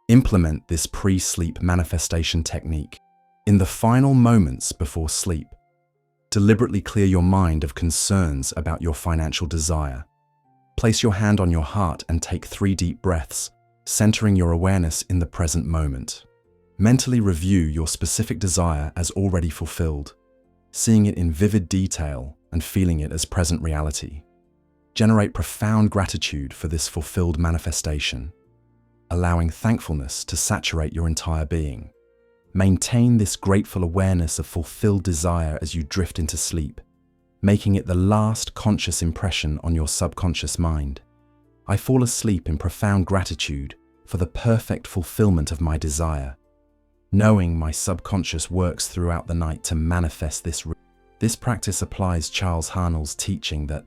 Implement this pre-sleep manifestation technique in the final moments before sleep. Deliberately clear your mind of concerns about your financial desire. Place your hand on your heart and take 3 deep breaths, centering your awareness in the present moment. Mentally review your specific desire as already fulfilled, seeing it in vivid detail and feeling it as present reality. Generate profound gratitude for this fulfilled manifestation, allowing thankfulness to saturate your entire being. Maintain this grateful awareness of fulfilled desire as you drift into sleep, making it the last conscious impression on your subconscious mind. I fall asleep in profound gratitude for the perfect fulfillment of my desire, knowing my subconscious works throughout the night to manifest this. This practice applies Charles Haanel's teaching that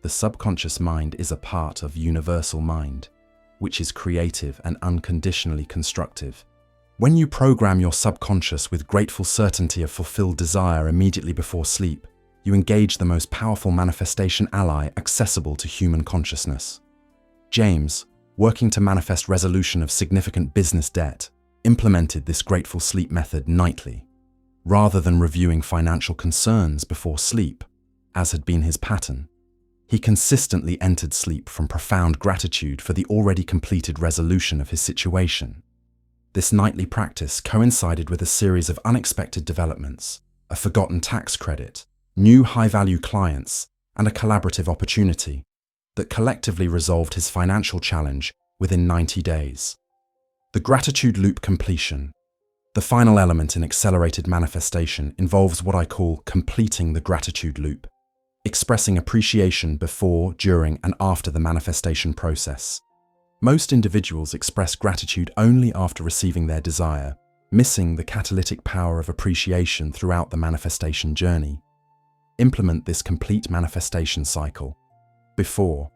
the subconscious mind is a part of universal mind, which is creative and unconditionally constructive. When you program your subconscious with grateful certainty of fulfilled desire immediately before sleep, you engage the most powerful manifestation ally accessible to human consciousness. James, working to manifest resolution of significant business debt, implemented this grateful sleep method nightly. Rather than reviewing financial concerns before sleep, as had been his pattern, he consistently entered sleep from profound gratitude for the already completed resolution of his situation. This nightly practice coincided with a series of unexpected developments, a forgotten tax credit, new high-value clients, and a collaborative opportunity that collectively resolved his financial challenge within 90 days. The gratitude loop completion. The final element in accelerated manifestation involves what I call completing the gratitude loop, expressing appreciation before, during, and after the manifestation process. Most individuals express gratitude only after receiving their desire, missing the catalytic power of appreciation throughout the manifestation journey. Implement this complete manifestation cycle. Before,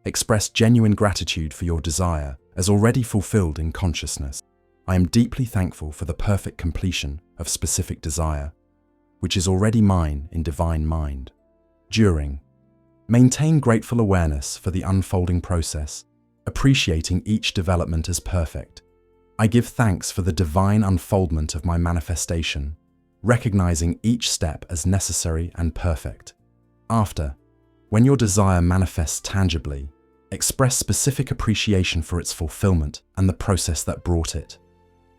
express genuine gratitude for your desire as already fulfilled in consciousness. I am deeply thankful for the perfect completion of specific desire, which is already mine in divine mind. During, maintain grateful awareness for the unfolding process, appreciating each development as perfect. I give thanks for the divine unfoldment of my manifestation, recognizing each step as necessary and perfect. After, when your desire manifests tangibly, express specific appreciation for its fulfillment and the process that brought it.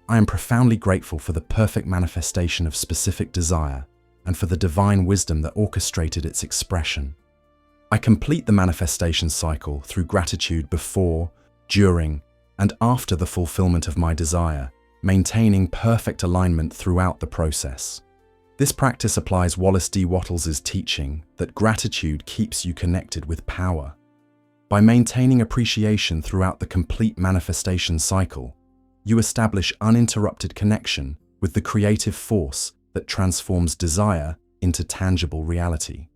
I am profoundly grateful for the perfect manifestation of specific desire and for the divine wisdom that orchestrated its expression. I complete the manifestation cycle through gratitude before, during, and after the fulfillment of my desire, maintaining perfect alignment throughout the process. This practice applies Wallace D. Wattles's teaching that gratitude keeps you connected with power. By maintaining appreciation throughout the complete manifestation cycle, you establish uninterrupted connection with the creative force that transforms desire into tangible reality.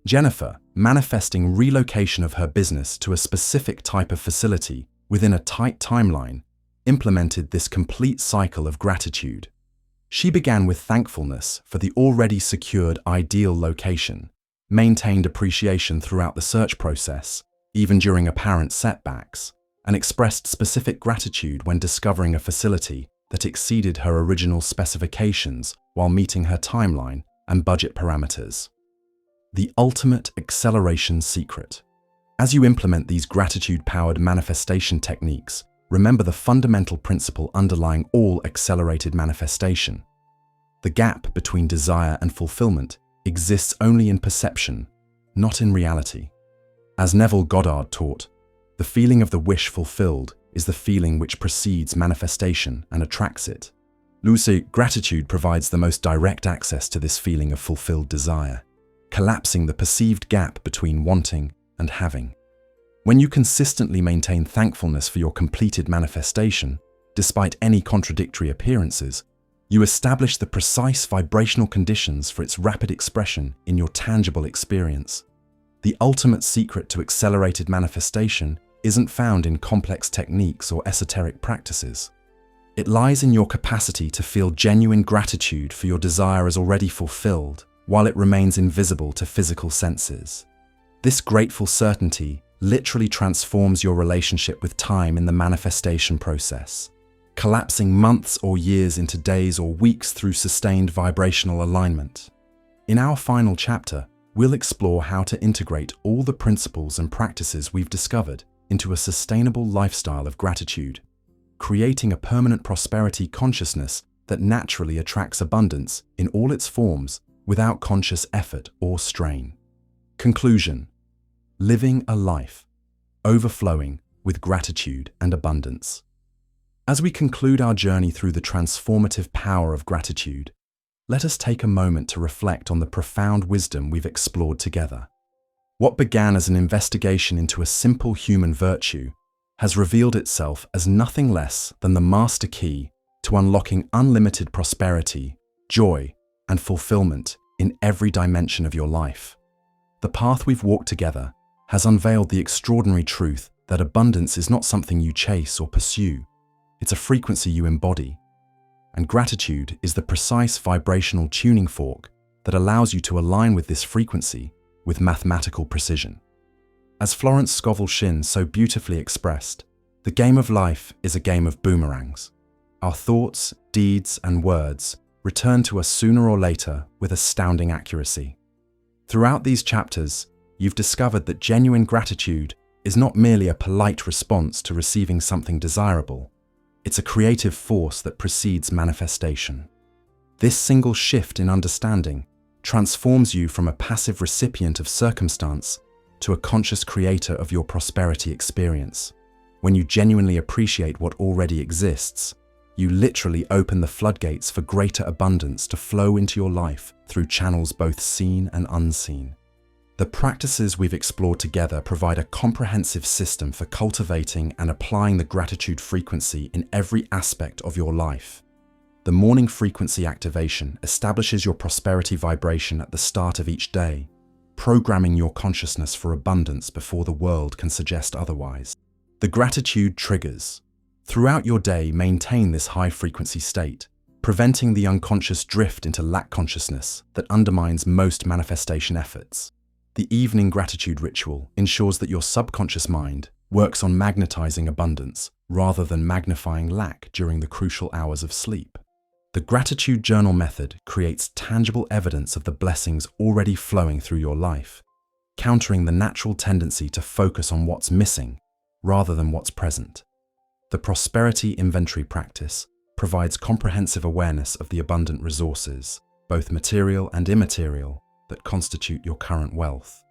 Jennifer, manifesting relocation of her business to a specific type of facility within a tight timeline, implemented this complete cycle of gratitude. She began with thankfulness for the already secured ideal location, maintained appreciation throughout the search process, even during apparent setbacks, and expressed specific gratitude when discovering a facility that exceeded her original specifications while meeting her timeline and budget parameters. The ultimate acceleration secret. As you implement these gratitude-powered manifestation techniques, remember the fundamental principle underlying all accelerated manifestation. The gap between desire and fulfillment exists only in perception, not in reality. As Neville Goddard taught, the feeling of the wish fulfilled is the feeling which precedes manifestation and attracts it. Lucy, gratitude provides the most direct access to this feeling of fulfilled desire, collapsing the perceived gap between wanting and having. When you consistently maintain thankfulness for your completed manifestation, despite any contradictory appearances, you establish the precise vibrational conditions for its rapid expression in your tangible experience. The ultimate secret to accelerated manifestation isn't found in complex techniques or esoteric practices. It lies in your capacity to feel genuine gratitude for your desire as already fulfilled, while it remains invisible to physical senses. This grateful certainty literally transforms your relationship with time in the manifestation process, collapsing months or years into days or weeks through sustained vibrational alignment. In our final chapter, we'll explore how to integrate all the principles and practices we've discovered into a sustainable lifestyle of gratitude, creating a permanent prosperity consciousness that naturally attracts abundance in all its forms without conscious effort or strain. Conclusion: living a life overflowing with gratitude and abundance. As we conclude our journey through the transformative power of gratitude, let us take a moment to reflect on the profound wisdom we've explored together. What began as an investigation into a simple human virtue has revealed itself as nothing less than the master key to unlocking unlimited prosperity, joy, and fulfillment in every dimension of your life. The path we've walked together has unveiled the extraordinary truth that abundance is not something you chase or pursue. It's a frequency you embody. And gratitude is the precise vibrational tuning fork that allows you to align with this frequency with mathematical precision. As Florence Scovel Shinn so beautifully expressed, the game of life is a game of boomerangs. Our thoughts, deeds, and words return to us sooner or later with astounding accuracy. Throughout these chapters, you've discovered that genuine gratitude is not merely a polite response to receiving something desirable. It's a creative force that precedes manifestation. This single shift in understanding transforms you from a passive recipient of circumstance to a conscious creator of your prosperity experience. When you genuinely appreciate what already exists, you literally open the floodgates for greater abundance to flow into your life through channels both seen and unseen. The practices we've explored together provide a comprehensive system for cultivating and applying the gratitude frequency in every aspect of your life. The morning frequency activation establishes your prosperity vibration at the start of each day, programming your consciousness for abundance before the world can suggest otherwise. The gratitude triggers. Throughout your day, maintain this high-frequency state, preventing the unconscious drift into lack consciousness that undermines most manifestation efforts. The evening gratitude ritual ensures that your subconscious mind works on magnetizing abundance rather than magnifying lack during the crucial hours of sleep. The gratitude journal method creates tangible evidence of the blessings already flowing through your life, countering the natural tendency to focus on what's missing rather than what's present. The prosperity inventory practice provides comprehensive awareness of the abundant resources, both material and immaterial, that constitute your current wealth.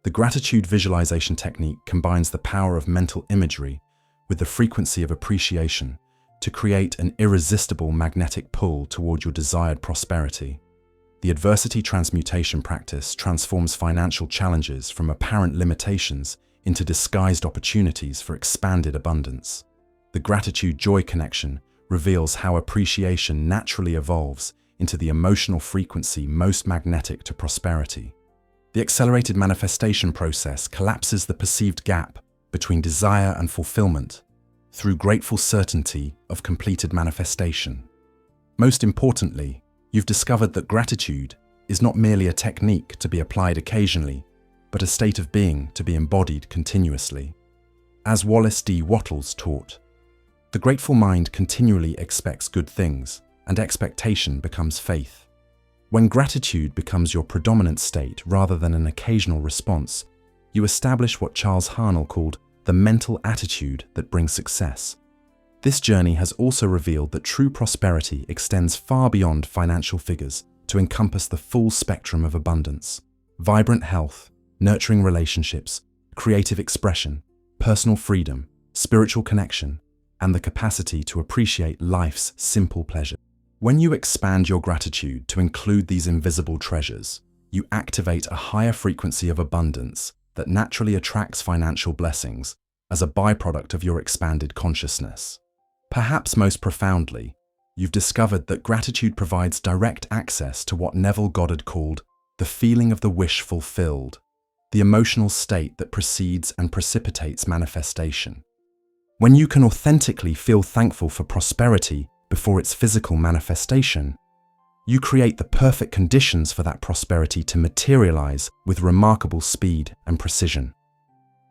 The gratitude visualization technique combines the power of mental imagery with the frequency of appreciation to create an irresistible magnetic pull toward your desired prosperity. The adversity transmutation practice transforms financial challenges from apparent limitations into disguised opportunities for expanded abundance. The gratitude joy connection reveals how appreciation naturally evolves into the emotional frequency most magnetic to prosperity. The accelerated manifestation process collapses the perceived gap between desire and fulfillment through grateful certainty of completed manifestation. Most importantly, you've discovered that gratitude is not merely a technique to be applied occasionally, but a state of being to be embodied continuously. As Wallace D. Wattles taught, the grateful mind continually expects good things, and expectation becomes faith. When gratitude becomes your predominant state rather than an occasional response, you establish what Charles Harnell called the mental attitude that brings success. This journey has also revealed that true prosperity extends far beyond financial figures to encompass the full spectrum of abundance: vibrant health, nurturing relationships, creative expression, personal freedom, spiritual connection, and the capacity to appreciate life's simple pleasures. When you expand your gratitude to include these invisible treasures, you activate a higher frequency of abundance that naturally attracts financial blessings as a byproduct of your expanded consciousness. Perhaps most profoundly, you've discovered that gratitude provides direct access to what Neville Goddard called the feeling of the wish fulfilled, the emotional state that precedes and precipitates manifestation. When you can authentically feel thankful for prosperity before its physical manifestation, you create the perfect conditions for that prosperity to materialize with remarkable speed and precision.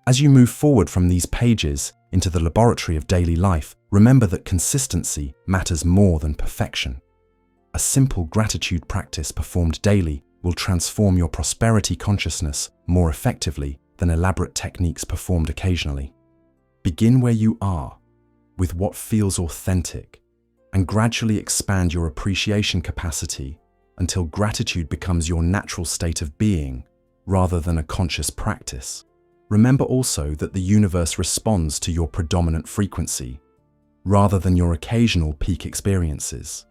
As you move forward from these pages into the laboratory of daily life, remember that consistency matters more than perfection. A simple gratitude practice performed daily will transform your prosperity consciousness more effectively than elaborate techniques performed occasionally. Begin where you are, with what feels authentic, and gradually expand your appreciation capacity until gratitude becomes your natural state of being rather than a conscious practice. Remember also that the universe responds to your predominant frequency rather than your occasional peak experiences.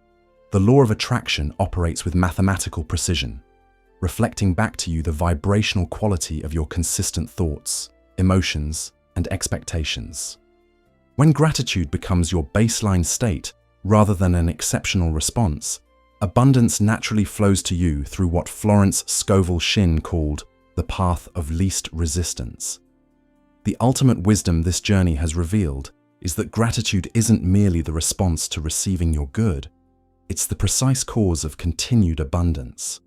The law of attraction operates with mathematical precision, reflecting back to you the vibrational quality of your consistent thoughts, emotions, and expectations. When gratitude becomes your baseline state rather than an exceptional response, abundance naturally flows to you through what Florence Scovel Shinn called the path of least resistance. The ultimate wisdom this journey has revealed is that gratitude isn't merely the response to receiving your good, it's the precise cause of continued abundance.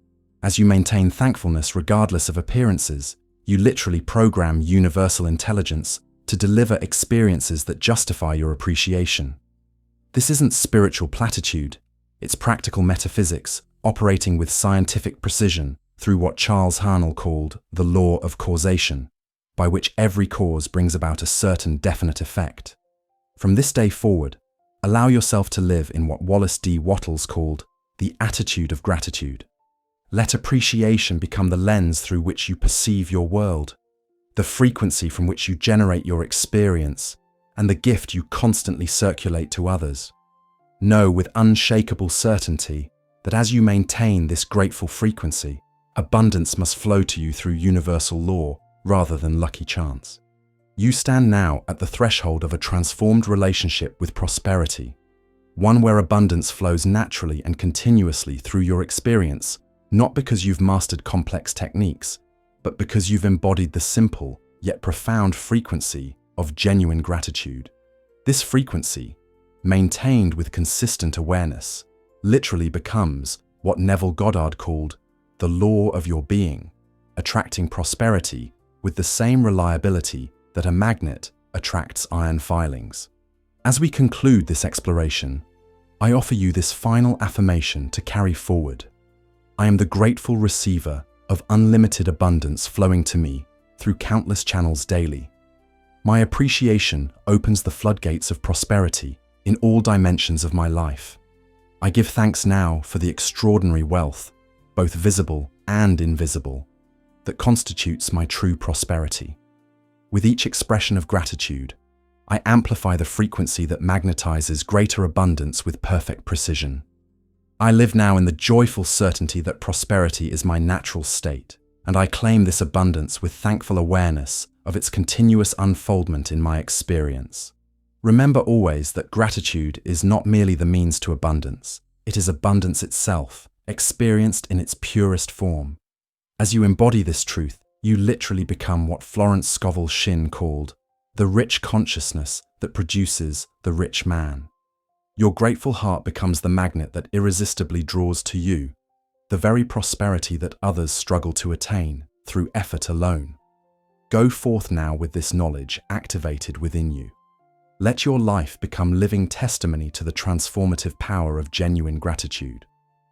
As you maintain thankfulness regardless of appearances, you literally program universal intelligence to deliver experiences that justify your appreciation. This isn't spiritual platitude, it's practical metaphysics operating with scientific precision through what Charles Harnell called the law of causation, by which every cause brings about a certain definite effect. From this day forward, allow yourself to live in what Wallace D. Wattles called the attitude of gratitude. Let appreciation become the lens through which you perceive your world, the frequency from which you generate your experience, and the gift you constantly circulate to others. Know with unshakable certainty that as you maintain this grateful frequency, abundance must flow to you through universal law rather than lucky chance. You stand now at the threshold of a transformed relationship with prosperity, one where abundance flows naturally and continuously through your experience, not because you've mastered complex techniques, but because you've embodied the simple yet profound frequency of genuine gratitude. This frequency, maintained with consistent awareness, literally becomes what Neville Goddard called the law of your being, attracting prosperity with the same reliability that a magnet attracts iron filings. As we conclude this exploration, I offer you this final affirmation to carry forward. I am the grateful receiver of unlimited abundance flowing to me through countless channels daily. My appreciation opens the floodgates of prosperity in all dimensions of my life. I give thanks now for the extraordinary wealth, both visible and invisible, that constitutes my true prosperity. With each expression of gratitude, I amplify the frequency that magnetizes greater abundance with perfect precision. I live now in the joyful certainty that prosperity is my natural state, and I claim this abundance with thankful awareness of its continuous unfoldment in my experience. Remember always that gratitude is not merely the means to abundance, it is abundance itself, experienced in its purest form. As you embody this truth, you literally become what Florence Scovel Shinn called the rich consciousness that produces the rich man. Your grateful heart becomes the magnet that irresistibly draws to you the very prosperity that others struggle to attain through effort alone. Go forth now with this knowledge activated within you. Let your life become living testimony to the transformative power of genuine gratitude.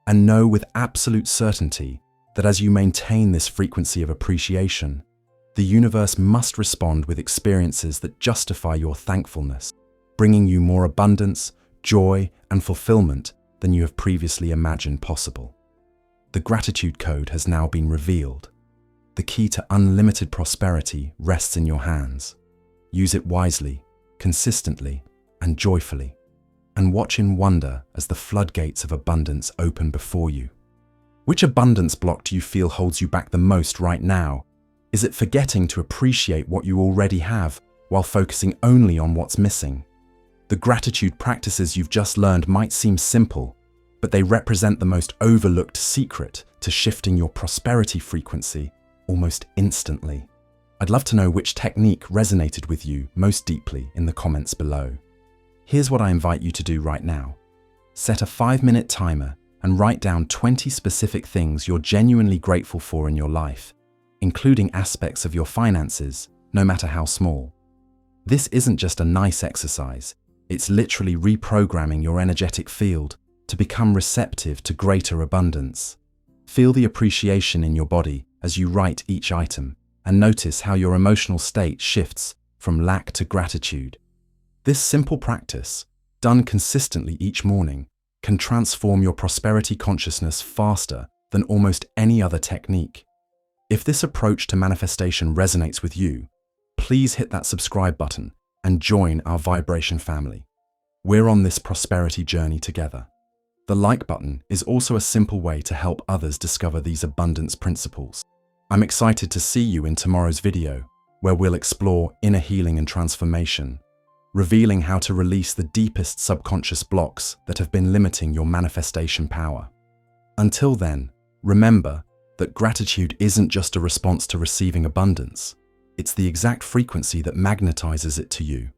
And know with absolute certainty that as you maintain this frequency of appreciation, the universe must respond with experiences that justify your thankfulness, bringing you more abundance, joy, and fulfillment than you have previously imagined possible. The gratitude code has now been revealed. The key to unlimited prosperity rests in your hands. Use it wisely, consistently, and joyfully, and watch in wonder as the floodgates of abundance open before you. Which abundance block do you feel holds you back the most right now? Is it forgetting to appreciate what you already have while focusing only on what's missing? The gratitude practices you've just learned might seem simple, but they represent the most overlooked secret to shifting your prosperity frequency almost instantly. I'd love to know which technique resonated with you most deeply in the comments below. Here's what I invite you to do right now. Set a 5-minute timer and write down 20 specific things you're genuinely grateful for in your life, including aspects of your finances, no matter how small. This isn't just a nice exercise, it's literally reprogramming your energetic field to become receptive to greater abundance. Feel the appreciation in your body as you write each item, and notice how your emotional state shifts from lack to gratitude. This simple practice, done consistently each morning, can transform your prosperity consciousness faster than almost any other technique. If this approach to manifestation resonates with you, please hit that subscribe button and join our vibration family. We're on this prosperity journey together. The like button is also a simple way to help others discover these abundance principles. I'm excited to see you in tomorrow's video, where we'll explore inner healing and transformation, revealing how to release the deepest subconscious blocks that have been limiting your manifestation power. Until then, remember that gratitude isn't just a response to receiving abundance. It's the exact frequency that magnetizes it to you.